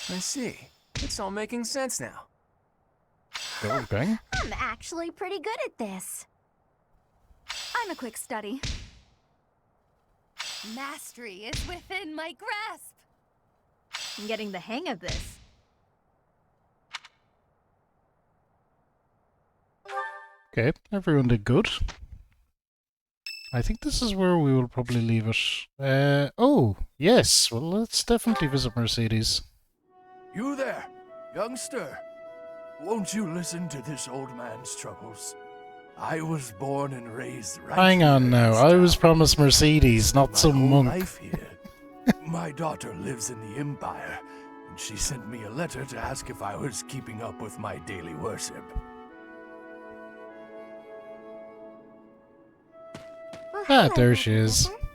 N: I see. It's all making sense now.
B: Okay.
O: I'm actually pretty good at this. I'm a quick study. Mastery is within my grasp.
I: I'm getting the hang of this.
B: Okay, everyone did good. I think this is where we will probably leave it. Oh, yes. Well, let's definitely visit Mercedes.
J: You there, youngster. Won't you listen to this old man's troubles? I was born and raised right
B: Hang on
J: here
B: now.
J: in
B: I
J: town.
B: was promised Mercedes, not some
J: whole
B: monk.
J: life here. My daughter lives in the Empire, and she sent me a letter to ask if I was keeping up with my daily worship.
I: Well,
B: Ah,
I: hello
B: there
I: there,
B: she is.
I: Professor.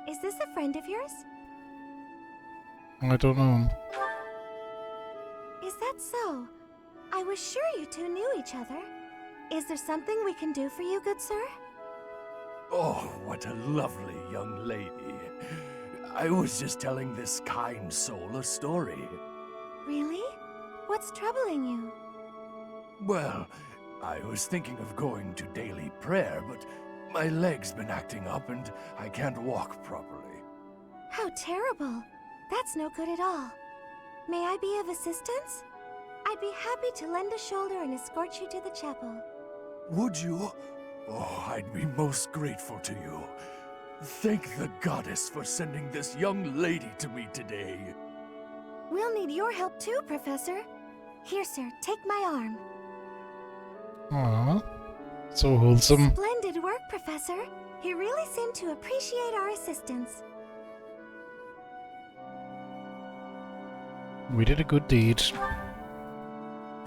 I: Is this a friend of yours?
B: I don't know.
I: Is that so? I was sure you two knew each other. Is there something we can do for you, good sir?
J: Oh, what a lovely young lady. I was just telling this kind soul a story.
I: Really? What's troubling you?
J: Well, I was thinking of going to daily prayer, but my leg's been acting up and I can't walk properly.
I: How terrible. That's no good at all. May I be of assistance? I'd be happy to lend a shoulder and escort you to the chapel.
J: Would you? Oh, I'd be most grateful to you. Thank the goddess for sending this young lady to me today.
I: We'll need your help too, Professor. Here, sir, take my arm.
B: Aww. So wholesome.
I: Splendid work, Professor. He really seemed to appreciate our assistance.
B: We did a good deed.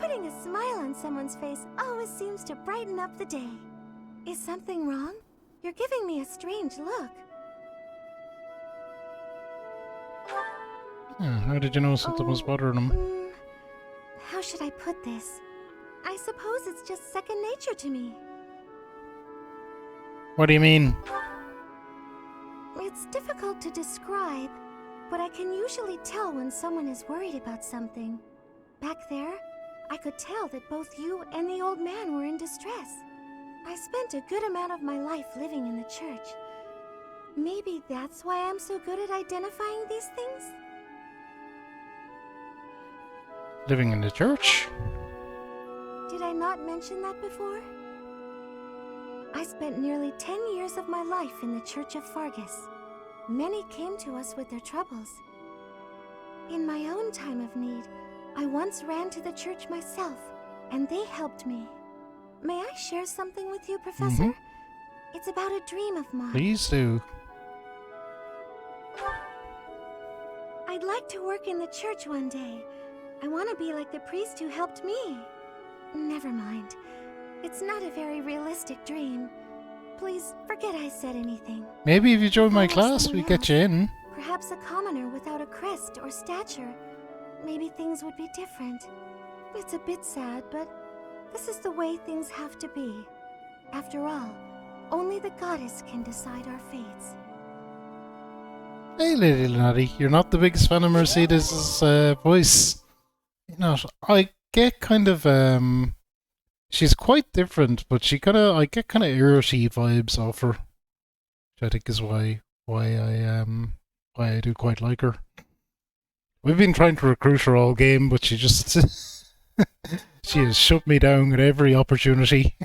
I: Putting a smile on someone's face always seems to brighten up the day. Is something wrong? You're giving me a strange look.
B: How did you know something was bothering him?
G: How should I put this? I suppose it's just second nature to me.
B: What do you mean?
G: It's difficult to describe, but I can usually tell when someone is worried about something. Back there, I could tell that both you and the old man were in distress. I spent a good amount of my life living in the church. Maybe that's why I'm so good at identifying these things?
B: Living in the church?
G: Did I not mention that before? I spent nearly 10 years of my life in the Church of Fargus. Many came to us with their troubles. In my own time of need, I once ran to the church myself, and they helped me. May I share something with you, Professor? It's about a dream of mine.
B: Please do.
G: I'd like to work in the church one day. I want to be like the priest who helped me. Never mind. It's not a very realistic dream. Please forget I said anything.
B: Maybe if you join my
G: If I were
B: class, we
G: someone
B: get you in.
G: Perhaps a commoner without a crest or stature. Maybe things would be different. It's a bit sad, but this is the way things have to be. After all, only the goddess can decide our fates.
B: Hey, Lady Laddie, you're not the biggest fan of Mercedes' voice. You're not. I get kind of, she's quite different, but I get kind of irrity vibes off her. Which I think is why I do quite like her. We've been trying to recruit her all game, but she just, she has shut me down at every opportunity.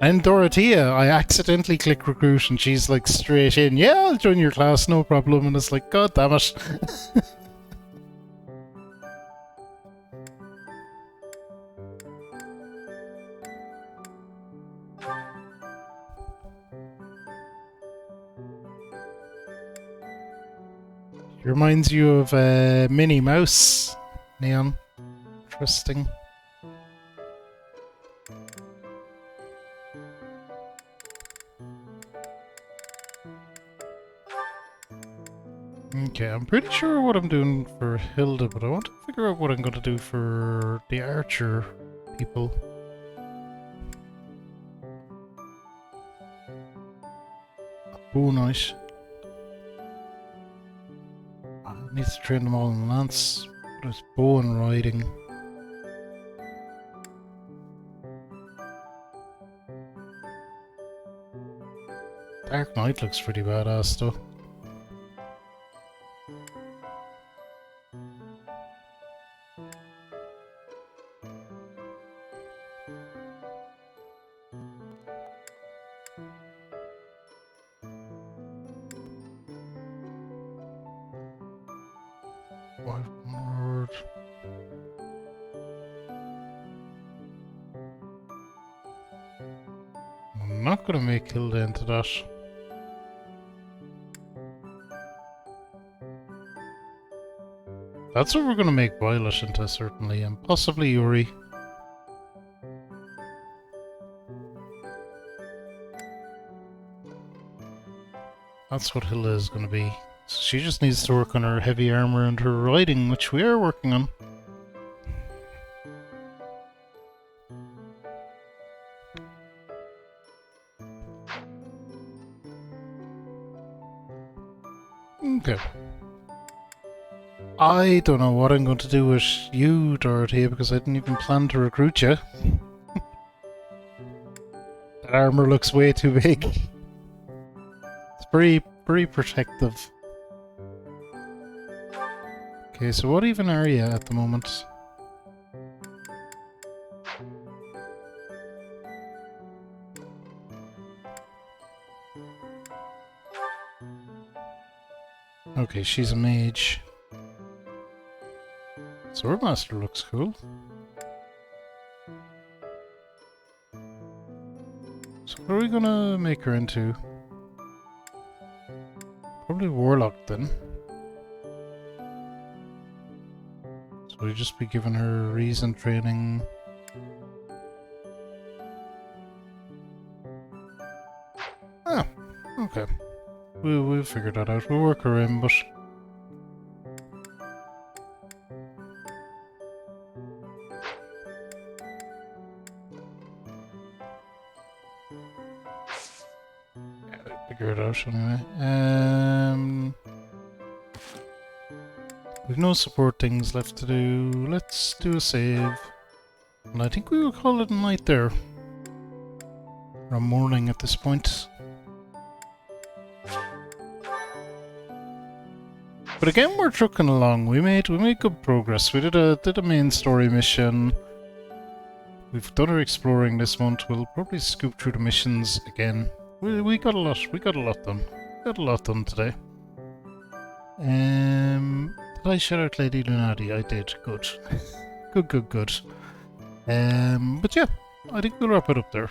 B: And Dorothea, I accidentally click recruit and she's like straight in, yeah, I'll join your class, no problem. And it's like, god damn it. She reminds you of Minnie Mouse, Neon. Interesting. Okay, I'm pretty sure what I'm doing for Hilda, but I want to figure out what I'm going to do for the archer people. Oh, nice. I need to train them all in lance. There's bow and riding. Dark Knight looks pretty badass though. I'm not going to make Hilda into that. That's what we're going to make Violet into, certainly, and possibly Yuri. That's what Hilda is going to be. So she just needs to work on her heavy armor and her riding, which we are working on. Okay. I don't know what I'm going to do with you, Dorothea, because I didn't even plan to recruit you. That armor looks way too big. It's very protective. Okay, so what even are you at the moment? Okay, she's a mage. Swordmaster looks cool. So what are we gonna make her into? Probably Warlock then. So we'll just be giving her reason training. Ah, okay. We'll figure that out. We'll work her in, but... yeah, we'll figure it out anyway. We've no support things left to do. Let's do a save. And I think we will call it a night there. Or a morning at this point. But again, we're trucking along. We made good progress. We did a main story mission. We've done our exploring this month. We'll probably scoop through the missions again. We got a lot. We got a lot done. Got a lot done today. Did I shout out Lady Lunati? I did. Good. Good. But yeah, I think we'll wrap it up there.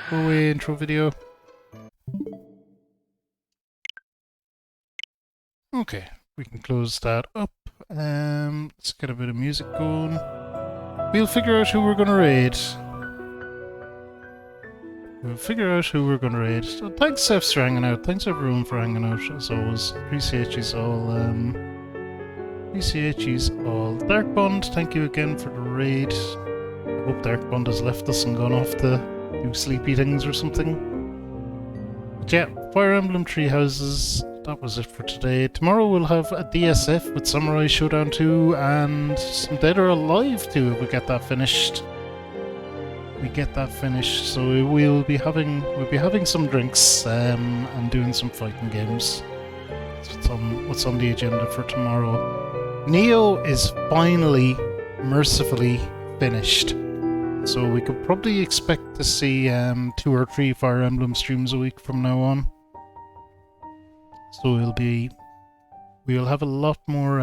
B: Go away, intro video. Okay, we can close that up. Let's get a bit of music going. We'll figure out who we're gonna raid. So thanks, Seth, for hanging out. Thanks everyone for hanging out, as always. Appreciate yous all. Dark Bond, thank you again for the raid. I hope Dark Bond has left us and gone off to do sleepy things or something. But yeah, Fire Emblem Tree Houses. That was it for today. Tomorrow we'll have a DSF with Samurai Showdown 2 and some Dead or Alive 2 if we get that finished. So we'll be having some drinks and doing some fighting games. That's what's on the agenda for tomorrow. Neo is finally, mercifully finished. So we could probably expect to see 2 or 3 Fire Emblem streams a week from now on. So we'll have a lot more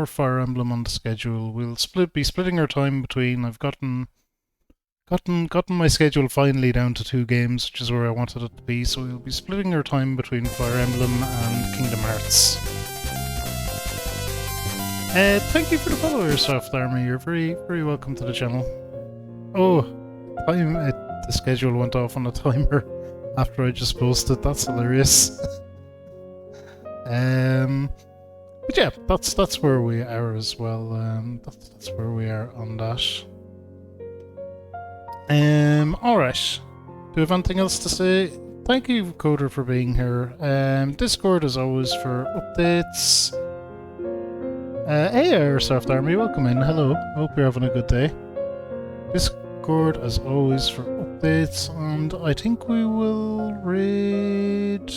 B: Fire Emblem on the schedule. We'll be splitting our time between. I've gotten my schedule finally down to 2 games, which is where I wanted it to be. So we'll be splitting our time between Fire Emblem and Kingdom Hearts. Thank you for the follower, Soft Army. You're very, very welcome to the channel. Oh, the schedule went off on a timer after I just posted. That's hilarious. But yeah, that's where we are as well. That's where we are on that. Alright. Do you have anything else to say? Thank you, Coder, for being here. Discord, as always, for updates. Hey, Airsoft Army, welcome in. Hello. Hope you're having a good day. Discord, as always, for updates. And I think we will raid...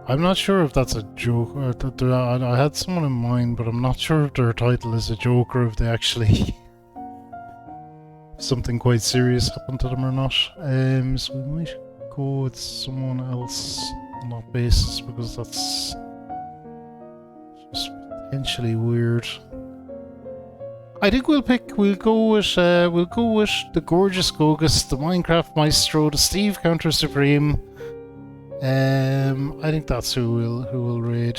B: I'm not sure if that's a joke, or I had someone in mind, but I'm not sure if their title is a joke or if they actually... something quite serious happened to them or not. So we might go with someone else on that basis, because that's just potentially weird. I think we'll go with the gorgeous Gogus, the Minecraft Maestro, the Steve Counter Supreme. I think that's who will raid.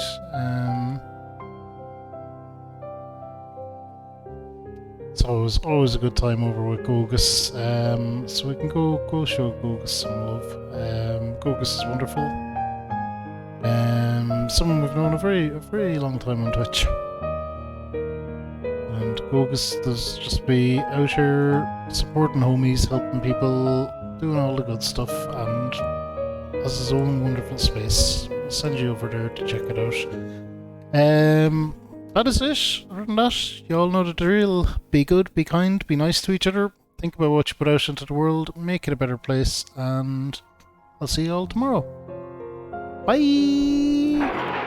B: It's always a good time over with Gogus. So we can go show Gogus some love. Gogus is wonderful. Someone we've known a very long time on Twitch. And Gogus does just be out here supporting homies, helping people, doing all the good stuff, and has his own wonderful space. I'll send you over there to check it out. That is it. Other than that, you all know the drill. Be good, be kind, be nice to each other. Think about what you put out into the world, make it a better place, and I'll see you all tomorrow. Bye!